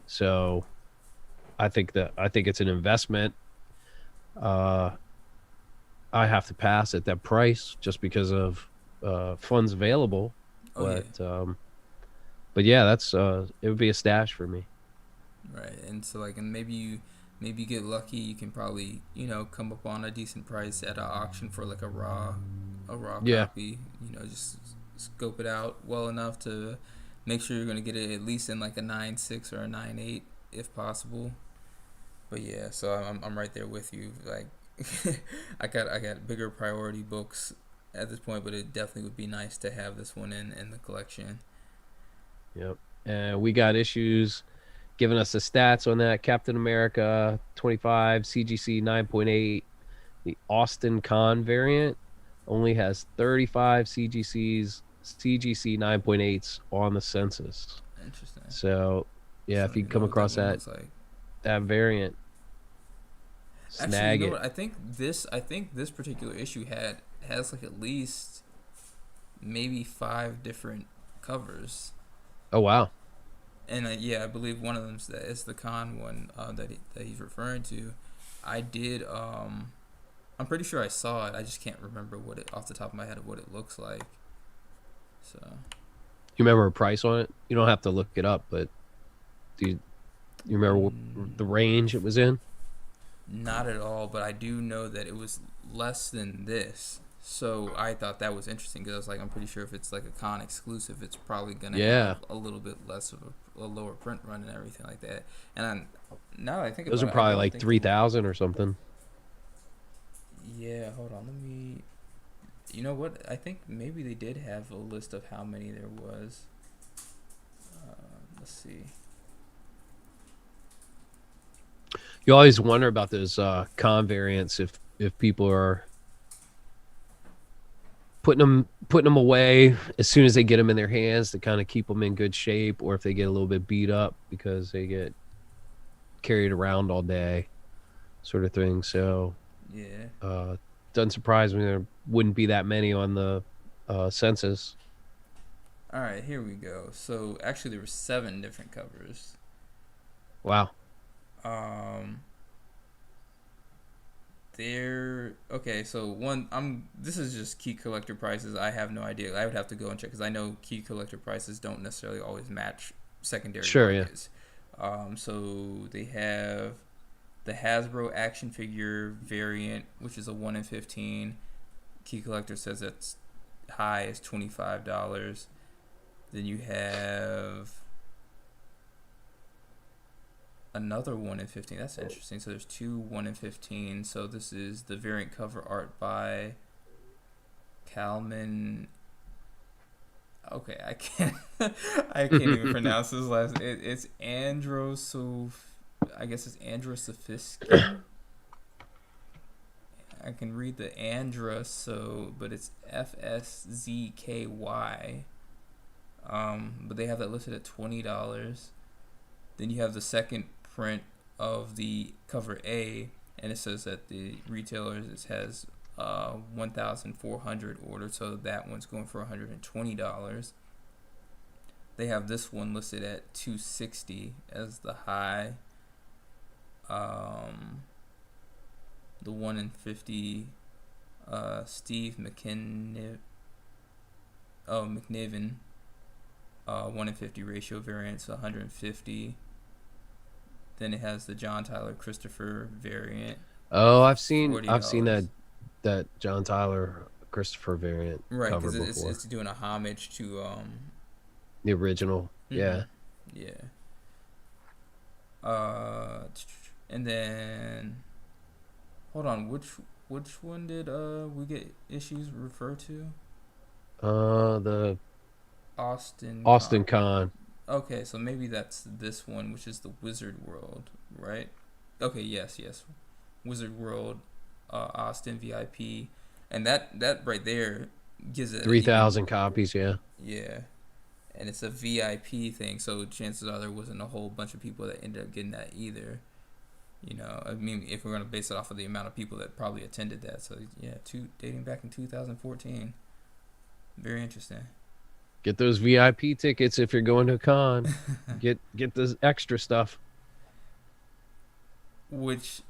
So I think it's an investment. Uh, I have to pass at that price just because of funds available. Oh yeah. But But yeah, that's it would be a stash for me. Right, and so like, and maybe you get lucky. You can probably come up on a decent price at an auction for like a raw Yeah. copy. Just scope it out well enough to make sure you're gonna get it at least in like a 9.6 or a 9.8 if possible. But yeah, so I'm right there with you. Like, I got bigger priority books at this point, but it definitely would be nice to have this one in the collection. Yep. And we got issues giving us the stats on that. Captain America 25, CGC 9.8. The Austin Con variant only has 35 CGC 9.8s on the census. Interesting. So, yeah, So if you you know come what that across one that looks like. that variant, Actually, you snag know it. what? I think this particular issue has like at least maybe 5 different covers, Oh wow. and yeah, I believe one of them is the con one that he's referring to. I did. I'm pretty sure I saw it. I just can't remember what it off the top of my head what it looks like. So You remember a price on it? You don't have to look it up, but do you remember the mm, range it was in? not at all, but I do know that it was less than this. So I thought that was interesting because I was like, I'm pretty sure if it's like a con exclusive, it's probably gonna have Yeah. a little bit less of a lower print run and everything like that. And now that I think Those about are it, I probably don't like think it. 3,000 or something. Yeah, hold on, let me. You know what? I think maybe they did have a list of how many there was. Let's see. You always wonder about those con variants if people are putting them away as soon as they get them in their hands to kind of keep them in good shape, or if they get a little bit beat up because they get carried around all day, sort of thing. So Yeah. uh, doesn't surprise me there wouldn't be that many on the census. All right, here we go. So actually, there were 7 different covers. Wow. Um, There. Okay, so one. This is just key collector prices. I have no idea. I would have to go and check because I know key collector prices don't necessarily always match secondary Sure. Yeah. markets. So they have the Hasbro action figure variant, which is a 1 in 15. Key collector says it's high as $25. Then you have another 1 in 15. That's interesting. So there's two 1 in 15. So this is the variant cover art by Kalman. Okay, I can't. I can't even pronounce his last. It's Andros. I guess it's Androsophiskin. I can read the Andra, but it's FSZKY. But they have that listed at $20. Then you have the second print of the cover A, and it says that the retailers it has 1,400 ordered, so that one's going for $120. They have this one listed at 260 as the high. The 1 in 50 Steve McNiven 1 in 50 ratio variant, so 150. Then it has the John Tyler Christopher variant, Oh, forty I've seen dollars. that John Tyler Christopher variant Right, cover because it's before. it's doing a homage to The original. Mm-hmm. Yeah. Yeah. Uh, and then hold on, which one did we get issues refer to? The Austin Austin Con. Con. Okay, so maybe that's this one, which is the Wizard World, right? Okay, yes. Wizard World, Austin VIP, and that right there gives it even 3,000 copies, yeah. yeah, and it's a VIP thing, so chances are there wasn't a whole bunch of people that ended up getting that either. I mean, if we're gonna base it off of the amount of people that probably attended that, so yeah, dating back in 2014, very interesting. Get those VIP tickets if you're going to a con. Get the extra stuff. Which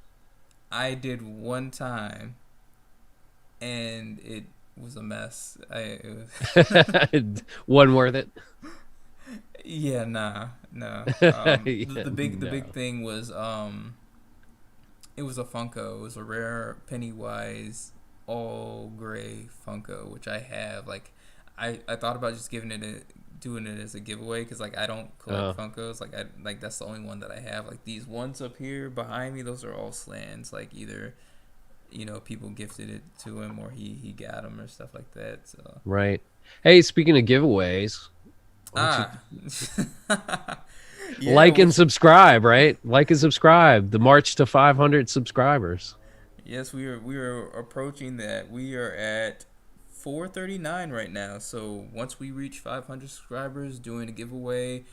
I did one time, and it was a mess. One worth it. Yeah, nah, no. Yeah, The big no. thing was it was a Funko. It was a rare Pennywise all gray Funko, which I have. Like, I thought about just doing it as a giveaway because like I don't collect Uh, Funkos. Like I like that's the only one that I have. Like these ones up here behind me, those are all slants. Like either people gifted it to him or he got them or stuff like that. So right. Hey, speaking of giveaways, why don't you ah, yeah. like and Which subscribe, right? Like and subscribe. The march to 500 subscribers. yes, we are approaching that. We are at 439 right now. So once we reach 500 subscribers, doing a giveaway,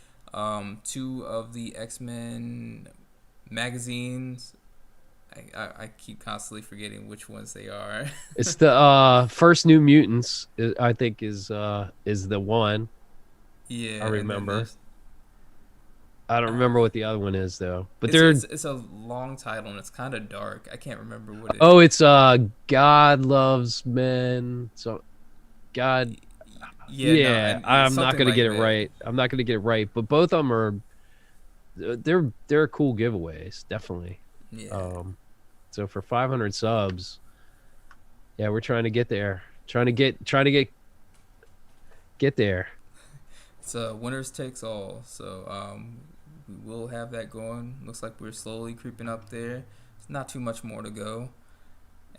two of the X-Men magazines. I keep constantly forgetting which ones they are. It's the first New Mutants. I think is the one I Yeah, and then remember. I don't remember uh, what the other one is though. But it's they're it's a long title and it's kind of dark. I can't remember what it. oh, it's God loves men. So God, Yeah, no, yeah, and it's I'm not something gonna get like it that. right. I'm not gonna get it right. But both of them are they're cool giveaways, definitely. Yeah, Um, so for 500 subs, yeah, we're trying to get there. Trying to get there. it's winners takes all. So we will have that going. Looks like we're slowly creeping up there. It's not too much more to go.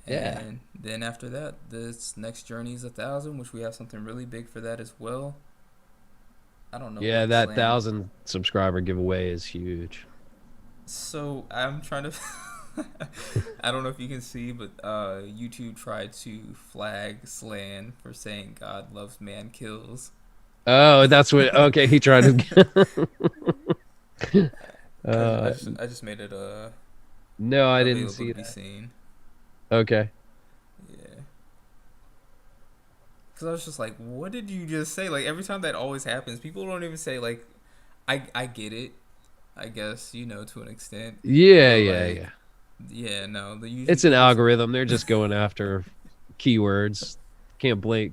Yeah. And then after that, this next journey is 1,000, which we have something really big for that as well. I don't know Yeah, what that slam. 1,000 subscriber giveaway is huge. So I'm trying to. I don't know if you can see, but YouTube tried to flag Slan for saying God loves man kills. Oh, that's what. Okay, he tried to. uh, I just made it no, I didn't available see to be that. seen. Okay. Yeah, because I was just like, what did you just say? Like every time that always happens, people don't even say like, I get it. I guess to an extent, Yeah, but yeah, like, yeah. yeah, no, the usually It's an people just algorithm. They're just going after keywords. Can't blame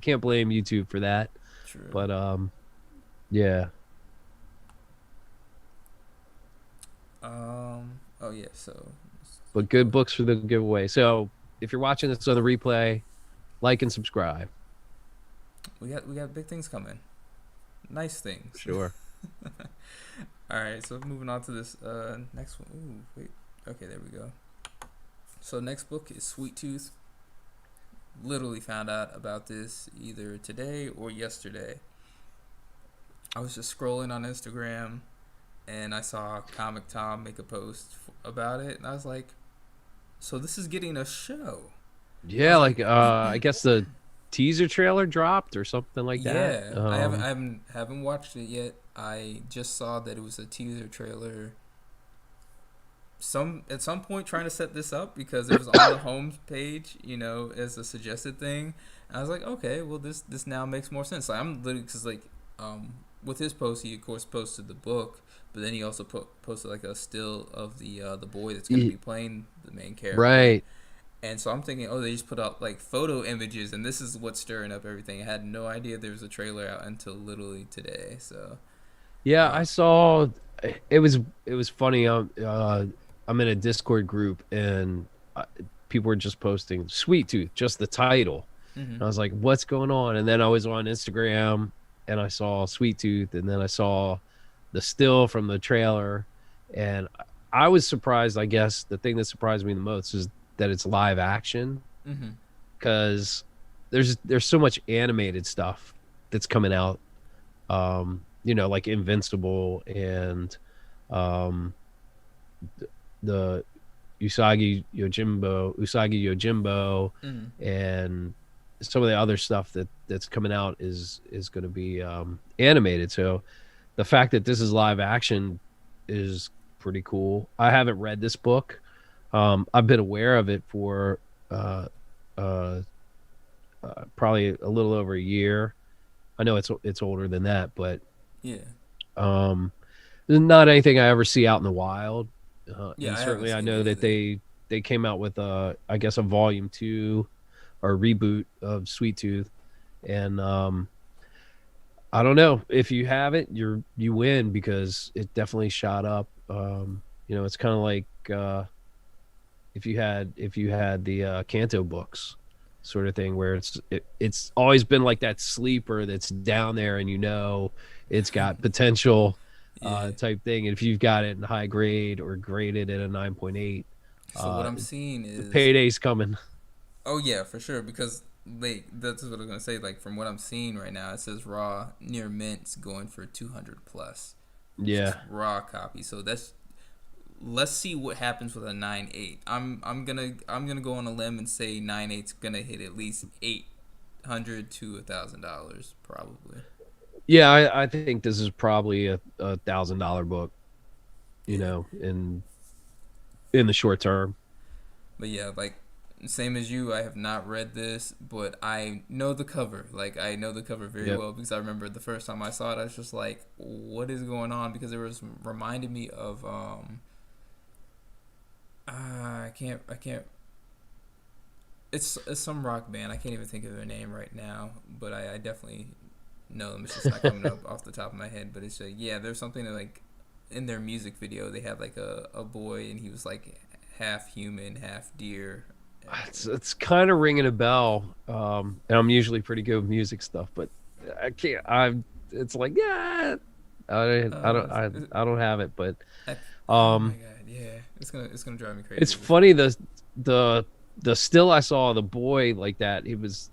YouTube for that. true. But yeah. Oh yeah. So let's But keep good going. books for the giveaway. So if you're watching this on the replay, like and subscribe. We got big things coming. Nice things. Sure. All right. So moving on to this next one. Ooh, wait. Okay, there we go. So next book is Sweet Tooth. Literally found out about this either today or yesterday. I was just scrolling on Instagram and I saw Comic Tom make a post about it, and I was like, "So this is getting a show." I Yeah, was like, like I guess the teaser trailer dropped or something like that. "Yeah, I haven't watched it yet. I just saw that it was a teaser trailer at some point trying to set this up because it was on the home page, as a suggested thing. And I was like, okay, well this now makes more sense. Like I'm literally because like with his post, he of course posted the book, but then he also posted like a still of the boy that's going to Y- be playing the main character. Right. And so I'm thinking, oh, they just put out like photo images, and this is what's stirring up everything. I had no idea there was a trailer out until literally today. So, Yeah, I uh, saw it was funny. I'm in a Discord group and people were just posting Sweet Tooth, just the title. mm-hmm. And I was like, "What's going on?" And then I was on Instagram and I saw Sweet Tooth, and then I saw the still from the trailer, and I was surprised. I guess the thing that surprised me the most is that it's live action Mm-hmm. because there's so much animated stuff that's coming out. Like Invincible and um, the Usagi Yojimbo, Mm-hmm. and some of the other stuff that's coming out is going to be animated. So the fact that this is live action is pretty cool. I haven't read this book. I've been aware of it for uh, uh, probably a little over a year. I know it's older than that, but Yeah. um, not anything I ever see out in the wild. Yeah, And I haven't certainly I seen it know that either. they came out with I guess a volume two or reboot of Sweet Tooth, and I don't know if you have it, you win because it definitely shot up. It's kind of like if you had the Kanto books, sort of thing, where it's always been like that sleeper that's down there, and it's got potential, Yeah. type thing. And if you've got it in high grade or graded at a 9.8, So what I'm seeing the is, payday's coming. oh yeah, for sure. Because like that's what I was gonna say. Like from what I'm seeing right now, it says raw near mint's going for 200 plus, just Yeah. raw copy. So that's, let's see what happens with a 9.8. I'm gonna go on a limb and say 9.8's gonna hit at least $800 to $1,000 probably. Yeah, I think this is probably a $1,000 book, Yeah. in the short term. But yeah, like same as you, I have not read this, but I know the cover. Like I know the cover very Yep. well because I remember the first time I saw it, I was just like, "What is going on?" Because it was reminded me of I can't. It's some rock band. I can't even think of their name right now, but I definitely know them. It's just not coming up off the top of my head. But it's like, yeah, there's something that, like in their music video, they had like a boy and he was like half human, half deer. It's kind of ringing a bell. And I'm usually pretty good with music stuff, but I can't. I'm. It's like, yeah, I Uh, don't I I don't have it, but I, oh my um, god, yeah, it's gonna drive me it's crazy. funny the the still I saw the boy like that. He was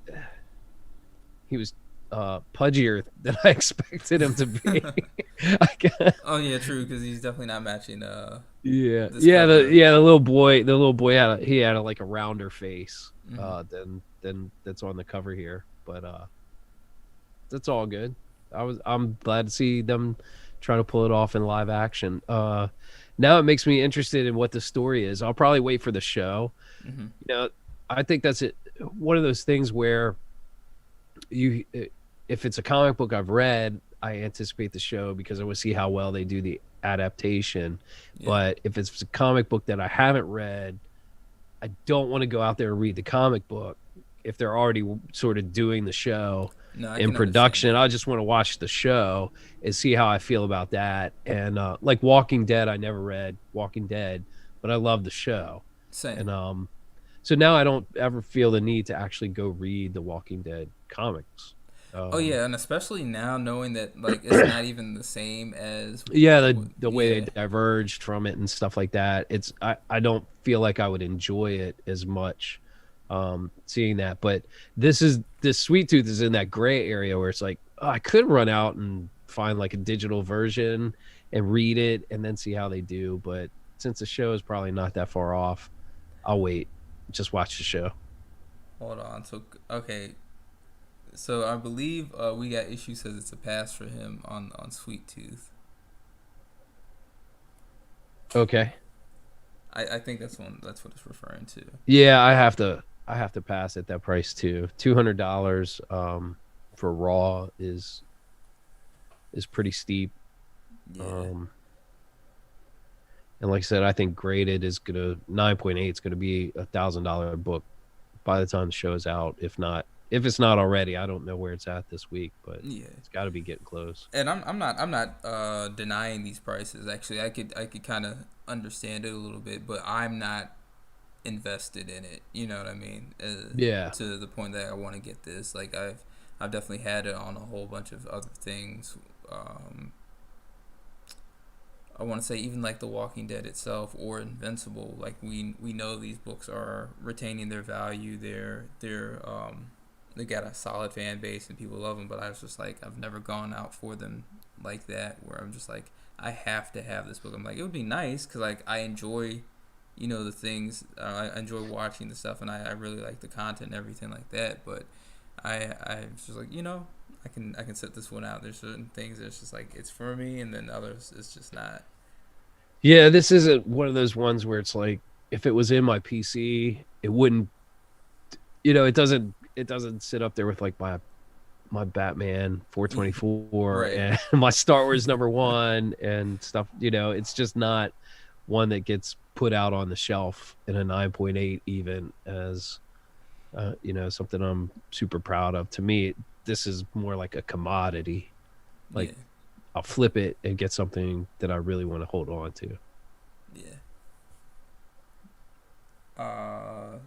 pudgier than I expected him to be. I got- Oh yeah, true, because he's definitely not matching yeah, this yeah, cover. the little boy had like a rounder face Hmm. than that's on the cover here, but that's all good. I'm glad to see them trying to pull it off in live action. Now it makes me interested in what the story is. I'll probably wait for the show. Hmm. You know, I think that's it. One of those things where you, if it's a comic book I've read, I anticipate the show because I want to see how well they do the adaptation. Yeah. But if it's a comic book that I haven't read, I don't want to go out there and read the comic book if they're already sort of doing the show No, I in can understand production. that. I just want to watch the show and see how I feel about that. And like Walking Dead, I never read Walking Dead, but I love the show. Same. And so now I don't ever feel the need to actually go read the Walking Dead comics. Oh Um, yeah, and especially now knowing that like it's not even the same as yeah, the way they yeah. diverged from it and stuff like that. I don't feel like I would enjoy it as much, seeing that. But this Sweet Tooth is in that gray area where it's like, oh, I could run out and find like a digital version and read it and then see how they do. But since the show is probably not that far off, I'll wait. Just watch the show. Hold on. So okay, so I believe we got issue says it's a pass for him on Sweet Tooth. Okay. I think that's what it's referring to. Yeah, I have to pass at that price too. $200 for raw is pretty steep. Yeah. Um and like I said, I think graded is gonna 9.8 is gonna be $1,000 book by the time the show is out. If it's not already, I don't know where it's at this week, but Yeah. it's got to be getting close. And I'm not denying these prices. Actually, I could kind of understand it a little bit, but I'm not invested in it. You know what I mean? Yeah, To the point that I want to get this. Like I've definitely had it on a whole bunch of other things. Um, I want to say even like The Walking Dead itself or Invincible. Like we know these books are retaining their value. They got a solid fan base and people love them. But I was just like I've never gone out for them like that. Where I'm just like I have to have this book. I'm like it would be nice because like I enjoy, the things. I enjoy watching the stuff and I really like the content and everything like that. But I was just like I can set this one out. There's certain things that's just like it's for me, and then others it's just not. yeah. This isn't one of those ones where it's like if it was in my PC, it wouldn't. It doesn't sit up there with like my Batman 424 Right. and my Star Wars #1 and stuff. It's just not one that gets put out on the shelf in a 9.8 even as something I'm super proud of. To me, this is more like a commodity. Yeah. Like I'll flip it and get something that I really want to hold on to. Yeah. Uh,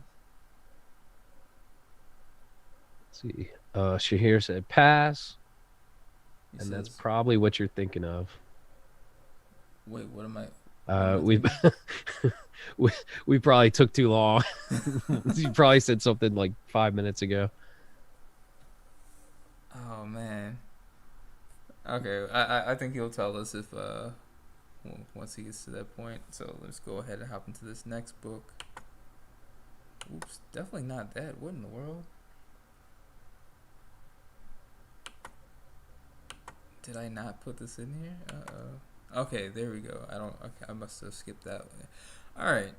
Let's see. Shahir said pass, he and that's says, probably what you're thinking of. "Wait, what am I We thinking?" we we probably took too long. You probably said something like 5 minutes ago. Oh man. Okay, I think he'll tell us if once he gets to that point. So let's go ahead and hop into this next book. Oops, definitely not that. What in the world? Did I not put this in here? Okay, there we go. I don't. Okay, I must have skipped that one. All right.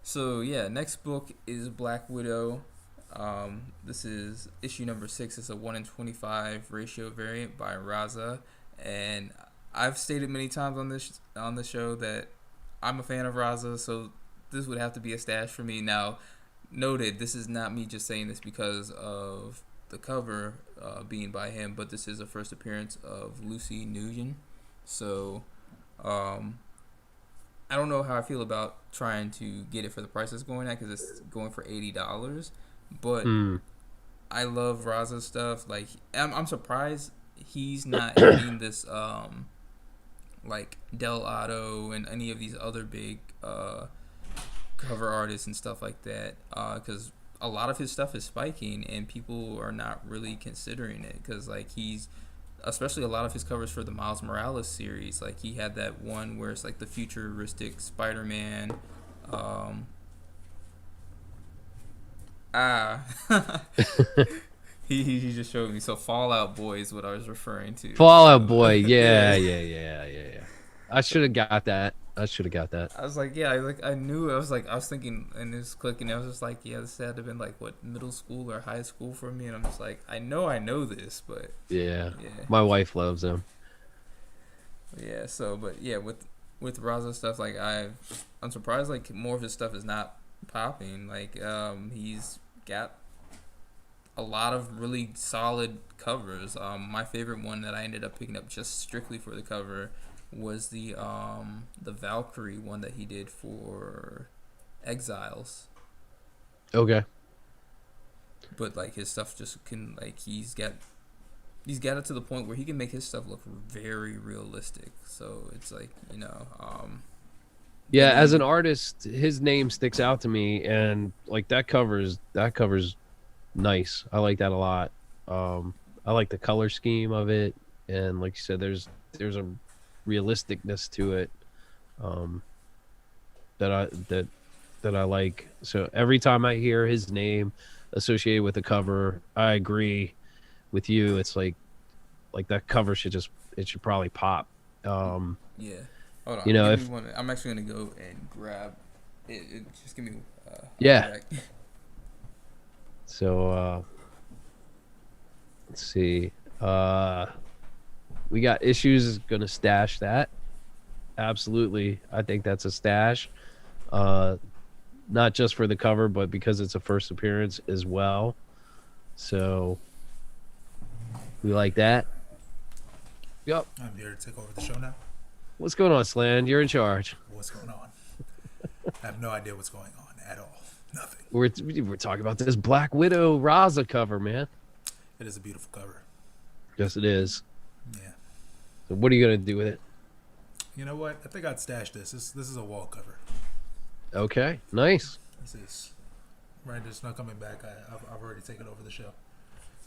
So yeah, next book is Black Widow. This is issue number 6. It's a 1 in 25 ratio variant by Raza, and I've stated many times on the show that I'm a fan of Raza, so this would have to be a stash for me. Now, noted, this is not me just saying this because of the cover being by him, but this is a first appearance of Lucy Nguyen. So, um, I don't know how I feel about trying to get it for the price it's going at because it's going for $80. But Hmm. I love Raza's stuff. Like I'm surprised he's not hitting this like Del Otto and any of these other big cover artists and stuff like that. Because a lot of his stuff is spiking and people are not really considering it because like he's especially a lot of his covers for the Miles Morales series. Like he had that one where it's like the futuristic Spider-Man. Um, ah, he just showed me. So Fallout Boy is what I was referring to. Fallout So Boy. Yeah, yeah. yeah. I should have got that. I should have got that. I was like, yeah, I knew. I was thinking, and it was clicking. I was just like, yeah, this had to have been like what middle school or high school for me, and I'm just like, I know this, but Yeah. yeah, My wife loves him. yeah. So, but yeah, with Raza stuff, like I'm surprised like more of his stuff is not popping. Like, he's got a lot of really solid covers. My favorite one that I ended up picking up just strictly for the cover was the Valkyrie one that he did for Exiles. Okay. But like his stuff just can like he's got it to the point where he can make his stuff look very realistic. So it's like Yeah, and as an then artist, his name sticks out to me, and like that covers nice. I like that a lot. I like the color scheme of it, and like you said, there's a realisticness to it um, that I like. So every time I hear his name associated with the cover, I agree with you. It's like that cover it should probably pop. Um, yeah. Hold you on, know give me if one. I'm actually gonna go and grab it. Just give me. I'll be yeah. back. So let's see. We got issues. Gonna stash that. Absolutely, I think that's a stash. Uh, not just for the cover, but because it's a first appearance as well. So we like that. Yep. I'm here to take over the show now. What's going on, Slan? You're in charge. What's going on? I have no idea what's going on at all. Nothing. We're talking about this Black Widow Raza cover, man. It is a beautiful cover. Yes, it is. Yeah. So what are you gonna do with it? You know what? I think I'd stash this. This is a wall cover. Okay, nice. This is Randy's not coming back. I've already taken over the show.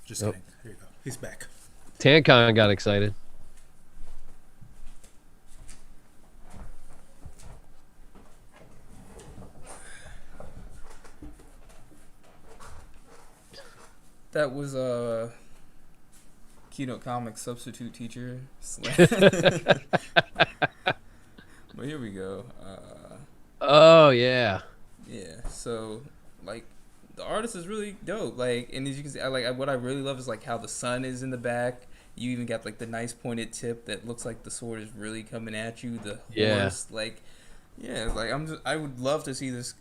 Just Yep. kidding. Here you go. He's back. Tancon got excited. That was Keynote Comics substitute teacher. But here we go. Oh yeah. Yeah. So like the artist is really dope. Like, and as you can see, what I really love is like how the sun is in the back. You even got like the nice pointed tip that looks like the sword is really coming at you. The Yeah. horse, like, yeah, it's like I would love to see this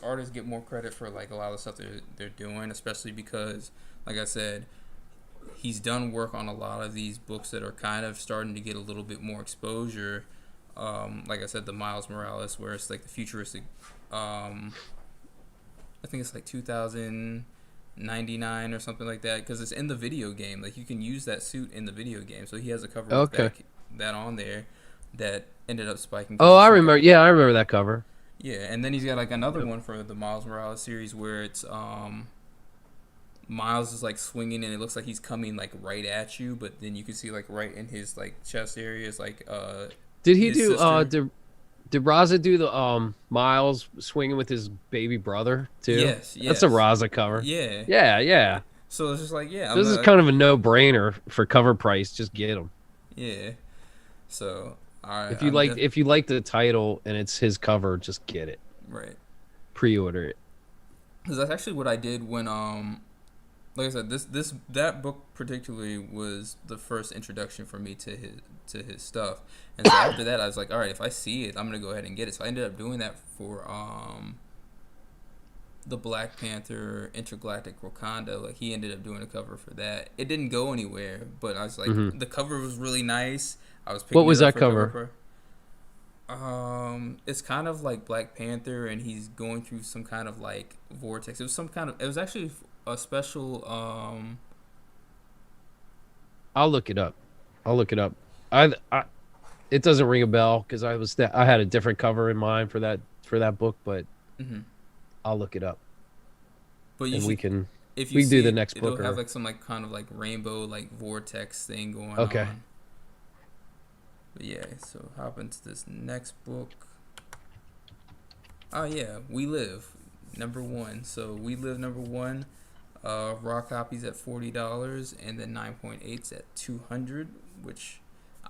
artist get more credit for like a lot of the stuff they're doing, especially because, like I said, he's done work on a lot of these books that are kind of starting to get a little bit more exposure. Like I said, the Miles Morales, where it's like the futuristic. I think it's like 2099 or something like that, because it's in the video game. Like you can use that suit in the video game. So he has a cover with that on there that ended up spiking. Oh, I remember. Yeah, I remember that cover. Yeah, and then he's got like another one for the Miles Morales series where it's Miles is like swinging and it looks like he's coming like right at you, but then you can see like right in his like chest area is like Did he do did Raza do the Miles swinging with his baby brother too? Yes. That's a Raza cover. Yeah. Yeah. So it's just like, yeah. This is kind of a no-brainer for cover price. Just get him. Yeah. So, all right. If you like the title and it's his cover, just get it. Right. Pre-order it. Because that's actually what I did when like I said, that book particularly was the first introduction for me to his stuff. And so after that, I was like, all right, if I see it, I'm gonna go ahead and get it. So I ended up doing that for the Black Panther Intergalactic Wakanda. Like he ended up doing a cover for that. It didn't go anywhere, but I was like, the cover was really nice. I was picking What was it up that cover? It's kind of like Black Panther, and he's going through some kind of like vortex. It was actually a special. I'll look it up. I it doesn't ring a bell because I had a different cover in mind for that book, but I'll look it up. But we can do the next book. It'll have like some like kind of like rainbow like vortex thing going on. Okay. But yeah, so hop into this next book. Oh yeah, We Live, #1. So We Live #1. Raw copies at $40, and then 9.8s at $200, which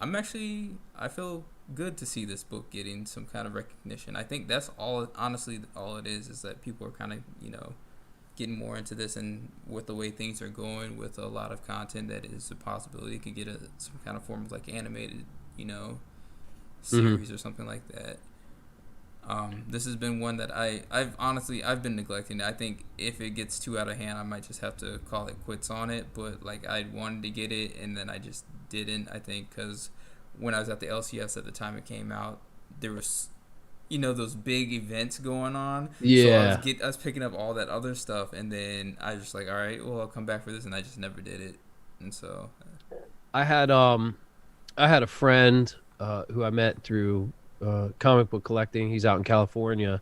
I feel good to see this book getting some kind of recognition. I think that's honestly all it is that people are kind of, getting more into this, and with the way things are going with a lot of content, that is a possibility it could get some kind of form of like animated, series or something like that. This has been one that I've been neglecting. I think if it gets too out of hand, I might just have to call it quits on it. But like I wanted to get it, and then I just didn't. I think because when I was at the LCS at the time it came out, there was, those big events going on. Yeah. So I was picking up all that other stuff, and then I was just like, all right, well I'll come back for this, and I just never did it. And so I had a friend who I met through comic book collecting. He's out in California,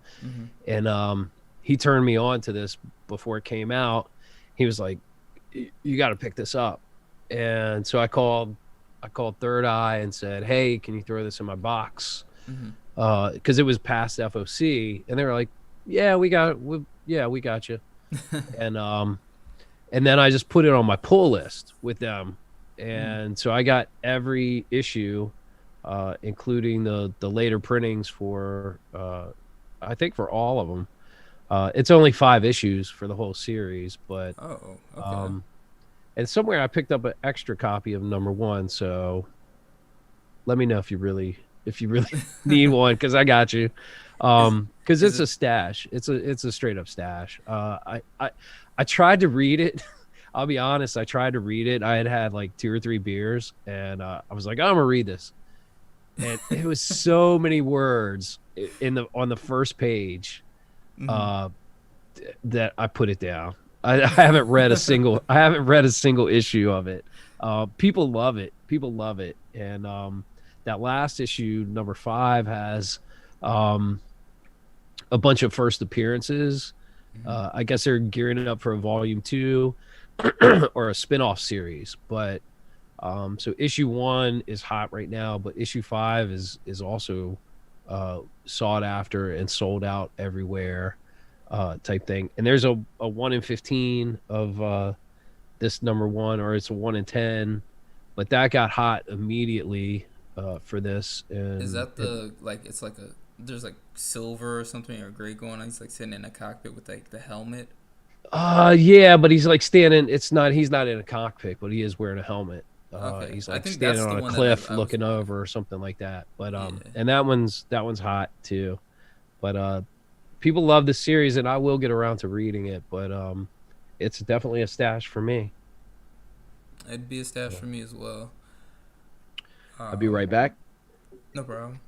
and he turned me on to this before it came out. He was like, you got to pick this up. And so I called Third Eye and said, hey, can you throw this in my box? Because it was past FOC, and they were like, yeah, we got you. And then I just put it on my pull list with them, and so I got every issue, including the later printings for I think for all of them. It's only 5 issues for the whole series, but okay. And somewhere I picked up an extra copy of #1, so let me know if you really need one, because I got you. Because it's a stash. It's a straight up stash. I tried to read it. I'll be honest. I tried to read it. I had like 2 or 3 beers, and I was like, I'm gonna read this. And it was so many words on the first page that I put it down. I haven't read a single issue of it. People love it. And that last issue, #5, has a bunch of first appearances. I guess they're gearing it up for a volume 2 or a spin-off series. But so issue 1 is hot right now, but issue 5 is also sought after and sold out everywhere, type thing. And there's a 1 in 15 of this #1, or it's a 1 in 10, but that got hot immediately for this. And is that there's like silver or something or gray going on? He's like sitting in a cockpit with like the helmet. Yeah, but he's like standing. He's not in a cockpit, but he is wearing a helmet. Okay. He's like standing on a cliff looking over or something like that. But and that one's hot too. But people love the series, and I will get around to reading it. But it's definitely a stash for me. It'd be a stash for me as well. I'll be right back. No problem.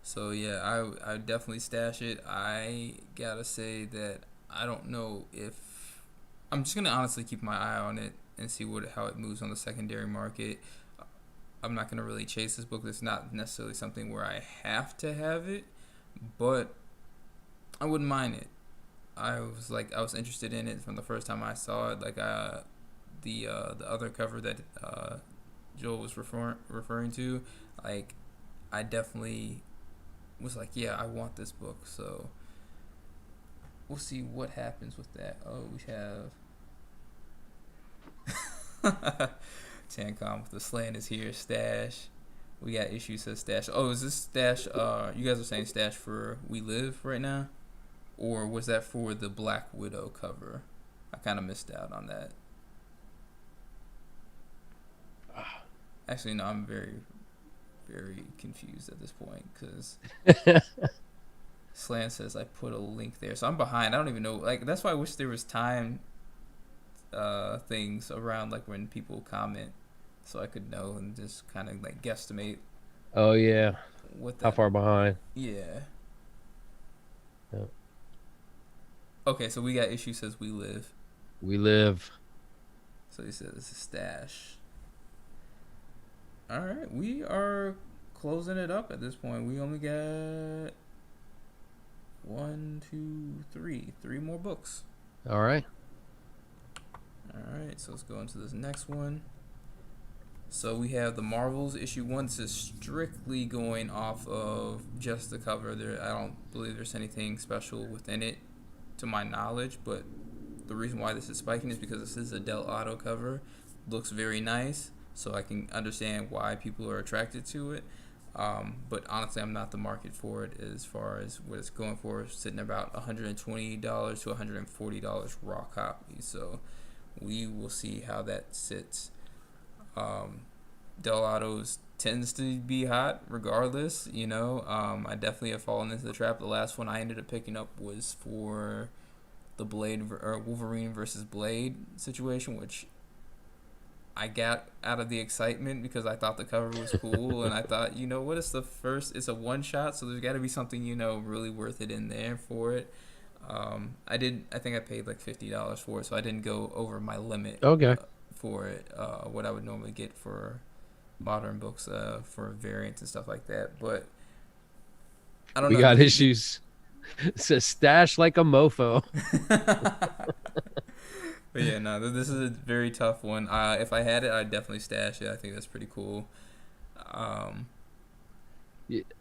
So yeah, I definitely stash it. I gotta say that I don't know if I'm just gonna honestly keep my eye on it and see how it moves on the secondary market. I'm not gonna really chase this book. It's not necessarily something where I have to have it, but I wouldn't mind it. I was interested in it from the first time I saw it. Like the other cover that Joel was referring to, like I definitely was like, yeah, I want this book. So we'll see what happens with that. Oh, we have Tancom with the slant is here. Stash. We got issue says stash. Oh, is this stash? You guys are saying stash for We Live right now, or was that for the Black Widow cover? I kind of missed out on that. Actually, no, I'm very, very confused at this point because Slant says I put a link there, so I'm behind. I don't even know. Like that's why I wish there was time things around like when people comment, so I could know and just kind of like guesstimate Oh yeah. what How that. far behind? Yeah. Yep. Okay, so we got issue says We Live. We Live. So he says it's a stash. All right, we are closing it up at this point. We only got one, two, three more books. All right. All right, so let's go into this next one. So we have the Marvels issue 1. This is strictly going off of just the cover. I don't believe there's anything special within it, to my knowledge. But the reason why this is spiking is because this is a Del Auto cover. Looks very nice, so I can understand why people are attracted to it. But honestly, I'm not the market for it as far as what it's going for. Sitting about $120 to $140 raw copy. So we will see how that sits. Del Autos tends to be hot regardless, you know. I definitely have fallen into the trap. The last one I ended up picking up was for the Wolverine versus Blade situation, which I got out of the excitement because I thought the cover was cool and I thought, you know what, it's a one shot, so there's got to be something, you know, really worth it in there for it. I think I paid like $50 for it, so I didn't go over my limit. Okay. For it, what I would normally get for modern books, for variants and stuff like that. But I don't know. We got issues. It says stash like a mofo. But yeah, no, this is a very tough one. If I had it, I'd definitely stash it. I think that's pretty cool. But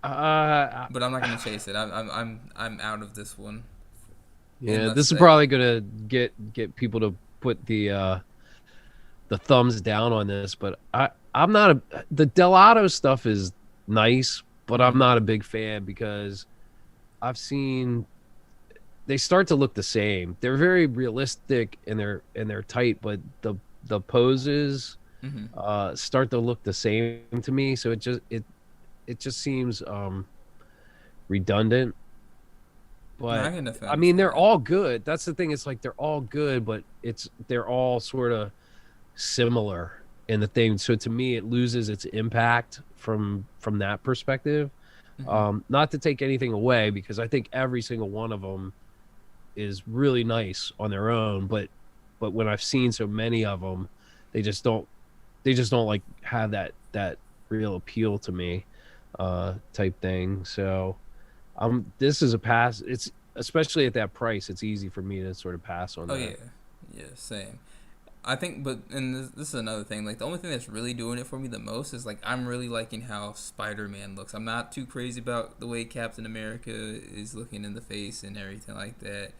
I'm not gonna chase it. I'm out of this one. Yeah, this is probably gonna get people to put the thumbs down on this, but I'm not the Del Auto stuff is nice, but I'm not a big fan because I've seen they start to look the same. They're very realistic and they're tight, but the poses start to look the same to me. So it just seems redundant. But No, I mean, they're all good. That's the thing. It's like they're all good, but they're all sort of similar in the thing. So to me, it loses its impact from that perspective. Not to take anything away, because I think every single one of them is really nice on their own. But when I've seen so many of them, they just don't like have that real appeal to me, type thing. So this is a pass. It's especially at that price. It's easy for me to sort of pass on that. Oh yeah, same. I think, and this is another thing. Like the only thing that's really doing it for me the most is like I'm really liking how Spider-Man looks. I'm not too crazy about the way Captain America is looking in the face and everything like that.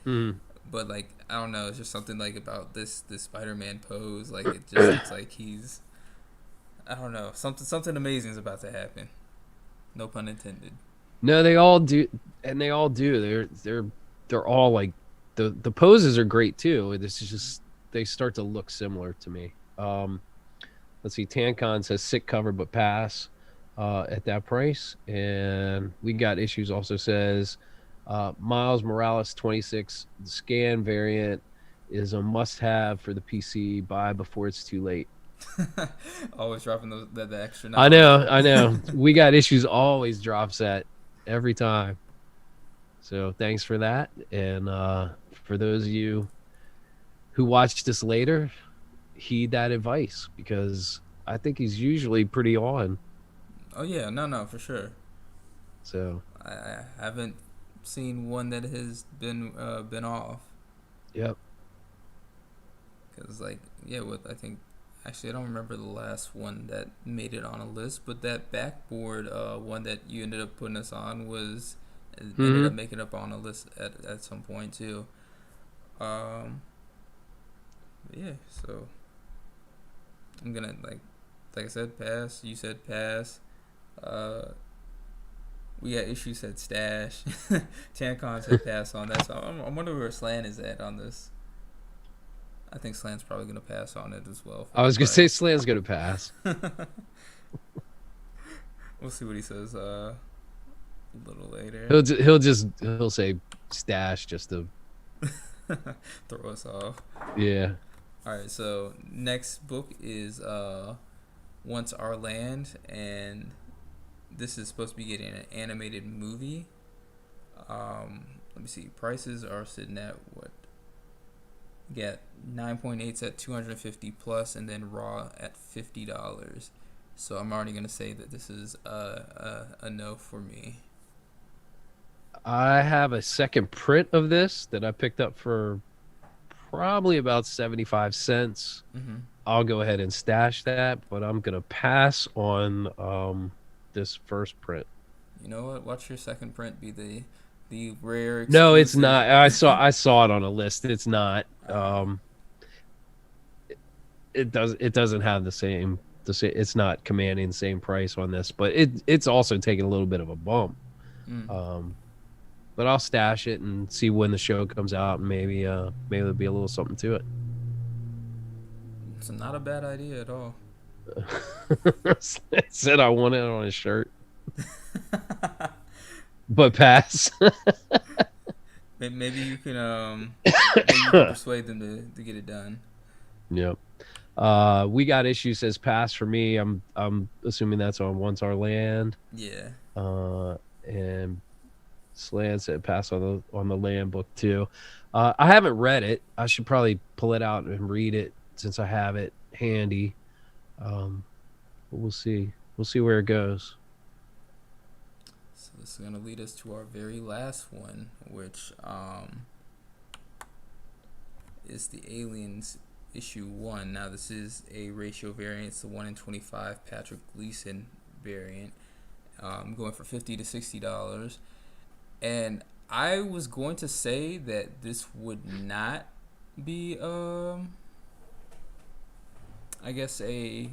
But like I don't know, it's just something like about this Spider-Man pose. Like it just looks like he's, I don't know, something amazing is about to happen. No pun intended. No, they all do, and they all do. They're all like the poses are great too. This is just they start to look similar to me. Let's see. Tancon says sick cover but pass at that price, and we got issues. Also says Miles Morales 26 scan variant is a must-have for the PC. Buy before it's too late. Always dropping the extra I knowledge. know, I know. We got issues always drops at every time. So thanks for that. And for those of you who watch this later, heed that advice because I think he's usually pretty on. Oh yeah, no, for sure. So I haven't seen one that has been off. yep. Cause like yeah, with I think actually I don't remember the last one that made it on a list, but that backboard one that you ended up putting us on was ended up Hmm. making up on a list at some point too. Um, but yeah, so I'm gonna like I said pass. You said pass. Uh, we got issues said stash. Tancon said pass on that. So I wonder where Slan is at on this. I think Slan's probably gonna pass on it as well for I the was gonna say price. Slan's gonna pass. We'll see what he says a little later. He'll say stash just to Throw us off. yeah. All right, so next book is Once Our Land, and this is supposed to be getting an animated movie. Let me see. Prices are sitting at what? Get 9.8s at 250 plus, and then raw at $50. So I'm already gonna say that this is a no for me. I have a second print of this that I picked up for probably about 75 cents. Mm-hmm. I'll go ahead and stash that, but I'm gonna pass on this first print. You know what? Watch your second print be the rare No, it's exclusive. not. I saw it on a list. It's not. uh, It doesn't have the same. It's not commanding the same price on this, but it's also taking a little bit of a bump. mm, Um, but I'll stash it and see when the show comes out, and maybe there'll be a little something to it. it's not a bad idea at all. I said I want it on a shirt, but pass. Maybe you can maybe you can persuade them to get it done. Yep. We got issues says pass for me. I'm assuming that's on Once Our Land. Yeah. And Slan said pass on the land book too. I haven't read it. I should probably pull it out and read it since I have it handy. But we'll see. We'll see where it goes. So this is gonna lead us to our very last one, which is the Aliens issue 1. Now this is a ratio variant. It's the 1 in 25 Patrick Gleason variant. Going for $50 to $60. And I was going to say that this would not be I guess a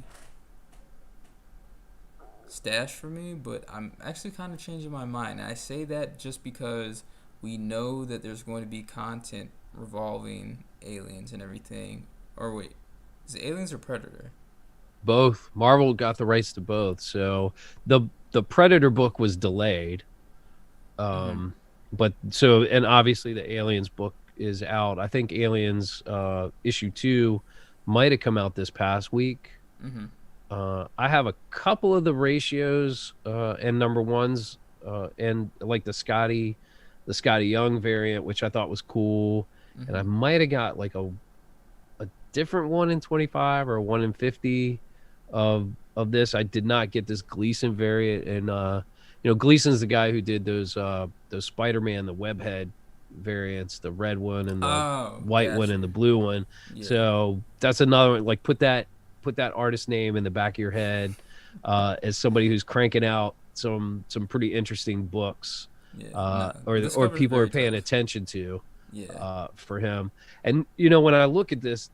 stash for me, but I'm actually kind of changing my mind. And I say that just because we know that there's going to be content revolving aliens and everything. Or wait, is it aliens or Predator? Both. Marvel got the rights to both. So the Predator book was delayed. Mm-hmm. But so and obviously the Aliens book is out. I think Aliens issue 2 might have come out this past week. Mm-hmm. I have a couple of the ratios and number ones and like the Scotty Young variant, which I thought was cool. And I Mm-hmm. might have got like a different 1 in 25 or a 1 in 50 of this. I did not get this Gleason variant, and Gleason's the guy who did those Spider-Man the webhead variants, the red one and the Oh, white one and gotcha. the blue one. Yeah. So that's another one. Like put that artist name in the back of your head as somebody who's cranking out some pretty interesting books Yeah. Nah, this or cover's people are very paying tough. attention to Yeah. for him. And when I look at this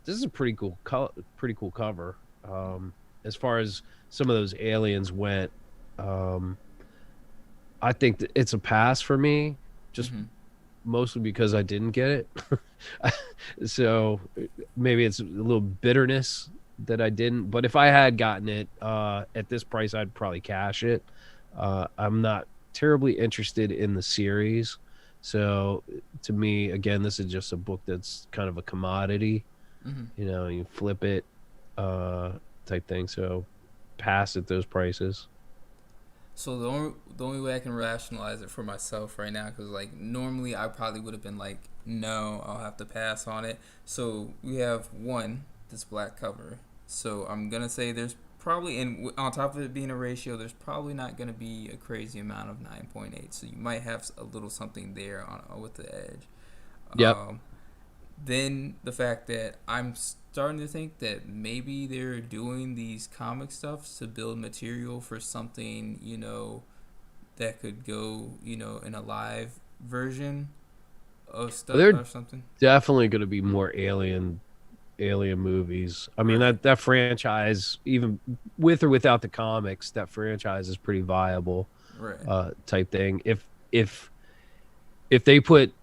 is a pretty cool cover. As far as some of those aliens went, um, I think that it's a pass for me, just Mm-hmm. mostly because I didn't get it. So maybe it's a little bitterness that I didn't. But if I had gotten it at this price, I'd probably cash it. I'm not terribly interested in the series. So to me, again, this is just a book that's kind of a commodity. Mm-hmm. You flip it, type thing. So pass at those prices. So the only way I can rationalize it for myself right now, because like normally I probably would have been like, no, I'll have to pass on it. So we have one, this black cover. So I'm gonna say there's probably, and on top of it being a ratio, there's probably not gonna be a crazy amount of 9.8. So you might have a little something there on with the edge. Yep. Then the fact that I'm starting to think that maybe they're doing these comic stuff to build material for something, that could go, in a live version of stuff They're or something. definitely going to be more alien movies. I mean, Right. that franchise, even with or without the comics, that franchise is pretty viable, Right. type thing. If they put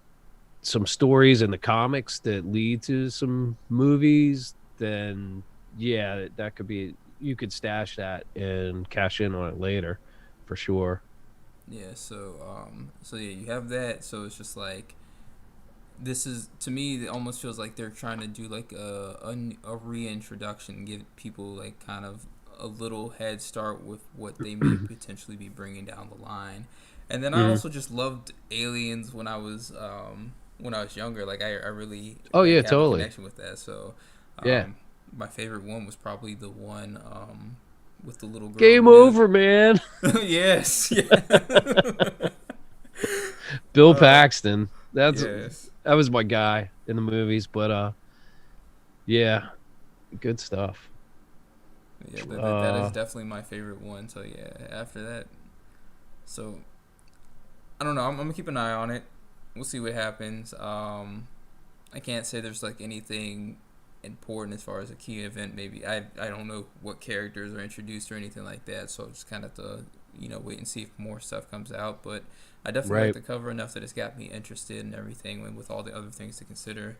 some stories in the comics that lead to some movies, then yeah, that could be, you could stash that and cash in on it later, for sure. Yeah. So yeah, you have that. So it's just like, this is, to me, it almost feels like they're trying to do like a reintroduction, give people like kind of a little head start with what they may potentially be bringing down the line. And then I Mhm. also just loved Aliens when I was younger. Like I really Oh like yeah, have a totally. connection with that. So Yeah. my favorite one was probably the one with the little girl in Game the middle. over, man. Yes, yeah. Bill uh, Paxton. yes. That was my guy in the movies, but yeah, good stuff. Yeah, that is Uh definitely my favorite one. So yeah, after that, so I don't know. I'm gonna keep an eye on it. We'll see what happens. I can't say there's like anything important as far as a key event. Maybe I don't know what characters are introduced or anything like that. So just kind of have to wait and see if more stuff comes out. But I definitely like right. the cover enough that it's got me interested and everything, and with all the other things to consider.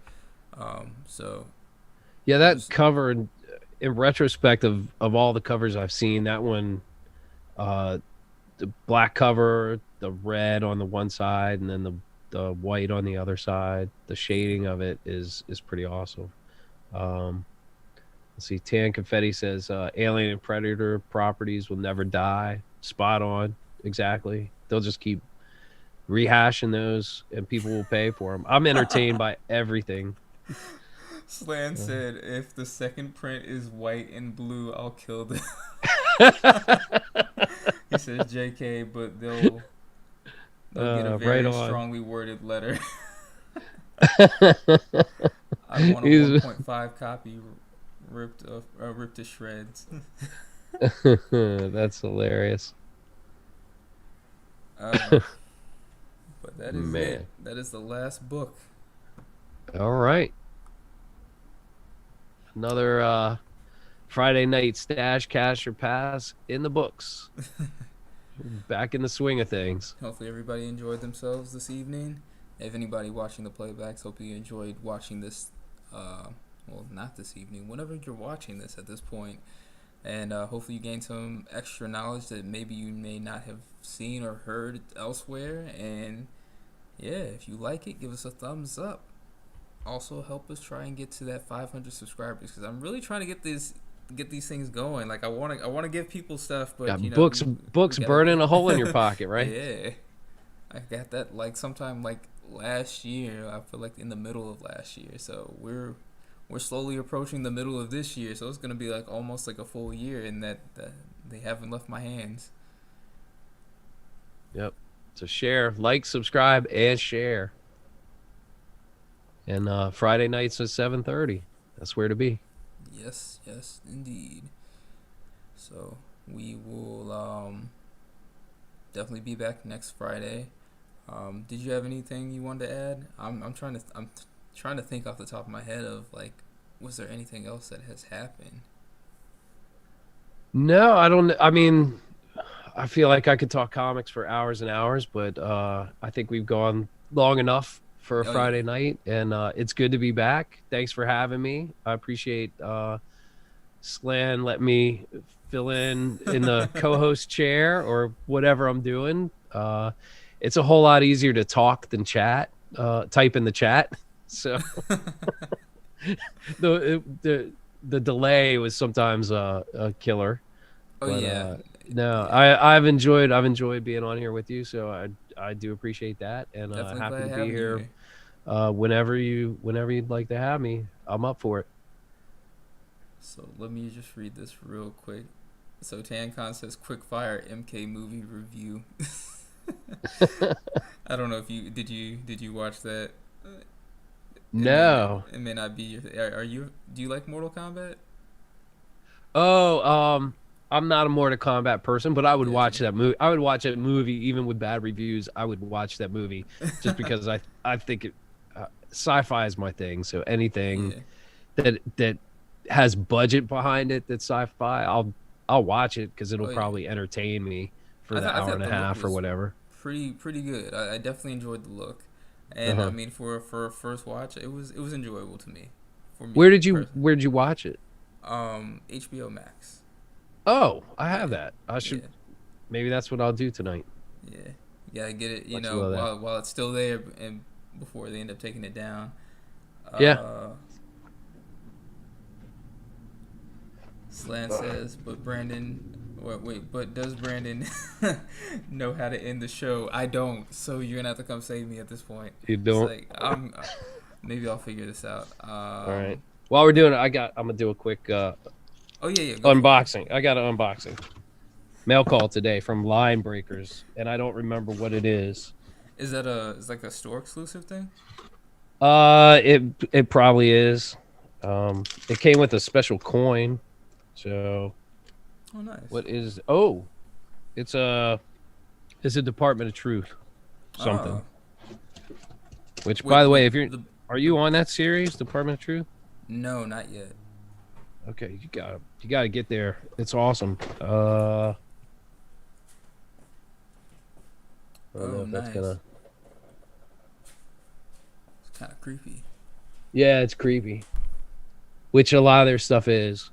So Yeah, we'll that just cover in retrospect of all the covers I've seen, that one, uh the black cover, the red on the one side and then the white on the other side, the yeah. shading of it is pretty awesome. Um let's see, Tan Confetti says Alien and Predator properties will never die. Spot on. Exactly. They'll just keep rehashing those and people will pay for them. I'm entertained by everything. Slan said, "If the second print is white and blue, I'll kill them." He says, "JK, but they'll get a Right very on. strongly worded letter. I want a He's 1.5 copy ripped to shreds." That's hilarious. uh, but that is it. Man. That is the last book. All right. Another Friday night stash, cash, or pass in the books. Back in the swing of things. Hopefully, everybody enjoyed themselves this evening. If anybody watching the playbacks, hope you enjoyed watching this. Well, not this evening. Whenever you're watching this at this point, and hopefully you gain some extra knowledge that maybe you may not have seen or heard elsewhere. And yeah, if you like it, give us a thumbs up. Also, help us try and get to that 500 subscribers, because I'm really trying to get these things going. Like I want to give people stuff, but Got we books gotta burning a hole in your pocket, right? yeah. I got that like sometime like last year. I feel like in the middle of last year. So we're slowly approaching the middle of this year. So it's gonna be like almost like a full year, and that they haven't left my hands. Yep. So share, like, subscribe, and share. And Friday nights at 7:30. That's where to be. Yes, yes, indeed. So we will definitely be back next Friday. Did you have anything you wanted to add? I'm trying to think off the top of my head of like, was there anything else that has happened? No, I don't. I mean, I feel like I could talk comics for hours and hours, but I think we've gone long enough for a Oh yeah. Friday night, and it's good to be back. Thanks for having me. I appreciate Slan let me fill in the co-host chair or whatever I'm doing. It's a whole lot easier to talk than chat, type in the chat. So the the delay was sometimes a killer. Oh But yeah, no, yeah. I've enjoyed being on here with you, so I do appreciate that, and Definitely happy to glad be having you here here. whenever you'd like to have me. I'm up for So let me just read this real quick. So TanCon says quick fire MK movie review. it. I don't know if you watch that? No. It may not be your. Are you? Do you like Mortal Kombat? Oh, I'm not a Mortal Kombat person, but I would watch Gotcha. that movie. I would watch that movie even with bad reviews. I would watch that movie just because I think sci-fi is my thing. So anything Yeah. that has budget behind it that's sci-fi, I'll watch it because it'll Oh yeah. probably entertain me for the I hour thought and a the look half or was whatever. pretty good. I definitely enjoyed the look, and I Uh-huh. mean for a first watch, it was enjoyable to me, for Where me did you personally. where did you watch it? HBO Max. Oh, I have Yeah, that. I should yeah, maybe that's what I'll do tonight. yeah. You gotta get it, Watch a little of that. while it's still there, and before they end up taking it down. Yeah. Uh, Slan says, but but does Brandon know how to end the show? I don't, so you're gonna have to come save me at this point. You It's don't. like maybe I'll figure this out. All right. While we're doing it, I'm gonna do a quick Oh yeah, go for it. unboxing. I got an unboxing mail call today from Line Breakers, and I don't remember what it is. Is that it's like a store exclusive thing? It probably is. It came with a special coin. So Oh nice. what is? Oh, it's a Department of Truth something. Oh, Which, by wait, the way, wait. if are you on that series, Department of Truth? No, not yet. Okay, you gotta get there. It's awesome. I don't know Oh if that's nice. gonna. It's kind of creepy. Yeah, it's creepy. Which a lot of their stuff is.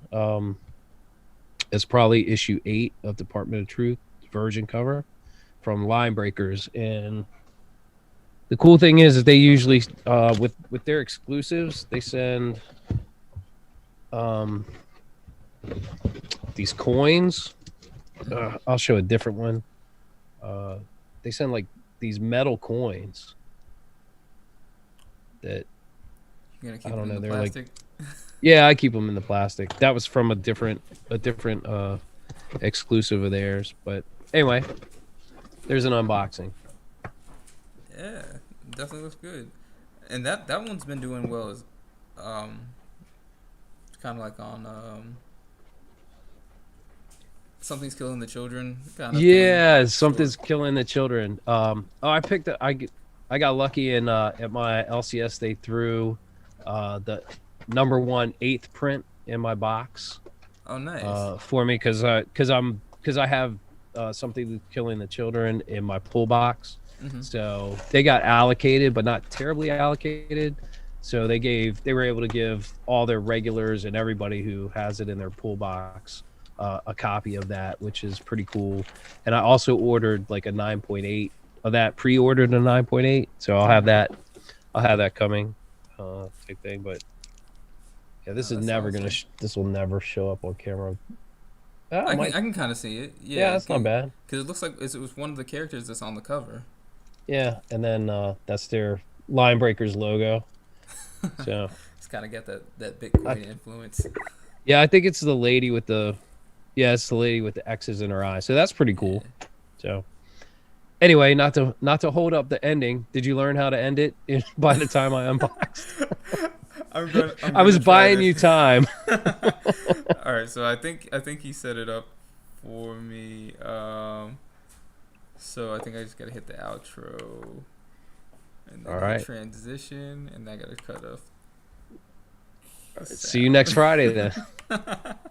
It's probably issue 8 of Department of Truth, Virgin cover from Line Breakers, and the cool thing is they usually with their exclusives they send these coins. I'll show a different one. They send like these metal coins that You're gonna keep I don't them know. in the They're like, plastic. yeah, I keep them in the plastic. That was from a different exclusive of theirs. But anyway, there's an unboxing. Yeah, definitely looks good. And that one's been doing well. Is kind of like on something's killing the children kind of thing. Yeah, Store. something's killing the children. I picked up. I got lucky in at my LCS. They threw the number 1 8th print in my box Oh nice. for me because I have something killing the children in my pull box. Hmm. So they got allocated, but not terribly allocated. So they were able to give all their regulars and everybody who has it in their pool box a copy of that, which is pretty cool. And I also ordered like a 9.8 of that, pre-ordered a 9.8. So I'll have that coming, type thing. But yeah, this Oh, is that's never awesome. this will never show up on camera. I Might, can kind of see it. yeah, Yeah, that's not bad. because it looks like it was one of the characters that's on the cover. Yeah, and then that's their Line Breakers logo. So It's kind of got that I, Bitcoin influence. yeah, I think it's the lady with the it's the lady with the X's in her eye. So that's pretty Yeah. cool. So anyway, not to hold up the ending. Did you learn how to end it by the time I unboxed? I'm I was gonna try buying you this. time. All right, so I think he set it up for me. So I think I just gotta hit the outro, and then All hit right. transition, and I gotta cut off. The See you next Friday then. sound.